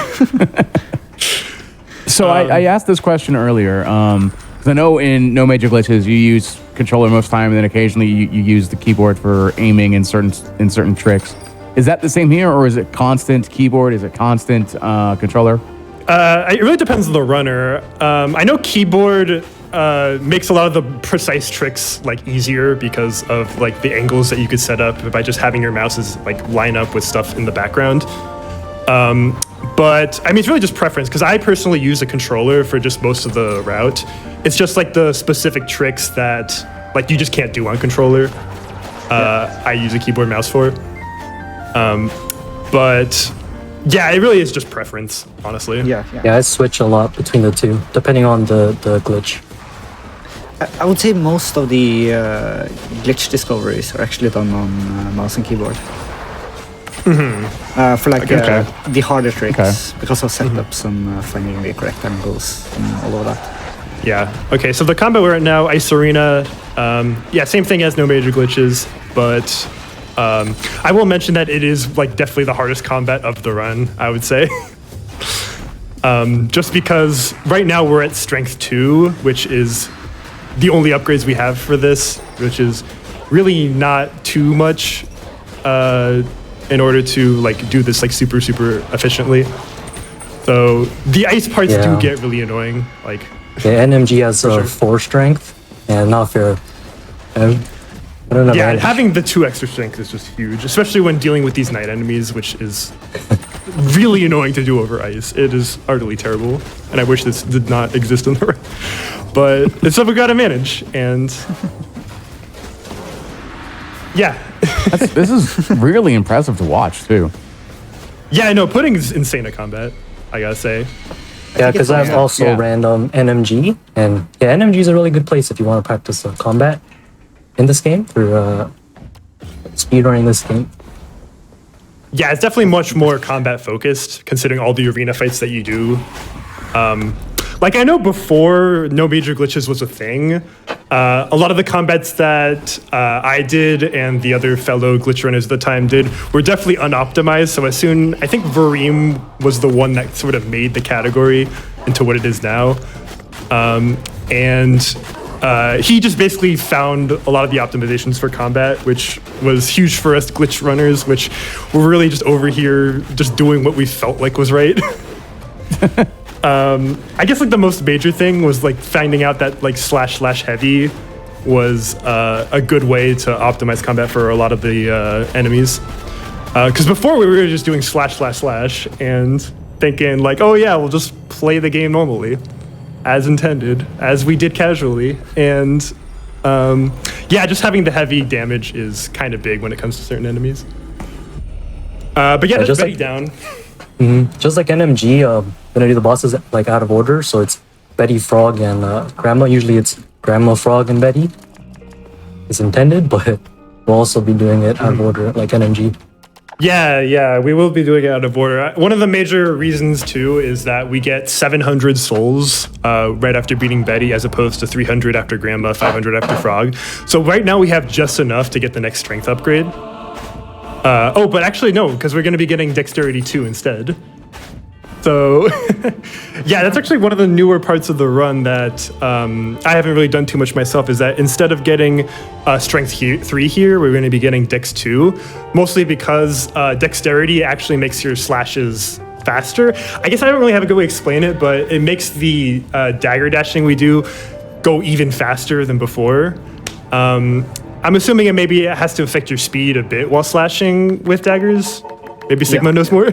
So I asked this question earlier. Because I know in No Major Glitches, you use controller most time, and then occasionally you use the keyboard for aiming in certain tricks. Is that the same here, or is it constant keyboard? Is it constant controller? It really depends on the runner. I know keyboard makes a lot of the precise tricks like easier because of like the angles that you could set up by just having your mouses like line up with stuff in the background. But I mean, it's really just preference because I personally use a controller for just most of the route. It's just like the specific tricks that like you just can't do on controller. I use a keyboard mouse for. But yeah, it really is just preference, honestly. Yeah. Yeah, I switch a lot between the two, depending on the glitch. I would say most of the glitch discoveries are actually done on mouse and keyboard. For like the harder tricks, because of setups and finding the correct angles and all of that. Yeah. Okay. So the combat we're at now, Ice Arena. Yeah, same thing as No Major Glitches, but I will mention that it is like definitely the hardest combat of the run, I would say. Just because right now we're at Strength 2, which is the only upgrades we have for this, which is really not too much in order to like do this like super efficiently. So the ice parts do get really annoying. Like NMG has 4 strength, and not fair. I don't know. Yeah, man. having the 2 extra strength is just huge, especially when dealing with these night enemies, which is really annoying to do over ice. It is utterly terrible, and I wish this did not exist in the run. But it's something we gotta manage, and yeah. This is really impressive to watch too. Yeah, I know, Pudding is insane at combat, I gotta say. Yeah, because I've also ran NMG, and yeah, NMG is a really good place if you want to practice combat in this game for speedrunning this game. Yeah, it's definitely much more combat focused, considering all the arena fights that you do. Like, I know before No Major Glitches was a thing, a lot of the combats that I did and the other fellow glitch runners at the time did were definitely unoptimized. So as soon, I think Vareem was the one that sort of made the category into what it is now. He just basically found a lot of the optimizations for combat, which was huge for us glitch runners, which were really just over here just doing what we felt like was right. I guess like the most major thing was like finding out that like slash heavy was a good way to optimize combat for a lot of the enemies. Because before we were just doing slash and thinking like, oh yeah, we'll just play the game normally, as intended, as we did casually. And yeah, just having the heavy damage is kind of big when it comes to certain enemies. But yeah, just Betty down. Just like NMG, gonna do the bosses like out of order, so it's Betty, Frog, and Grandma. Usually it's Grandma, Frog, and Betty. It's intended, but we'll also be doing it out of order, like NMG. Yeah, we will be doing it out of order. One of the major reasons too is that we get 700 souls right after beating Betty, as opposed to 300 after Grandma, 500 after Frog. So right now we have just enough to get the next strength upgrade. But actually no, because we're going to be getting Dexterity 2 instead. So yeah, that's actually one of the newer parts of the run that I haven't really done too much myself, is that instead of getting Strength 3 here, we're going to be getting Dex 2, mostly because Dexterity actually makes your slashes faster. I guess I don't really have a good way to explain it, but it makes the dagger dashing we do go even faster than before. I'm assuming it has to affect your speed a bit while slashing with daggers. Maybe Sigma knows more.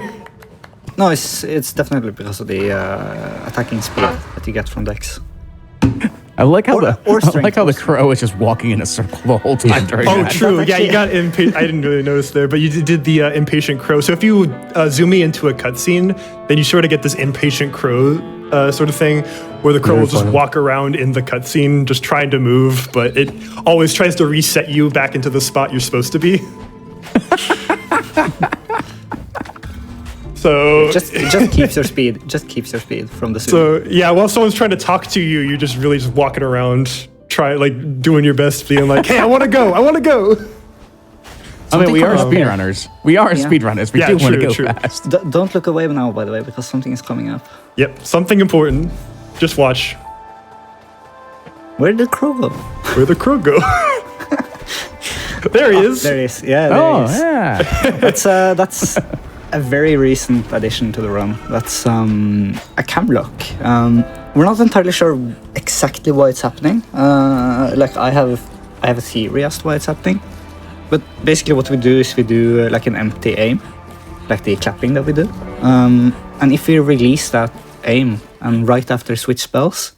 No, it's definitely because of the attacking speed that you get from Dex. I like how the crow is just walking in a circle the whole time during that. True. Yeah, you got impatient. I didn't really notice there, but you did the impatient crow. So if you zoom me into a cutscene, then you sort of get this impatient crow sort of thing, where the crow will just walk around in the cutscene, just trying to move, but it always tries to reset you back into the spot you're supposed to be. So it just keeps your speed. Just keeps your speed from the zoom. So yeah, while someone's trying to talk to you, you're just really just walking around, doing your best, being like, "Hey, I want to go! I want to go!" I mean, we are speedrunners. We are speedrunners. We do want to go fast. Don't look away now, by the way, because something is coming up. Yep, something important. Just watch. Where did the crow go? Where'd the crow go? There he is. There he is. Yeah, there Oh, he is. yeah. That's a very recent addition to the run. That's a cam lock. We're not entirely sure exactly why it's happening. Like I have a theory as to why it's happening. But basically what we do is we do like an empty aim, like the clapping that we do. And if we release that aim and right after switch spells,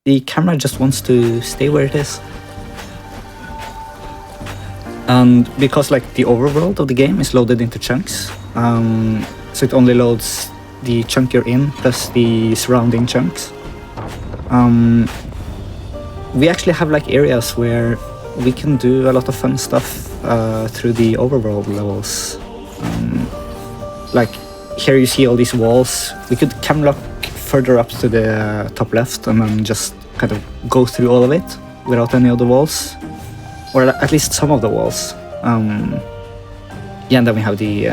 the camera just wants to stay where it is. And because like the overworld of the game is loaded into chunks, so it only loads the chunk you're in plus the surrounding chunks. We actually have like areas where we can do a lot of fun stuff through the overworld levels. Like here you see all these walls. We could cam lock further up to the top left and then just kind of go through all of it without any of the walls. Or at least some of the walls. Yeah, and then we have the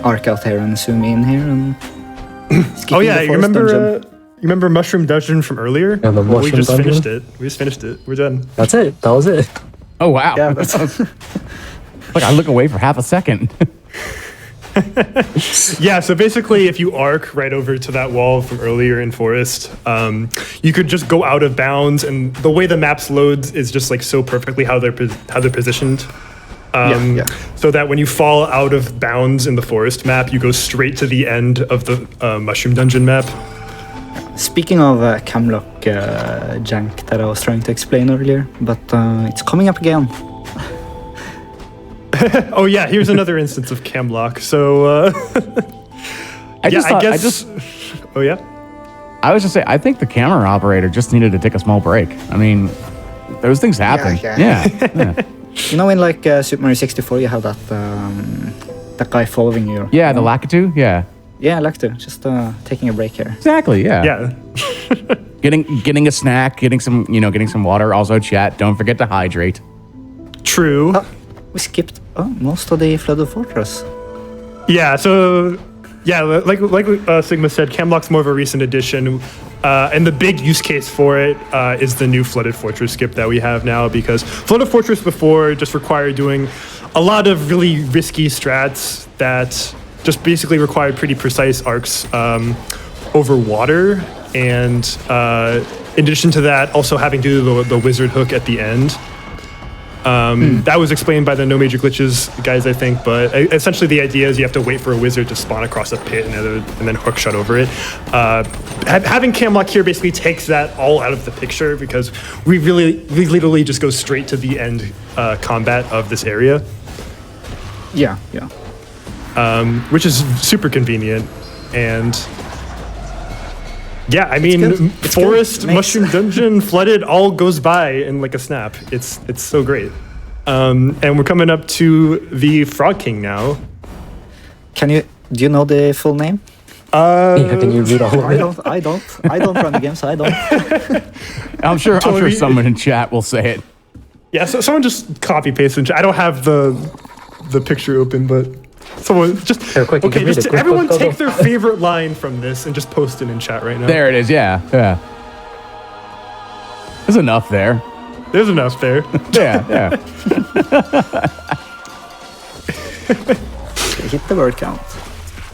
arc out here and zoom in here and. Oh yeah, you remember? Dungeon. You remember Mushroom Dungeon from earlier? Yeah, the we Mushroom just Dungeon? finished it. We just finished it. We're done. That's it. That was it. Oh, wow. Yeah, that's Like, I look away for half a second. Yeah, so basically, if you arc right over to that wall from earlier in Forest, you could just go out of bounds, and the way the maps loads is just like so perfectly how they're positioned. yeah. So that when you fall out of bounds in the Forest map, you go straight to the end of the Mushroom Dungeon map. Speaking of camlock jank that I was trying to explain earlier, but it's coming up again. Oh yeah, here's another instance of camlock. So I just thought, Oh yeah. I was just saying, I think the camera operator just needed to take a small break. I mean, those things happen. Yeah. Yeah. You know, in like Super Mario 64, you have that that guy following you. Yeah, the Lakitu. Yeah. Yeah, I like to. Just taking a break here. Exactly. Yeah. Yeah. Getting a snack, getting some water. Also, chat. Don't forget to hydrate. True. We skipped most of the Flooded Fortress. Yeah, so yeah, like Sigma said, camlock's more of a recent addition, and the big use case for it is the new Flooded Fortress skip that we have now, because Flooded Fortress before just required doing a lot of really risky strats that just basically required pretty precise arcs over water, and in addition to that, also having to do the wizard hook at the end. That was explained by the No Major Glitches guys, I think, but essentially the idea is you have to wait for a wizard to spawn across a pit and then hook shot over it. Having camlock here basically takes that all out of the picture, because we literally just go straight to the end combat of this area, Yeah. which is super convenient. And yeah, I mean, good. It's Forest, good. Makes- Mushroom Dungeon, Flooded, all goes by in like a snap. It's so great. And we're coming up to the Frog King now. Do you know the full name? Yeah, can you read all of it? I don't run the game, so I don't. I'm sure Totally. someone in chat will say it. Yeah, so someone just copy paste and I don't have the picture open, but someone just Here, quick, you okay. can read Just it. Quick, everyone go, go. take their favorite line from this and just post it in chat right now. There it is. Yeah. There's enough there. There's enough there. Yeah. Hit the word count.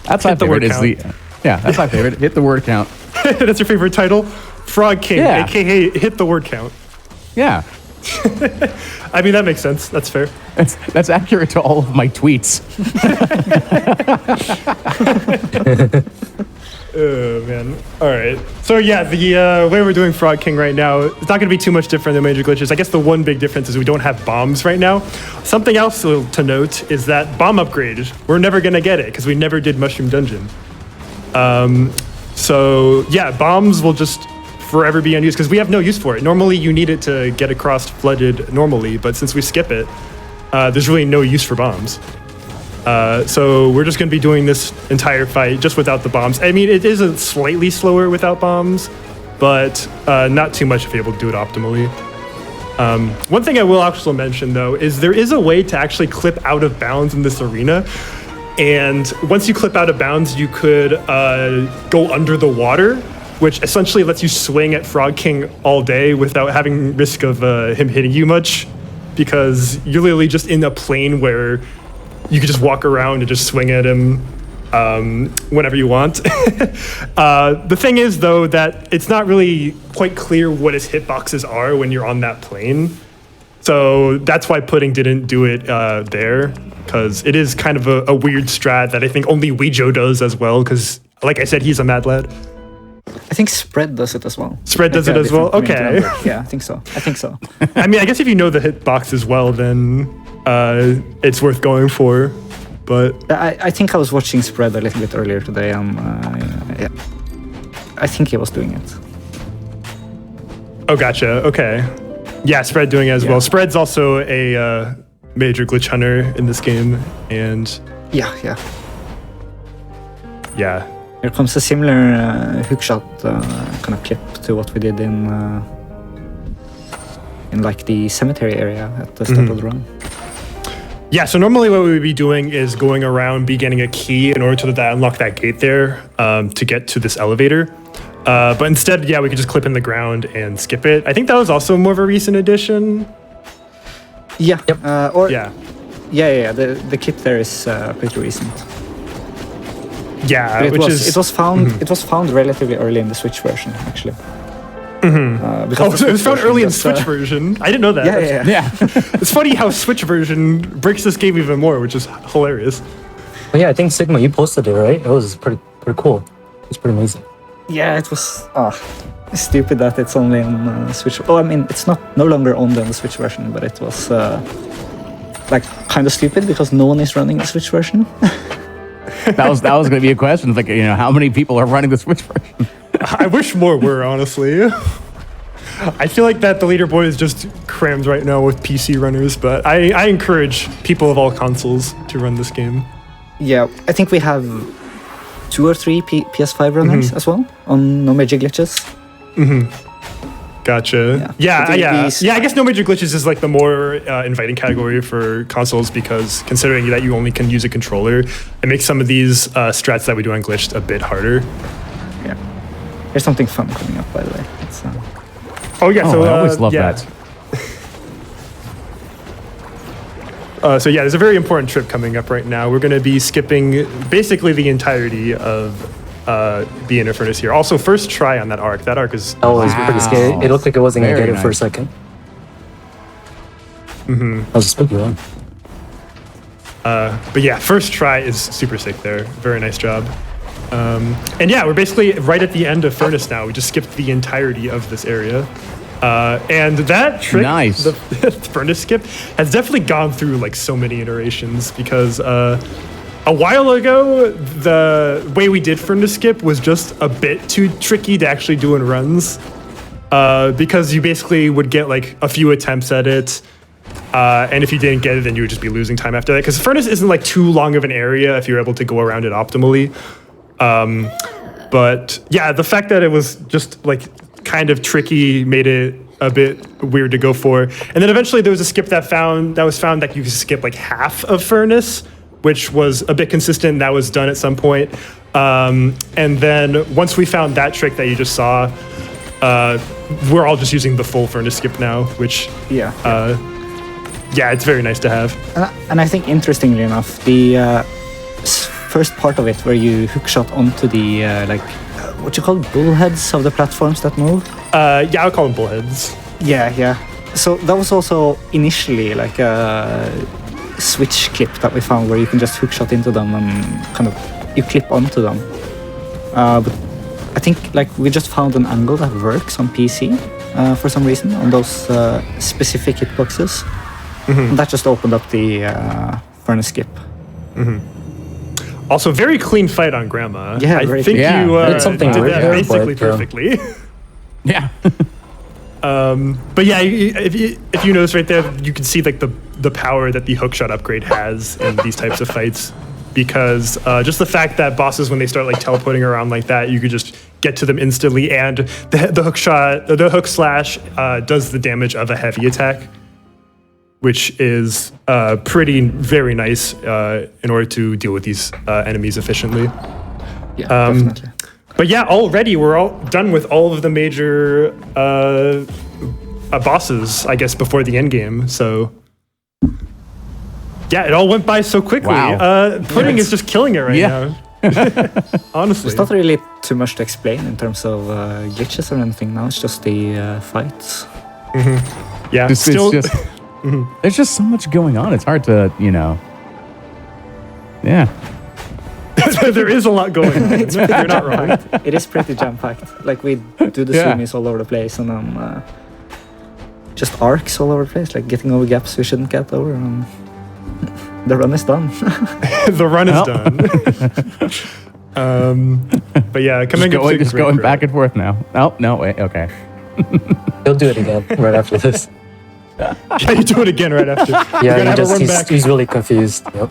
That's my Hit the favorite. word Is the count. that's my favorite. Hit the word count. That's your favorite title, Frog King, Yeah. aka hit the word count. Yeah. I mean that makes sense. That's fair. That's accurate to all of my tweets. Oh man. All right. So yeah, the way we're doing Frog King right now, it's not going to be too much different than Major Glitches. I guess the one big difference is we don't have bombs right now. Something else to note is that bomb upgrade, we're never going to get it because we never did Mushroom Dungeon. So yeah, bombs will just forever be unused because we have no use for it. Normally you need it to get across Flooded normally, but since we skip it, there's really no use for bombs. So we're just going to be doing this entire fight just without the bombs. I mean, it is a slightly slower without bombs, but not too much if you're able to do it optimally. One thing I will also mention, though, is there is a way to actually clip out of bounds in this arena. And once you clip out of bounds, you could go under the water. which essentially lets you swing at Frog King all day without having risk of him hitting you much, because you're literally just in a plane where you can just walk around and just swing at him whenever you want. The thing is, though, that it's not really quite clear what his hitboxes are when you're on that plane. So that's why Pudding didn't do it there, because it is kind of a weird strat that I think only Weejo does as well, because, like I said, he's a mad lad. I think Spread does it as well. Spread does it as well? Okay. Yeah, I think so. I mean, I guess if you know the hitbox as well, then it's worth going for. But I think I was watching Spread a little bit earlier today. Yeah. I think he was doing it. Oh, gotcha. Okay. Yeah, Spread doing it as well. Spread's also a major glitch hunter in this game, and Yeah. yeah. Here comes a similar hookshot kind of clip to what we did in like the cemetery area at the start of the run. Yeah, so normally what we would be doing is going around, be getting a key in order to unlock that gate there to get to this elevator. But instead, yeah, we could just clip in the ground and skip it. I think that was also more of a recent addition. Yeah. Yep. Yeah. The clip there is pretty recent. Yeah, But which it was found relatively early in the Switch version, actually. Oh, so it was found early in Switch version. I didn't know that. Yeah. It's funny how Switch version breaks this game even more, which is hilarious. But yeah, I think Sigma, you posted it, right? It was pretty cool. It's pretty amazing. Yeah, it was stupid that it's only on Switch. Oh, I mean, it's no longer on the Switch version, but it was like kind of stupid because no one is running the Switch version. That was going to be a question. It's like, how many people are running the Switch version? I wish more were, honestly. I feel like that the leaderboard is just crammed right now with PC runners, but I encourage people of all consoles to run this game. Yeah, I think we have 2 or 3 PS5 runners as well on No Major Glitches. Gotcha. Yeah. I guess No Major Glitches is like the more inviting category for consoles, because considering that you only can use a controller, it makes some of these strats that we do on Glitched a bit harder. Yeah. There's something fun coming up, by the way. It's, Oh yeah, so I always love yeah. that. So yeah, there's a very important trip coming up right now. We're going to be skipping basically the entirety of the Inner Furnace here. Also, first try on that arc. That arc is... That was pretty scary. It looked like it wasn't going to Very get it for a nice. second. That was a spooky one. But yeah, first try is super sick there. Very nice job. And yeah, we're basically right at the end of Furnace now. We just skipped the entirety of this area. And that trick, Nice. the Furnace skip, has definitely gone through like so many iterations, because a while ago, the way we did Furnace skip was just a bit too tricky to actually do in runs, because you basically would get like a few attempts at it. And if you didn't get it, then you would just be losing time after that. Because Furnace isn't like too long of an area if you're able to go around it optimally. But yeah, the fact that it was just like kind of tricky made it a bit weird to go for. And then eventually there was a skip that was found that you could skip like half of Furnace, which was a bit consistent. That was done at some point. And then once we found that trick that you just saw, we're all just using the full Furnace skip now, which yeah, it's very nice to have. and I think interestingly enough, the first part of it where you hookshot onto the what you call bullheads of the platforms that move. Yeah, I'll call them bullheads. Yeah. So that was also initially like a Switch clip that we found where you can just hookshot into them and kind of you clip onto them. But I think like we just found an angle that works on PC for some reason on those specific hitboxes. And that just opened up the Furnace skip. Also, very clean fight on Grandma. Yeah, I very think clean. you Yeah, did something did weird that there, basically but, perfectly. Yeah. But yeah, if you notice right there, you can see like the power that the hookshot upgrade has in these types of fights, because just the fact that bosses, when they start like teleporting around like that, you could just get to them instantly, and the hook slash does the damage of a heavy attack, which is very nice in order to deal with these enemies efficiently. Yeah, definitely. But yeah, already we're all done with all of the major bosses, I guess, before the end game. So yeah, it all went by so quickly. Wow. Pudding is just killing it right now. Honestly. There's not really too much to explain in terms of glitches or anything now. It's just the fights. Yeah, It's still. just, there's just so much going on. It's hard to, yeah. There is a lot going on. You're not wrong. It is pretty jam-packed. Like we do the Yeah. zoomies all over the place, and then just arcs all over the place, like getting over gaps we shouldn't get over. And the run is done. The run is Well. done. But yeah, coming up to Just Great going Crow. back and forth now. Oh, no, wait, okay. He'll do it again right after this. Yeah, you do it again right after. Yeah, You're gonna have a run back. he's really confused. Yep.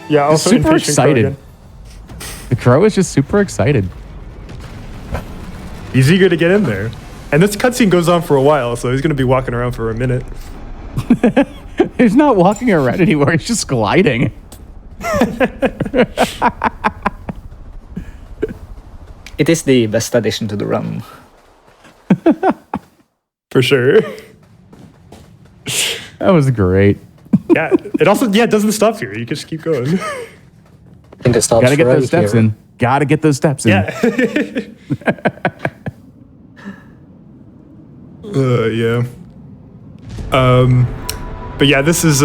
Yeah, also Super impatient Crow excited. again. The crow is just super excited. He's eager to get in there. And this cutscene goes on for a while, so he's going to be walking around for a minute. He's not walking around anywhere. He's just gliding. It is the best addition to the run. For sure. That was great. Yeah, it also doesn't stop here. You can just keep going. I think it stops Gotta get right those steps here. in. Gotta get those steps in. Yeah. Yeah. But yeah, this is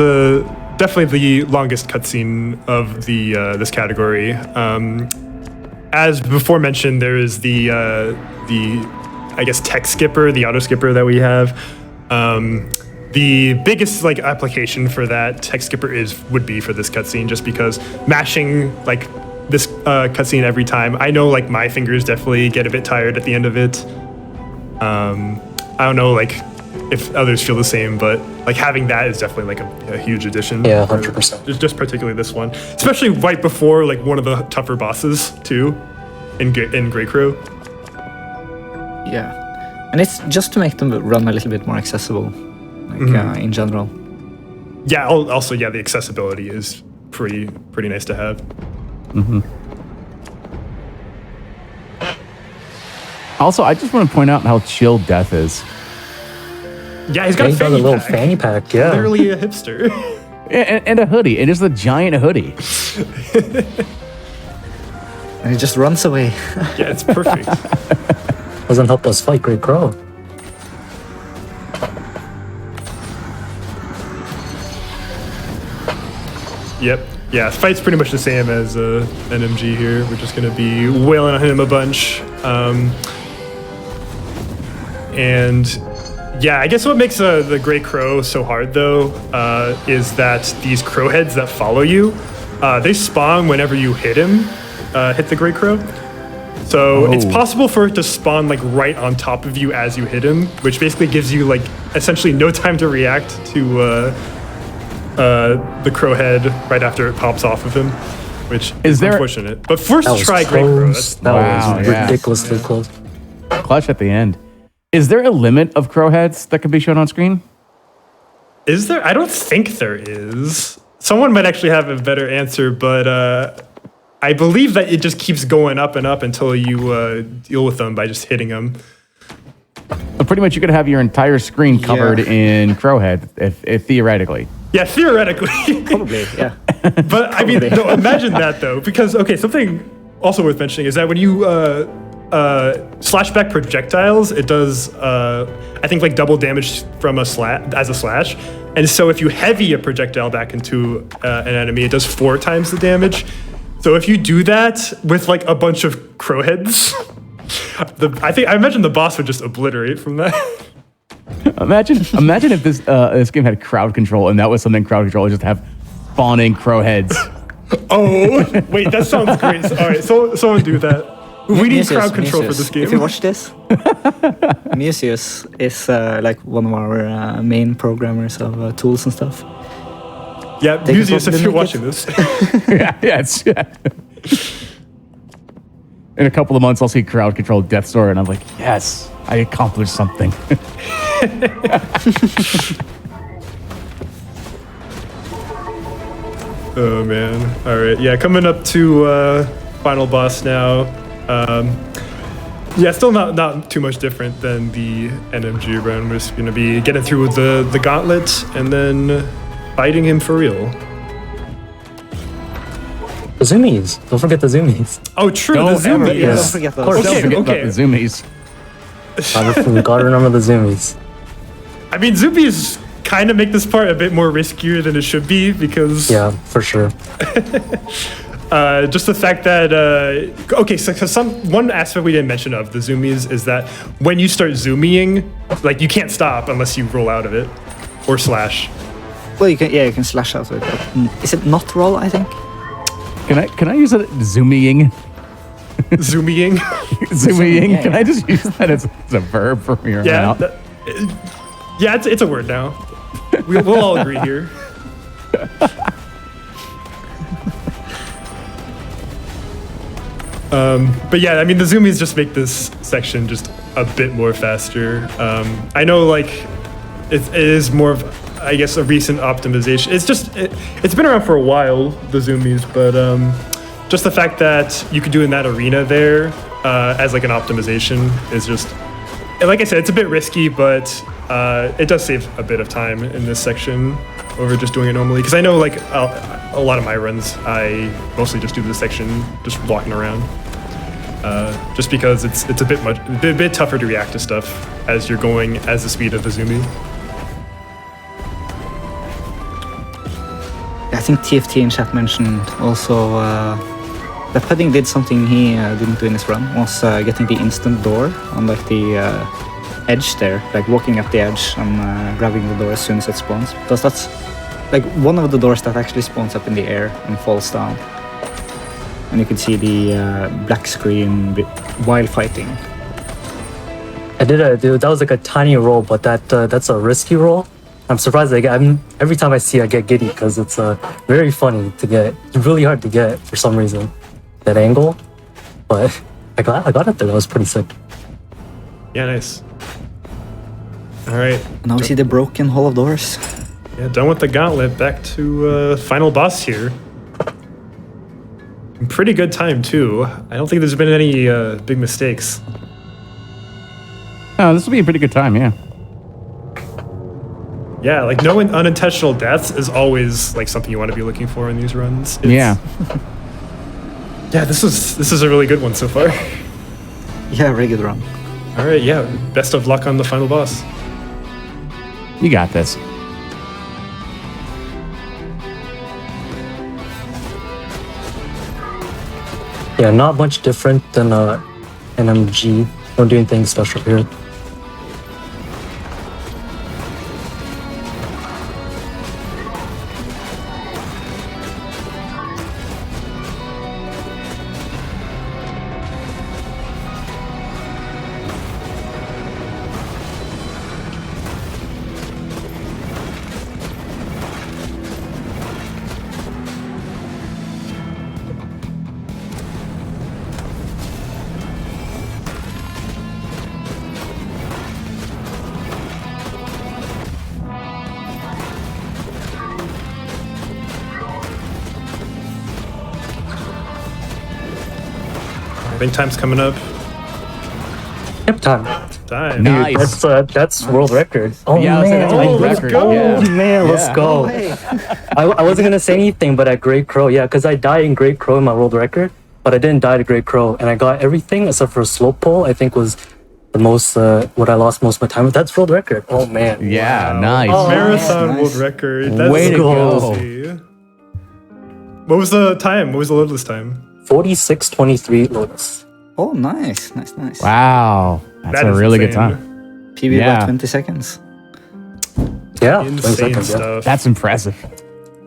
definitely the longest cutscene of the this category. As before mentioned, there is the I guess text skipper, the auto skipper that we have. The biggest application for that text skipper would be for this cutscene, just because mashing this cutscene every time. I know my fingers definitely get a bit tired at the end of it. I don't know if others feel the same, but having that is definitely a huge addition. Yeah, 100%. Just particularly this one, especially right before one of the tougher bosses too, in Great Crow. Yeah, and it's just to make them run a little bit more accessible, in general. Yeah. Also, the accessibility is pretty nice to have. Also, I just want to point out how chill Death is. Yeah, he's Yeah, got he's a got a fanny little pack. fanny pack. Yeah. Literally a hipster. And a hoodie. And it's a giant hoodie. And it just runs away. Yeah, it's perfect. Doesn't help us fight Great Crow. Yep. Yeah, fight's pretty much the same as NMG here. We're just going to be wailing on him a bunch. And yeah, I guess what makes the Great Crow so hard, though, is that these crow heads that follow you, they spawn whenever you hit the Great Crow. So it's possible for it to spawn right on top of you as you hit him, which basically gives you essentially no time to react to the crow head right after it pops off of him, which is there- unfortunate. But first That was try Great Crow. close. That Wow, was yeah. ridiculously close. Clutch at the end. Is there a limit of crow heads that can be shown on screen? Is there? I don't think there is. Someone might actually have a better answer, but I believe that it just keeps going up and up until you deal with them by just hitting them. But pretty much you could have your entire screen covered in crow head, if theoretically. Yeah, theoretically. Probably, yeah. But I mean, no, imagine that though, because something also worth mentioning is that when you slash back projectiles, it does I think double damage from a slash, and so if you heavy a projectile back into an enemy, it does 4 times the damage. So if you do that with a bunch of crow heads, I imagine the boss would just obliterate from that. Imagine if this game had crowd control and that was something crowd control would just have spawning crow heads. Oh, wait, that sounds great. All right, so someone do that. We need crowd control for this game. If you watch this, Museus is one of our main programmers of tools and stuff. Yeah, They Museus, can if you're probably watching this. yeah. In a couple of months, I'll see crowd control Death Store, and I'm like, yes, I accomplished something. Oh man. All right. Yeah, coming up to final boss now. Yeah, still not too much different than the NMG run. We're just going to be getting through the gauntlet and then fighting him for real. The zoomies. Don't forget the zoomies. Oh, true, Don't the ever- zoomies. Yeah, Yes. don't forget Of those. course. Don't Okay, forget okay. about the zoomies. We gotta remember the zoomies. I mean, zoomies kind of make this part a bit more riskier than it should be because Yeah, for sure. just the fact that okay, so one aspect we didn't mention of the zoomies is that when you start zooming, like you can't stop unless you roll out of it or slash. Well, you can slash out of it. But is it not roll? I think. Can I use it? Zooming. Zooming. Zooming. Yeah, Can I yeah. just use that as a verb from here on Yeah, out? yeah, it's a word now. We'll all agree here. But yeah, I mean, the zoomies just make this section just a bit more faster. I know, like, it is more of, I guess, a recent optimization. It's been around for a while, the zoomies, but just the fact that you could do in that arena there as like an optimization is just, like I said, it's a bit risky, but it does save a bit of time in this section over just doing it normally. Because I know, like, a lot of my runs, I mostly just do this section just walking around. Just because it's a bit tougher to react to stuff as you're going as the speed of the zoomie. I think TFT in chat mentioned also that Pudding did something he didn't do in his run, was getting the instant door on like the edge there, like walking up the edge and grabbing the door as soon as it spawns. Because that's like one of the doors that actually spawns up in the air and falls down. And you can see the black screen while fighting. I did that was like a tiny roll, but that's a risky roll. I'm surprised every time I see it, I get giddy because it's very funny to get. It's really hard to get for some reason, that angle. But I got it there. That was pretty sick. Yeah, nice. All right. Now we see the broken hall of doors. Yeah, done with the gauntlet. Back to final boss here. Pretty good time too. I don't think there's been any big mistakes. Oh, this will be a pretty good time, yeah. Yeah, like no unintentional deaths is always like something you want to be looking for in these runs. Yeah. Yeah, this is a really good one so far. Yeah, very good run. All right, yeah. Best of luck on the final boss. You got this. Yeah, not much different than NMG. Don't do anything special here. I think time's coming up. Yep, time. Time. Nice. That's world record. Oh Yeah, I was saying man, that's a world let's record. go. Yeah. oh man, let's Yeah. go. I wasn't gonna say anything, but at Great Crow, yeah, because I died in Great Crow in my world record, but I didn't die to Great Crow, and I got everything except for slope pole. I think was the most what I lost most of my time with. That's world record. Oh man. Yeah, Wow. nice. Oh, Marathon nice. world record. That's Way to go. crazy. What was the time? What was the loadless time? 46:23 Lotus. Oh, nice. Wow. That's That a is really good insane. time. PB Yeah. about 20 seconds. Yeah, 20 Insane seconds, yeah. stuff. That's impressive.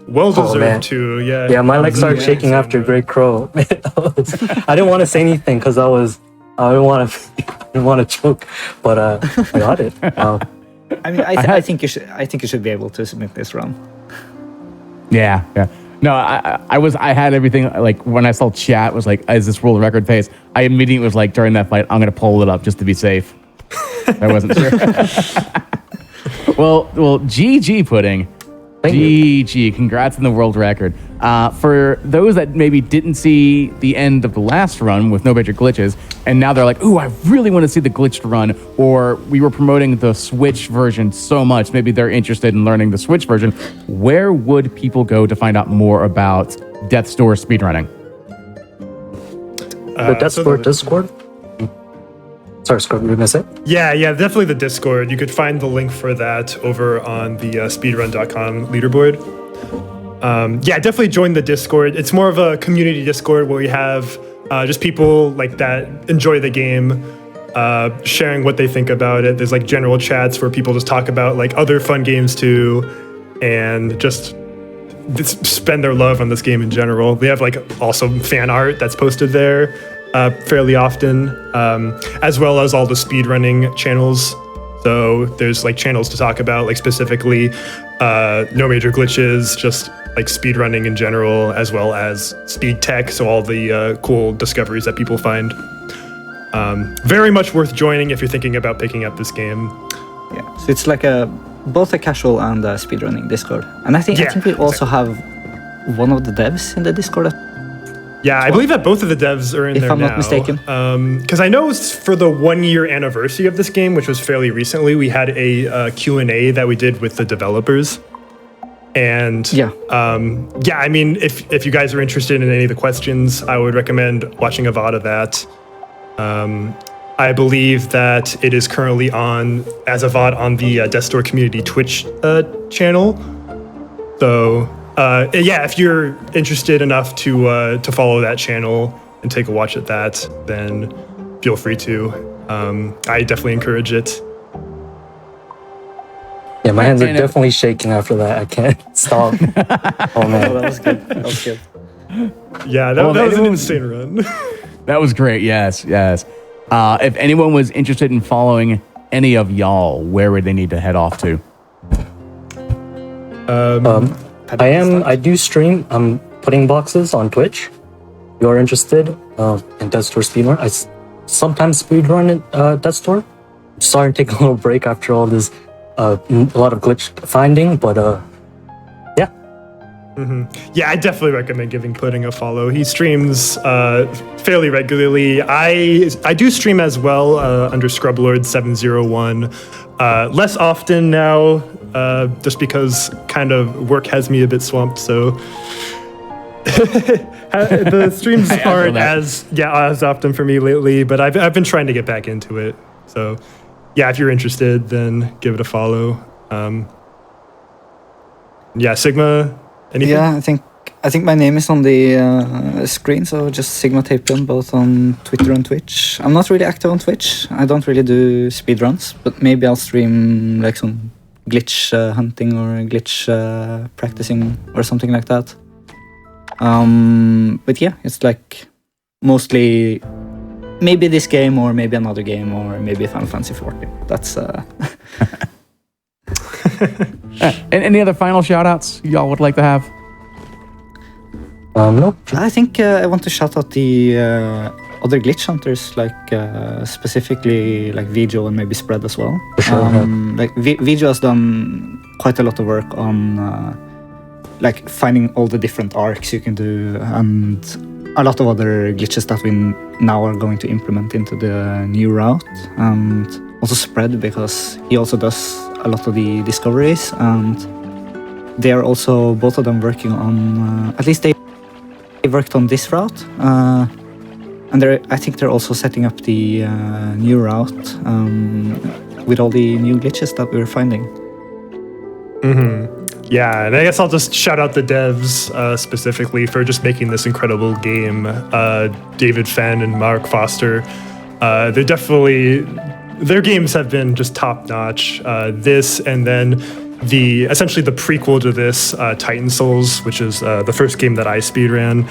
Well Oh, man. deserved too. Yeah. Yeah, my legs started Yeah, shaking insane, after but- Great Crow. I didn't want to say anything because I didn't want to choke, but I got it. I mean, I think you should be able to submit this run. Yeah, yeah. No, I had everything, like, when I saw chat was like, is this world record pace? I immediately was like, during that fight, I'm going to pull it up just to be safe. I wasn't sure. Well, GG Pudding. Thank you. GG, congrats on the world record. For those that maybe didn't see the end of the last run with no major glitches, and now they're like, ooh, I really want to see the glitched run, or we were promoting the Switch version so much, maybe they're interested in learning the Switch version, where would people go to find out more about Death's Door speedrunning? The Death's Door Discord? Sorry, Scott, you were going to say? Yeah, definitely the Discord. You could find the link for that over on the speedrun.com leaderboard. Definitely join the Discord. It's more of a community Discord where we have just people like that enjoy the game, sharing what they think about it. There's like general chats where people just talk about like other fun games too, and just spend their love on this game in general. We have like also fan art that's posted there fairly often, as well as all the speedrunning channels. So there's like channels to talk about like specifically no major glitches, just like speedrunning in general, as well as speed tech, so all the cool discoveries that people find. Very much worth joining if you're thinking about picking up this game. Yeah, so it's like both a casual and a speedrunning Discord. And I think we also have one of the devs in the Discord. Yeah, I believe that both of the devs are in there now. If I'm not mistaken. Because I know for the 1 year anniversary of this game, which was fairly recently, we had a Q&A that we did with the developers. And I mean, if you guys are interested in any of the questions, I would recommend watching a VOD of that. I believe that it is currently on as a VOD on the Death's Door community Twitch channel. So if you're interested enough to follow that channel and take a watch at that, then feel free to. I definitely encourage it. Yeah, my hands are definitely shaking after that. I can't stop. Oh man, that was good. That was good. Yeah, that was an insane run. That was great. Yes. If anyone was interested in following any of y'all, where would they need to head off to? I do stream. I'm putting boxes on Twitch. If you are interested in Death's Door speedrun, I sometimes speedrun in Death's Door. Sorry to take a little break after all this, a lot of glitch finding, but yeah. Mm-hmm. Yeah, I definitely recommend giving Pudding a follow. He streams fairly regularly. I do stream as well under Scrublord701. Less often now, just because kind of work has me a bit swamped. So the streams aren't as often for me lately. But I've been trying to get back into it. So yeah, if you're interested, then give it a follow. Sigma. Anything? Yeah, I think my name is on the screen, so just Sigma Taperum, both on Twitter and Twitch. I'm not really active on Twitch. I don't really do speedruns, but maybe I'll stream like some glitch hunting or glitch practicing or something like that. But yeah, it's like mostly maybe this game or maybe another game or maybe Final Fantasy 14. That's And any other final shout-outs y'all would like to have? No. I think I want to shout out the other glitch hunters, like specifically like Vijo and maybe Spread as well. For sure. Like Vijo has done quite a lot of work on like finding all the different arcs you can do and a lot of other glitches that we now are going to implement into the new route, and also Spread because he also does a lot of the discoveries, and they are also both of them working on at least they worked on this route, and I think they're also setting up the new route with all the new glitches that we're finding. Mm-hmm. Yeah, and I guess I'll just shout out the devs specifically for just making this incredible game. David Fenn and Mark Foster. They're definitely, their games have been just top notch. This and then essentially the prequel to this, Titan Souls, which is the first game that I speedran.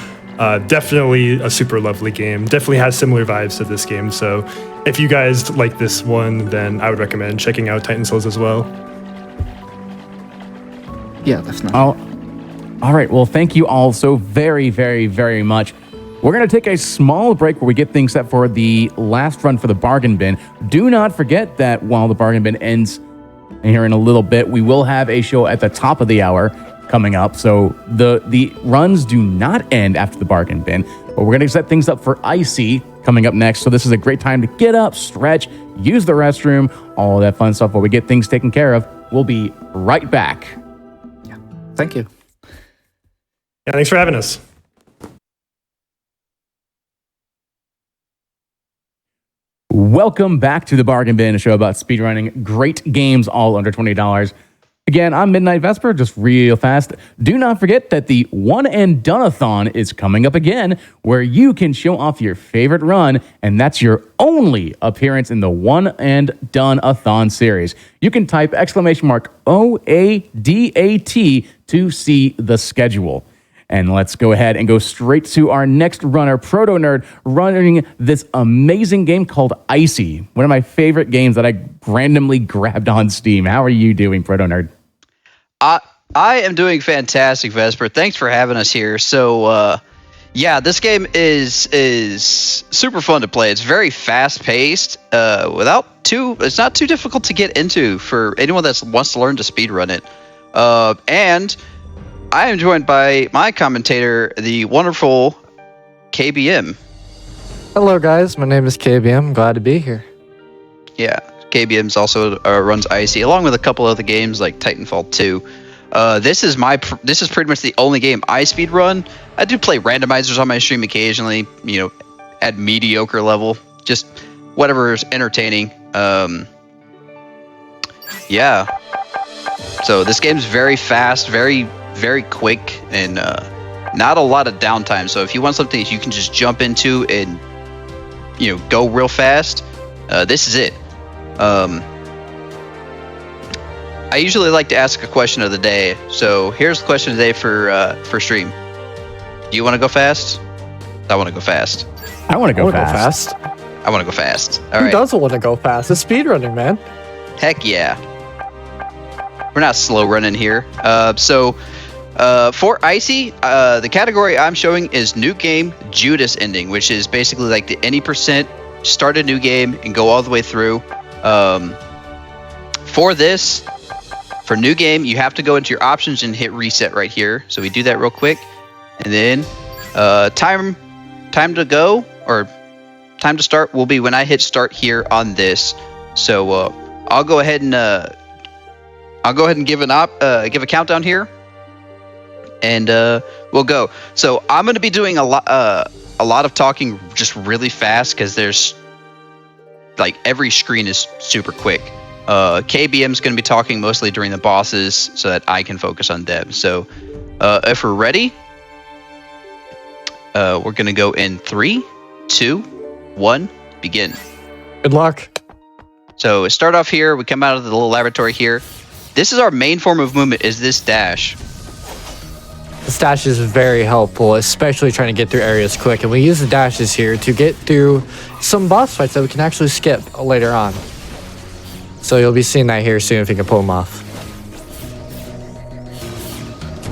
Definitely a super lovely game. Definitely has similar vibes to this game. So if you guys like this one, then I would recommend checking out Titan Souls as well. Yeah, definitely. All right. Well, thank you all so very, very, very much. We're going to take a small break where we get things set for the last run for the bargain bin. Do not forget that while the bargain bin ends here in a little bit. We will have a show at the top of the hour coming up. So the runs do not end after the bargain bin, but we're going to set things up for Icey coming up next. So this is a great time to get up, stretch, use the restroom, all of that fun stuff while we get things taken care of. We'll be right back. Thank you. Yeah, thanks for having us. Welcome back to the Bargain Bin, a show about speedrunning great games all under $20. Again, I'm Midnight Vesper, just real fast. Do not forget that the One and Done-a-thon is coming up again, where you can show off your favorite run, and that's your only appearance in the One and Done-a-thon series. You can type !OADAT to see the schedule. And let's go ahead and go straight to our next runner, Proto Nerd, running this amazing game called Icey, one of my favorite games that I randomly grabbed on Steam. How are you doing, Proto Nerd? I am doing fantastic, Vesper. Thanks for having us here. So, yeah, this game is super fun to play. It's very fast paced. It's not too difficult to get into for anyone that wants to learn to speedrun it. And I am joined by my commentator, the wonderful KBM. Hello, guys. My name is KBM. Glad to be here. Yeah, KBM's also runs Icey, along with a couple other games like Titanfall 2. This is pretty much the only game I speedrun. I do play randomizers on my stream occasionally, at mediocre level, just whatever is entertaining. Yeah. So this game's very fast, very quick, and not a lot of downtime. So if you want something that you can just jump into and go real fast, this is it. I usually like to ask a question of the day. So here's the question of the day for stream. Do you want to go fast? I want to go fast. I want to go fast. I want to go fast. All Who right. doesn't want to go fast? It's speedrunning, man. Heck yeah. We're not slow running here. For Icey, the category I'm showing is new game Judas ending, which is basically like the any percent start a new game and go all the way through. For new game, you have to go into your options and hit reset right here. So we do that real quick, and then time to go or time to start will be when I hit start here on this. So I'll go ahead and give a countdown here, and we'll go. So I'm going to be doing a lot of talking just really fast because there's like every screen is super quick. KBM's going to be talking mostly during the bosses so that I can focus on them. So if we're ready, we're going to go in 3, 2, 1, begin. Good luck. So start off here. We come out of the little laboratory here. This is our main form of movement, is this dash. This dash is very helpful, especially trying to get through areas quick. And we use the dashes here to get through some boss fights that we can actually skip later on. So you'll be seeing that here soon if you can pull them off.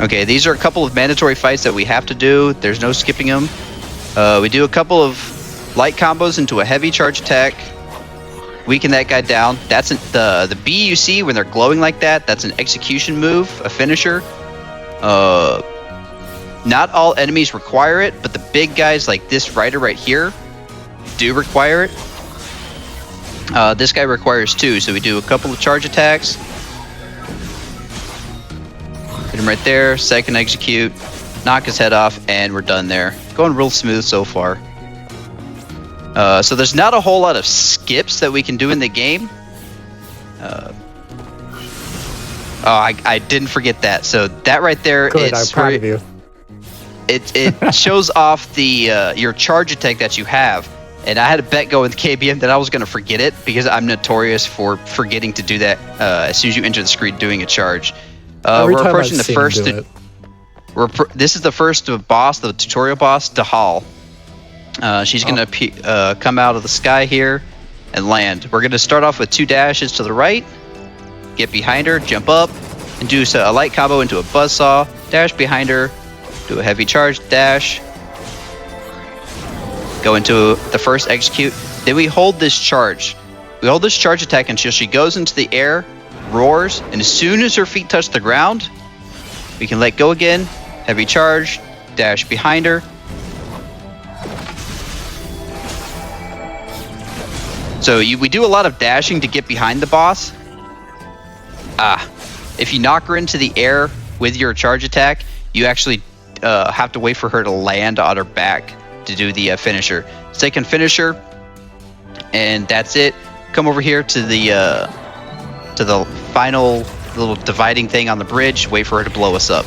Okay, these are a couple of mandatory fights that we have to do. There's no skipping them. We do a couple of light combos into a heavy charge attack. Weaken that guy down. That's the B you see when they're glowing like that. That's an execution move, a finisher. Not all enemies require it, but the big guys like this rider right here do require it. This guy requires 2, so we do a couple of charge attacks. Hit him right there, second execute, knock his head off, and we're done there. Going real smooth so far. So there's not a whole lot of skips that we can do in the game. I didn't forget that. So that right there, Good, I'm proud of you. It shows off the your charge attack that you have. And I had a bet going with KBM that I was going to forget it because I'm notorious for forgetting to do that as soon as you enter the screen doing a charge. We're approaching the first. This is the first boss, the tutorial boss, Dahal. She's going to come out of the sky here and land. We're going to start off with 2 dashes to the right, get behind her, jump up, and do a light combo into a buzzsaw, dash behind her, do a heavy charge, dash, go into the first execute. Then we hold this charge. We hold this charge attack until she goes into the air, roars, and as soon as her feet touch the ground, we can let go again, heavy charge, dash behind her. So we do a lot of dashing to get behind the boss. If you knock her into the air with your charge attack, you actually have to wait for her to land on her back to do the finisher. Second finisher, and that's it. Come over here to the final little dividing thing on the bridge. Wait for her to blow us up,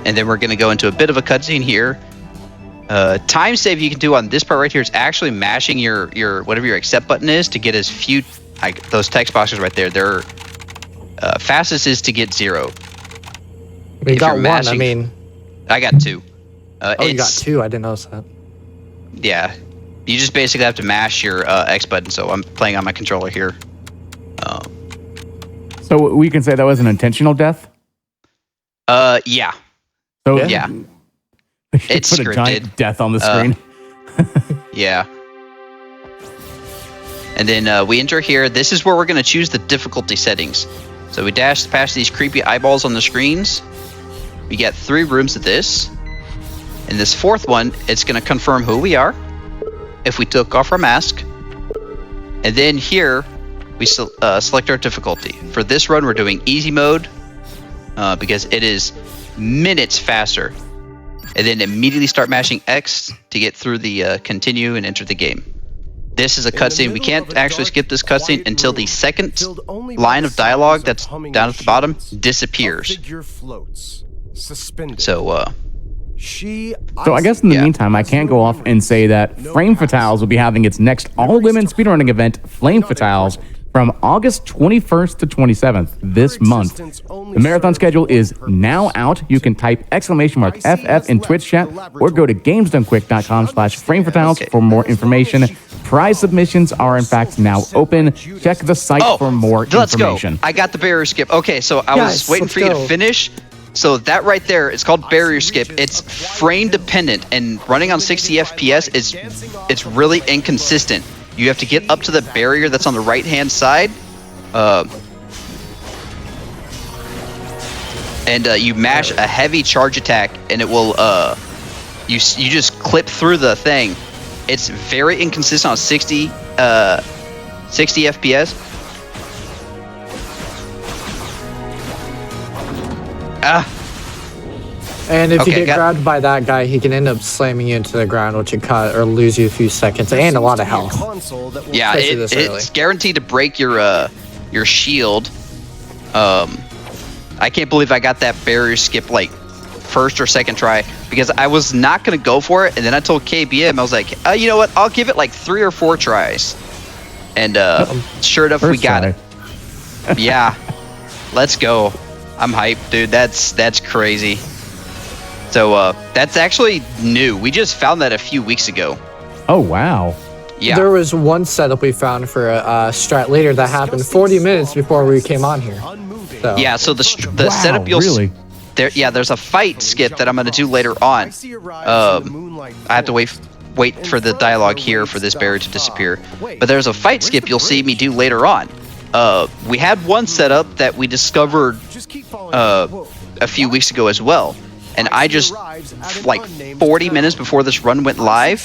and then we're gonna go into a bit of a cutscene here. Time save you can do on this part right here is actually mashing your whatever your accept button is to get as few those text boxes right there. They're fastest is to get 0. We If got you're one. I mashing- mean, I got 2. you got 2. I didn't notice that. Yeah, you just basically have to mash your X button. So I'm playing on my controller here. So we can say that was an intentional death? Yeah, So yeah, they should It's put a scripted. giant death on the screen. yeah. And then we enter here. This is where we're going to choose the difficulty settings. So we dash past these creepy eyeballs on the screens. We get 3 rooms of this. And this 4th one, it's going to confirm who we are if we took off our mask. And then here, we select our difficulty. For this run, we're doing easy mode because it is minutes faster. And then immediately start mashing X to get through the continue and enter the game. This is a cutscene. We can't actually skip this cutscene until the second line of dialogue that's down at the bottom disappears. So, So I guess in the meantime, I can go off and say that Flame Fatales will be having its next all-women speedrunning event, Flame Fatales, from August 21st to 27th this month. The marathon schedule is now out. You can type !FF in Twitch chat or go to gamesdonequick.com/framefatales for more information. Prize submissions are in fact now open. Check the site for more let's information. go. I got the barrier skip. Okay, so I was waiting for you to finish. So that right there, it's called barrier skip. It's frame dependent, and running on 60 FPS it's really inconsistent. You have to get up to the barrier that's on the right hand side, and you mash a heavy charge attack, and it will you just clip through the thing. It's very inconsistent on 60 FPS. And if you Okay, get grabbed by that guy, he can end up slamming you into the ground, which would cut or lose you a few seconds and a lot of health. Yeah, Especially this early. it's guaranteed to break your shield. I can't believe I got that barrier skip like first or second try because I was not gonna go for it, and then I told KBM I was like, you know what? I'll give it like 3 or 4 tries, and sure enough, we got it. Yeah, let's go. I'm hyped, dude. That's crazy. So that's actually new. We just found that a few weeks ago. Oh, wow. Yeah. There was one setup we found for a strat later that happened 40 minutes before we came on here. So. Yeah, so the setup you'll really? There's a fight skip that I'm going to do later on. I have to wait for the dialogue here for this barrier to disappear. But there's a fight skip you'll see me do later on. We had one setup that we discovered a few weeks ago as well. And I just, like 40 minutes before this run went live,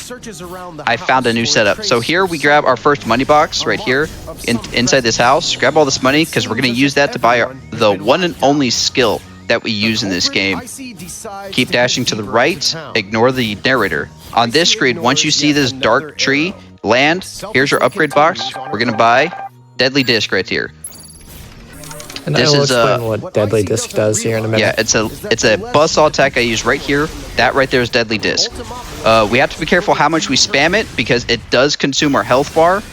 I found a new setup. So here we grab our first money box right here inside this house. Grab all this money because we're going to use that to buy the one and only skill that we use in this game. Keep dashing to the right. Ignore the narrator. On this screen, once you see this dark tree land, here's your upgrade box. We're going to buy Deadly Disc right here. And This I will is, explain what Deadly Disc does here in a minute. Yeah, it's a buzzsaw attack I use right here. That right there is Deadly Disc. We have to be careful how much we spam it because it does consume our health bar.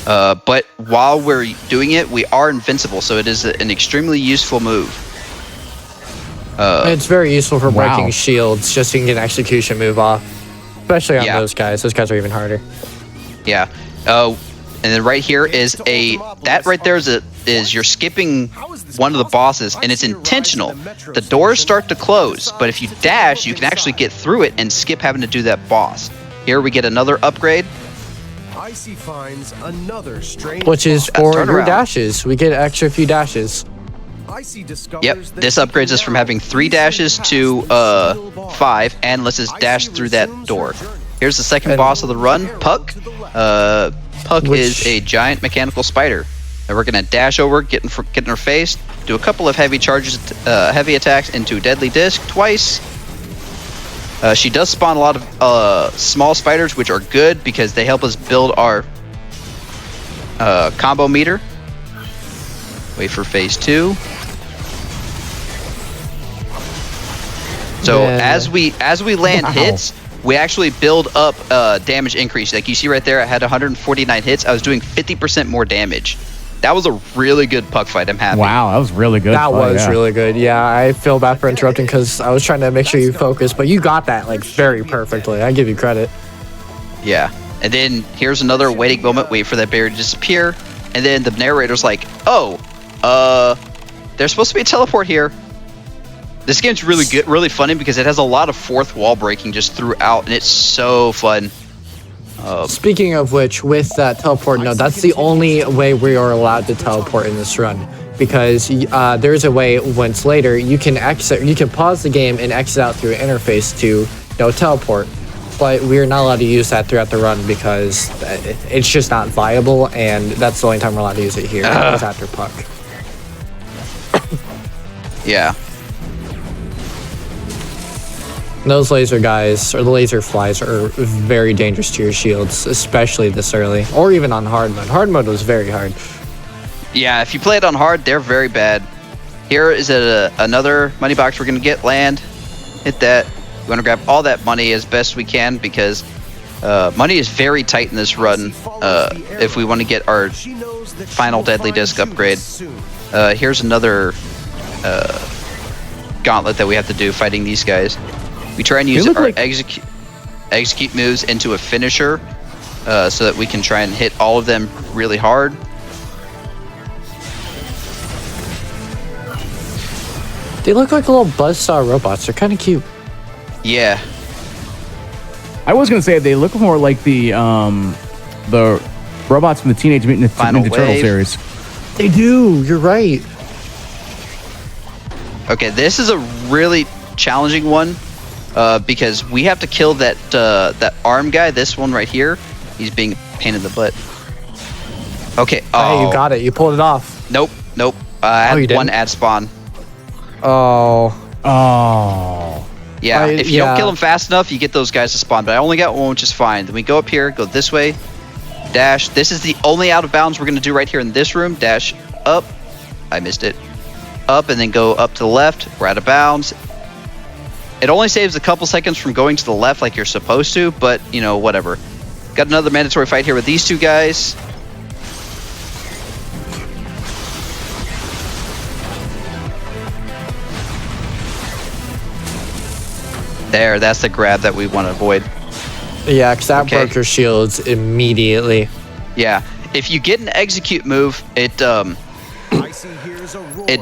But while we're doing it, we are invincible, so it is an extremely useful move. It's very useful for Wow. breaking shields, just so you can get an execution move off. Especially on those guys. Those guys are even harder. Yeah. And then right here is that right there is you're skipping one of the bosses, and it's intentional. The doors start to close, but if you dash, you can actually get through it and skip having to do that boss. Here we get another upgrade. Icey finds another strange which is box. for turn your around. dashes. We get extra few dashes. Icey discovers Yep, that this he can upgrades us from now having 3 easily dashes pass to through steel bars. 5, and lets us Icey dash through that resumes door. her journey. Here's the second And- boss of the run, Puck. Puck Which- is a giant mechanical spider. And we're gonna dash over, get in her face, do a couple of heavy charges, heavy attacks into Deadly Disc twice. She does spawn a lot of small spiders, which are good because they help us build our combo meter. Wait for phase 2. So Man. as we land Wow. hits, we actually build up damage increase. Like you see right there, I had 149 hits. I was doing 50% more damage. That was a really good Puck fight. I'm happy. Wow, that was really good. That Oh, was yeah. really good. Yeah, I feel bad for interrupting because I was trying to make sure you focus, but you got that like very perfectly. I give you credit. Yeah. And then here's another waiting moment. Wait for that barrier to disappear. And then the narrator's like, oh, there's supposed to be a teleport here. This game's really good, really funny because it has a lot of fourth wall breaking just throughout, and it's so fun. Speaking of which, with that teleport node, that's the only way we are allowed to teleport in this run. Because there's a way once later you can exit, you can pause the game and exit out through an interface to teleport. But we're not allowed to use that throughout the run because it's just not viable, and that's the only time we're allowed to use it here. It's after Puck. Yeah. Those laser guys, or the laser flies, are very dangerous to your shields, especially this early, or even on hard mode. Hard mode was very hard. Yeah, if you play it on hard, they're very bad. Here is another money box we're going to get. Land. Hit that. We want to grab all that money as best we can because money is very tight in this run if we want to get our final Deadly Disc upgrade. Here's another gauntlet that we have to do fighting these guys. We try and use look our like- execute moves into a finisher so that we can try and hit all of them really hard. They look like little buzzsaw robots. They're kind of cute. Yeah. I was gonna say they look more like the robots from the Teenage Mutant Final Ninja Turtle Wave. series. They do. You're right. Okay, this is a really challenging one because we have to kill that arm guy. This one right here. He's being a pain in the butt. Okay. Oh, Hey, you got it. You pulled it off. Nope. I you had one didn't? ad spawn. Oh. Oh, Yeah, if you yeah. don't kill them fast enough, you get those guys to spawn. But I only got one, which is fine. Then we go up here, go this way, dash. This is the only out of bounds we're gonna do right here in this room. Dash up. I missed it. Up and then go up to the left. We're out of bounds. It only saves a couple seconds from going to the left like you're supposed to, but whatever. Got another mandatory fight here with these two guys. There, that's the grab that we want to avoid. Yeah, because that Okay. broke your shields immediately. Yeah, if you get an execute move, it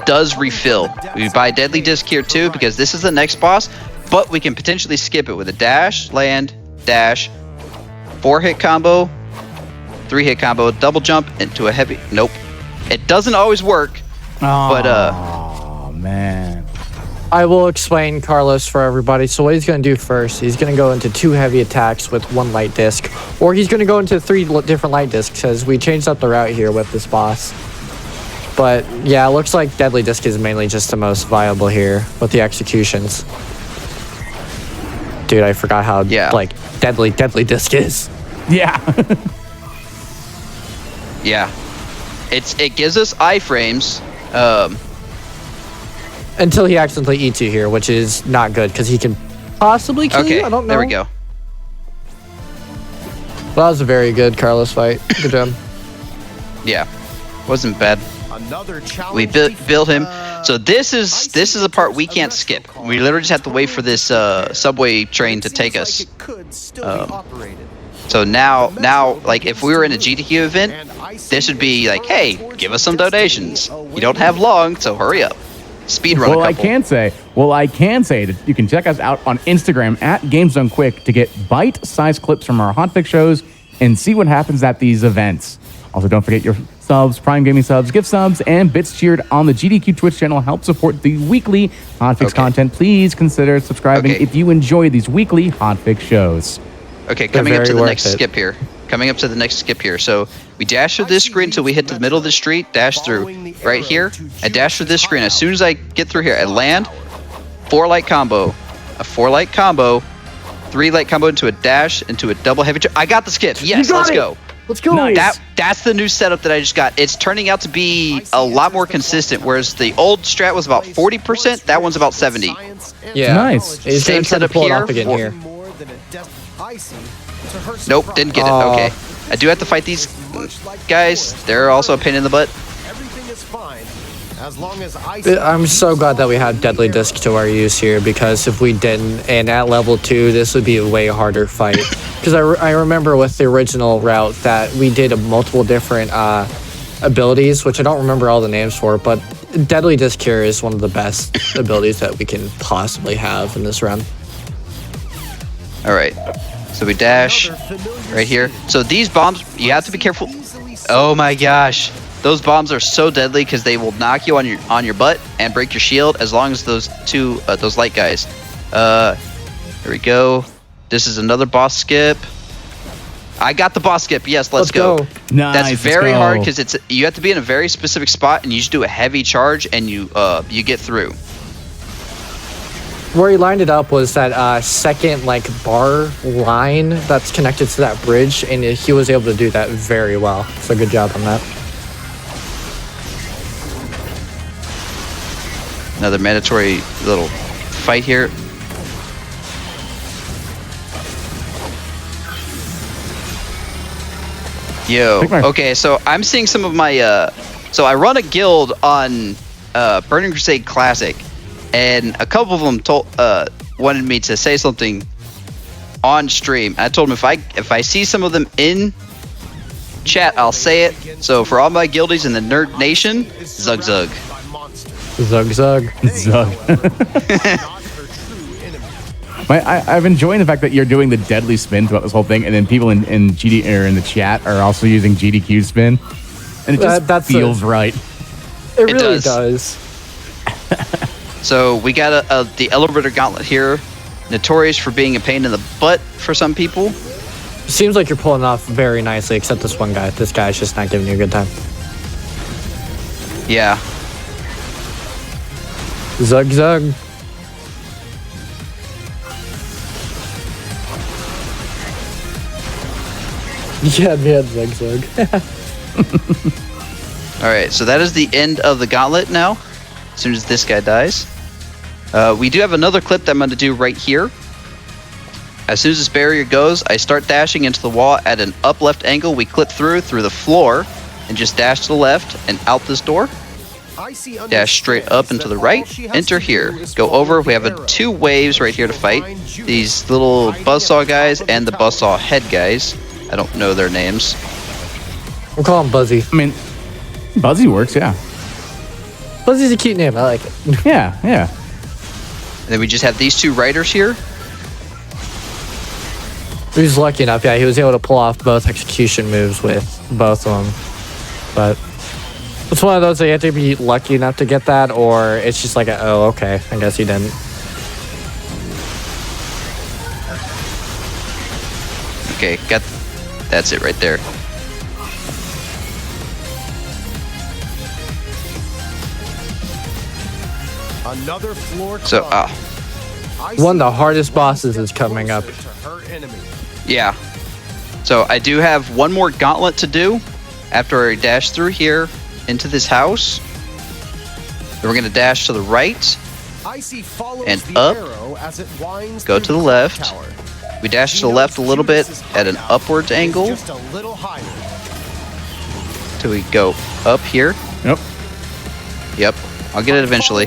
does refill. We buy Deadly Disc here too because this is the next boss, but we can potentially skip it with a dash, land, dash, 4-hit combo, 3-hit combo, double jump into a heavy. Nope, it doesn't always work. But oh man. I will explain Carlos for everybody. So what he's going to do first, he's going to go into 2 heavy attacks with 1 light disc, or he's going to go into 3 different light discs because we changed up the route here with this boss. But yeah, it looks like Deadly Disc is mainly just the most viable here with the executions. Dude, I forgot how deadly Disc is. Yeah. yeah, it gives us iframes. Until he accidentally eats you here, which is not good because he can possibly kill Okay, you. I don't know. there we go. Well, that was a very good Carlos fight. Good job. Yeah, wasn't bad. Another We built him. So this is a part we can't skip. We literally just have to wait for this subway train to take us. So now, like if we were in a GTQ event, this would be like, hey, give us some donations. You don't have long, so hurry up. Speedrun Well, a I couple. can say that you can check us out on Instagram at GameZoneQuick to get bite-sized clips from our hotfix shows and see what happens at these events. Also, don't forget your subs, Prime Gaming subs, gift subs, and bits cheered on the GDQ Twitch channel help support the weekly Hotfix content. Please consider subscribing if you enjoy these weekly Hotfix shows. Okay, coming up to the next skip here. Coming up to the next skip here. So we dash through this screen until we hit the middle of the street, dash through right here. I dash through this screen. As soon as I get through here, I land, 4-light combo, a 4-light combo, 3-light combo into a dash, into a double heavy. I got the skip. Yes, let's go. Let's go. Nice. That's the new setup that I just got. It's turning out to be a lot more consistent, whereas the old strat was about 40%. That one's about 70. Yeah. Nice. He's Same gonna try to setup pull it here. off again here. Nope, didn't get it. Okay. I do have to fight these guys. They're also a pain in the butt. Everything is fine as long as Icey I'm so glad that we had Deadly Disc to our use here, because if we didn't, and at level 2, this would be a way harder fight. Because I remember with the original route that we did multiple different abilities, which I don't remember all the names for, but Deadly Disc here is one of the best abilities that we can possibly have in this run. All right. So we dash right here. So these bombs, you have to be careful. Oh my gosh. Those bombs are so deadly because they will knock you on your butt and break your shield, as long as those those light guys. Here we go. This is another boss skip. I got the boss skip. Yes, let's go. Nice. That's very hard because you have to be in a very specific spot, and you just do a heavy charge, and you get through. Where he lined it up was that second bar line that's connected to that bridge, and he was able to do that very well. So good job on that. Another mandatory little fight here. Yo, okay, so I'm seeing some of my, so I run a guild on Burning Crusade Classic, and a couple of them wanted me to say something on stream. I told them if I see some of them in chat, I'll say it. So for all my guildies in the Nerd Nation, Zug Zug. Zug Zug. Zug. I've enjoyed the fact that you're doing the deadly spin throughout this whole thing, and then people in GD or in the chat are also using GDQ spin, and it just feels right. It really does. So we got the elevator gauntlet here, notorious for being a pain in the butt for some people. Seems like you're pulling off very nicely, except this one guy. This guy's just not giving you a good time. Yeah. Zug Zug. Yeah, man, Zug Zug. All right, so that is the end of the gauntlet now. As soon as this guy dies. We do have another clip that I'm going to do right here. As soon as this barrier goes, I start dashing into the wall at an up left angle. We clip through the floor and just dash to the left and out this door. Dash straight up and to the right, enter here, go over. We have 2 waves right here to fight. These little buzzsaw guys and the buzzsaw head guys. I don't know their names. We'll call him Buzzy. I mean, Buzzy works, yeah. Buzzy's a cute name, I like it. Yeah, yeah. And then we just have these 2 riders here. He was lucky enough, yeah, he was able to pull off both execution moves with both of them. But it's one of those that you have to be lucky enough to get that, or it's just like, oh, okay, I guess he didn't. Okay, that's it right there. Another floor So, one of the hardest bosses is coming up. yeah. So I do have one more gauntlet to do after I dash through here into this house. Then we're going to dash to the right and up, go to the left. We dash to the left a little bit at an upwards angle till we go up here. Yep. Yep. I'll get it eventually.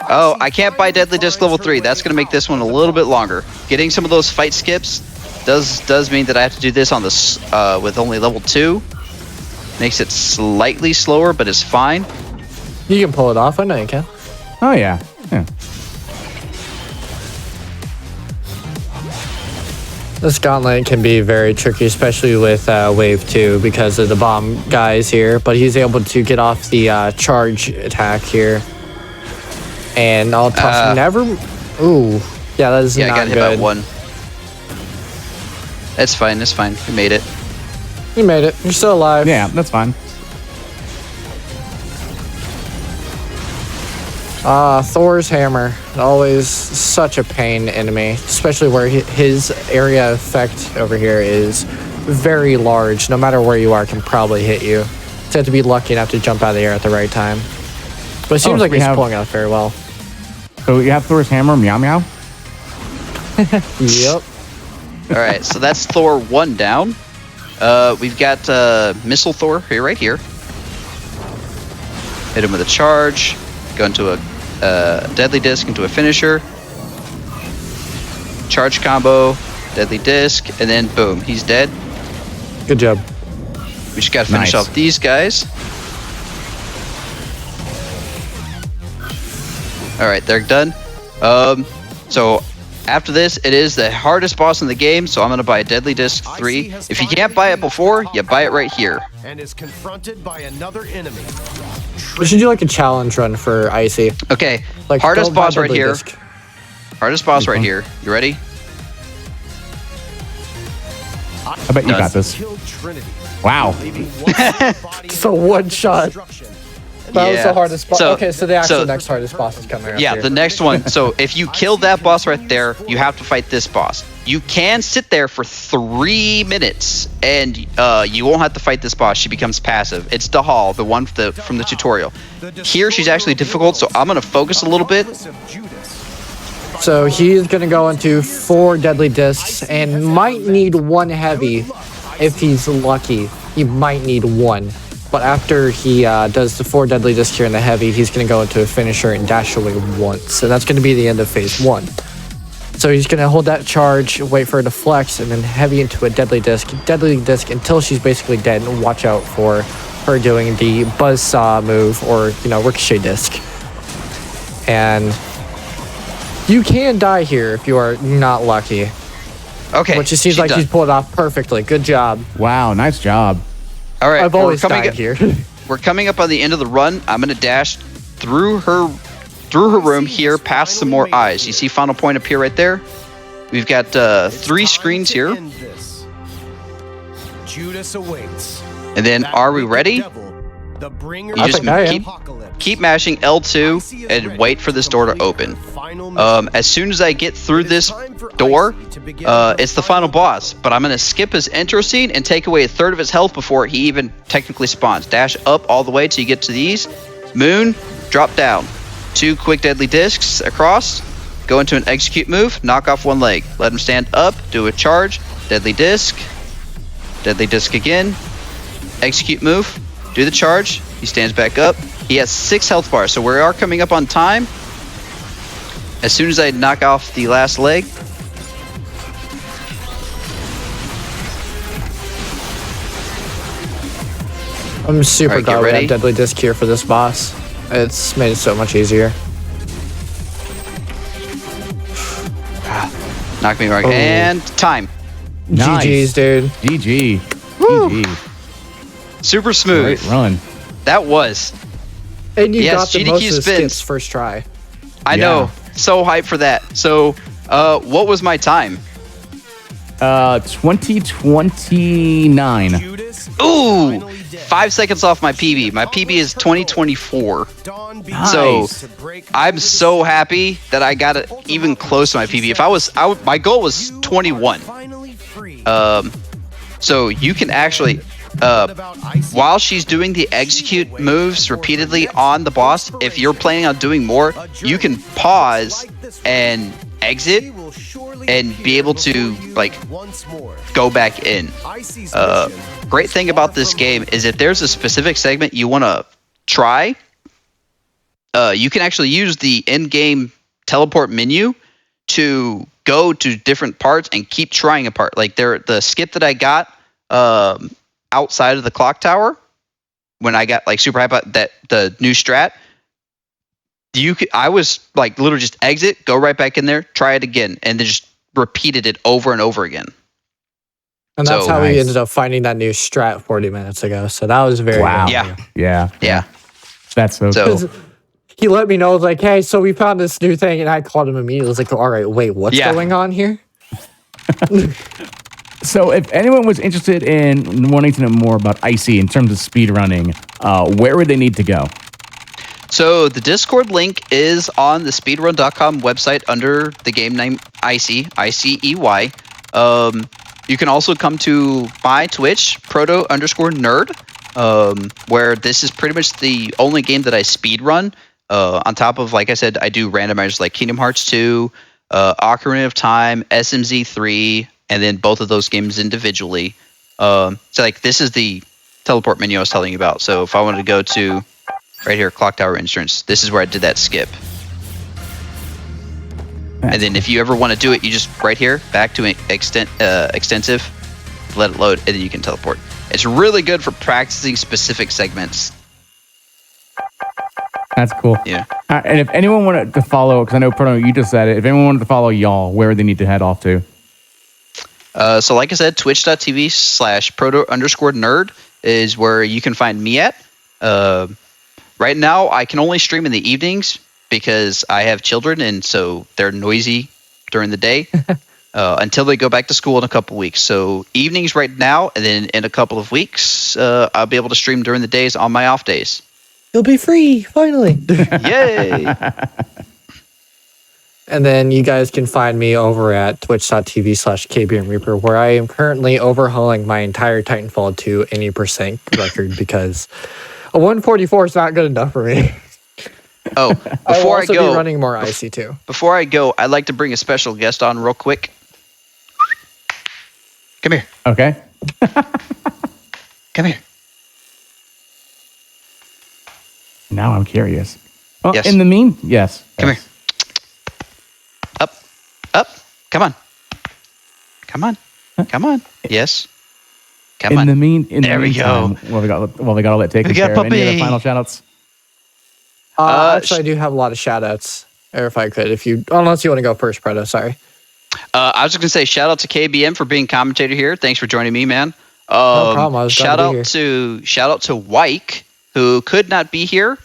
Oh, I can't buy Deadly Disc level 3. That's going to make this one a little bit longer. Getting some of those fight skips does mean that I have to do this on this with only level 2. Makes it slightly slower, but it's fine. You can pull it off. I know you can. Oh, yeah. Yeah. This gauntlet can be very tricky, especially with wave 2 because of the bomb guys here. But he's able to get off the charge attack here. And I'll toss never. Ooh, yeah, that is I not got hit good. by 1. That's fine. That's fine. We made it. You made it. You're still alive. Yeah, that's fine. Thor's hammer. Always such a pain enemy, especially where his area effect over here is very large. No matter where you are, can probably hit you. So you have to be lucky enough to jump out of the air at the right time. But it seems like he's pulling out very well. So you have Thor's hammer, meow meow? Yep. All right, so that's Thor 1 down. We've got Missile Thor here, right here. Hit him with a charge. Go into a Deadly Disc into a finisher. Charge combo, Deadly Disc, and then boom, he's dead. Good job. We just got to finish off these guys. All right, they're done. So after this, it is the hardest boss in the game, so I'm going to buy a Deadly Disc 3. If you can't buy it before, you buy it right here. And is confronted by another enemy. We should do like a challenge run for Icey. Okay, Like hardest don't buy boss right Deadly here. Disc. Hardest boss right here. You ready? I bet you got this. Killed Trinity. Wow. It's a one shot. That was Yeah. the hardest boss. So- Okay, so the actual so- next hardest boss is coming up Yeah, here. the next one. So if you kill that boss right there, you have to fight this boss. You can sit there for 3 minutes, and you won't have to fight this boss. She becomes passive. It's Dahal, the one from the tutorial. Here, she's actually difficult, so I'm going to focus a little bit. So he's gonna go into 4 deadly discs and might need 1 heavy if he's lucky. He might need 1. But after he does the 4 deadly discs here in the heavy, he's gonna go into a finisher and dash away once. And that's gonna be the end of phase 1. So he's gonna hold that charge, wait for her to flex, and then heavy into a deadly disc until she's basically dead, and watch out for her doing the buzzsaw move or, ricochet disc. And you can die here if you are not lucky. Okay. Which it seems she's like done. she's pulled it off perfectly. Good job. Wow, nice job. All right. I've always we're coming died here. We're coming up on the end of the run. I'm going to dash through her room here, past some more eyes. You see final point up here right there? We've got 3 screens here. Judas awaits. And then are we ready? You just keep mashing L2 and wait for this door to open. As soon as I get through this door, it's the final boss. But I'm going to skip his intro scene and take away 1/3 of his health before he even technically spawns. Dash up all the way till you get to these. Moon, drop down. 2 quick deadly discs across. Go into an execute move, knock off 1 leg. Let him stand up, do a charge, deadly disc again, execute move, do the charge, he stands back up. He has 6 health bars, so we are coming up on time. As soon as I knock off the last leg, I'm super Alright, get glad we ready. have deadly disc here for this boss. It's made it so much easier. knock me right, Oh. and time. Nice. GG's, dude. GG. GG. Super smooth. Great run. That was. And you Yes, got the GDQ most of the spins. skips first try. I know. So hyped for that. So, what was my time? 2029. Ooh, 5 seconds off my PB. My PB is 2024. So I'm so happy that I got it even close to my PB. If my goal was 21. So you can actually, while she's doing the execute moves repeatedly on the boss, if you're planning on doing more, you can pause and exit and be able to go back in. Great thing about this game is if there's a specific segment you want to try, you can actually use the in-game teleport menu to go to different parts and keep trying a part. Like the skip that I got outside of the clock tower when I got super hype about the new strat. I was literally just exit, go right back in there, try it again, and then just repeated it over and over again. And that's So- how we Nice. ended up finding that new strat 40 minutes ago. So that was very Wow. Yeah. Yeah. That's so cool. So He let me know, was like, hey, so we found this new thing. And I called him immediately. I was like, all right, wait, what's Yeah. going on here? So if anyone was interested in wanting to know more about Icey in terms of speedrunning, where would they need to go? So the Discord link is on the speedrun.com website under the game name Icey, I-C-E-Y. You can also come to my Twitch, proto_nerd, where this is pretty much the only game that I speedrun. On top of, like I said, I do randomizers like Kingdom Hearts 2, Ocarina of Time, SMZ 3, and then both of those games individually. So like this is the teleport menu I was telling you about. So if I wanted to go to right here, Clock Tower Insurance, this is where I did that skip. And then if you ever want to do it, you just right here, back to extensive, let it load, and then you can teleport. It's really good for practicing specific segments. That's cool. Yeah. And if anyone wanted to follow, because I know Proto, you just said it, if anyone wanted to follow y'all, where would they need to head off to? So like I said, twitch.tv/proto_nerd is where you can find me at. Right now, I can only stream in the evenings because I have children, and so they're noisy during the day until they go back to school in a couple weeks. So evenings right now, and then in a couple of weeks, I'll be able to stream during the days on my off days. You'll be free, finally. Yay! And then you guys can find me over at twitch.tv/KBMReaper, where I am currently overhauling my entire Titanfall 2 any percent record because a 144 is not good enough for me. Oh, I will before I also go, be running more Icey too. Before I go, I'd like to bring a special guest on real quick. Come here. Okay. Come here. Now I'm curious. Well, Yes. in the yes. Come here. Up. Up. Come on. Come on. Come on. Yes. Come In on. the There we meantime, go. we got all that taken We got care of. Any other puppy. final shout outs? Actually, I do have a lot of shout outs. Or if I could, unless you want to go first, Preto, sorry. I was just gonna say shout out to KBM for being commentator here. Thanks for joining me, man. No problem. I was glad shout to be out to Wyke, who could not be here,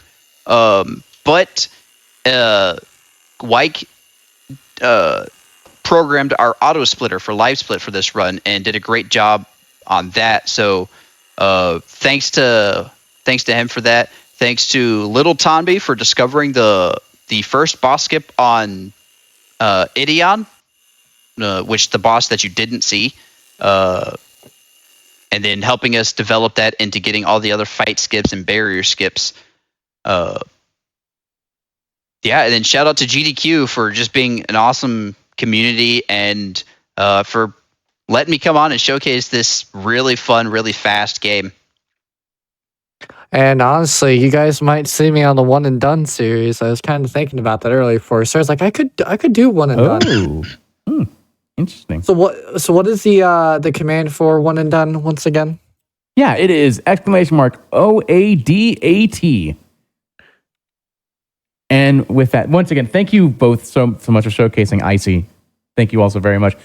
but Wyke programmed our auto splitter for live split for this run and did a great job on that. So thanks to him for that. Thanks to Little Tonby for discovering the first boss skip on Ideon, which the boss that you didn't see, and then helping us develop that into getting all the other fight skips and barrier skips. And then shout out to GDQ for just being an awesome community and for letting me come on and showcase this really fun, really fast game. And honestly, you guys might see me on the One and Done series. I was kind of thinking about that earlier for so I was like, I could do One and Done. Oh, interesting. So what is the command for One and Done once again? Yeah, it is !OADAT. And with that, once again, thank you both so much for showcasing Icey. Thank you also very much.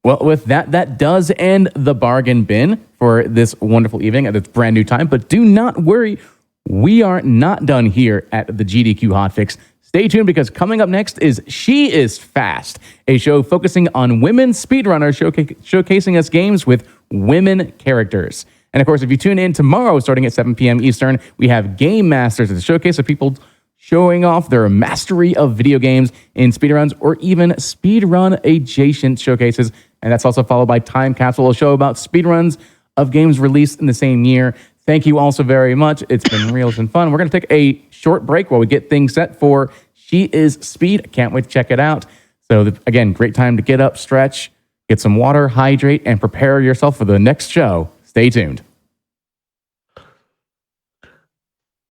Well, with that does end the bargain bin for this wonderful evening at this brand new time. But do not worry, we are not done here at the GDQ Hotfix. Stay tuned because coming up next is She Is Fast, a show focusing on women speedrunners, showcasing us games with women characters. And of course, if you tune in tomorrow, starting at 7 p.m. Eastern, we have Game Masters, a showcase of people showing off their mastery of video games in speedruns or even speedrun adjacent showcases. And that's also followed by Time Capsule, a show about speedruns of games released in the same year. Thank you all so very much. It's been real and fun. We're going to take a short break while we get things set for She Is Speed. Can't wait to check it out. So again, great time to get up, stretch, get some water, hydrate, and prepare yourself for the next show. Stay tuned.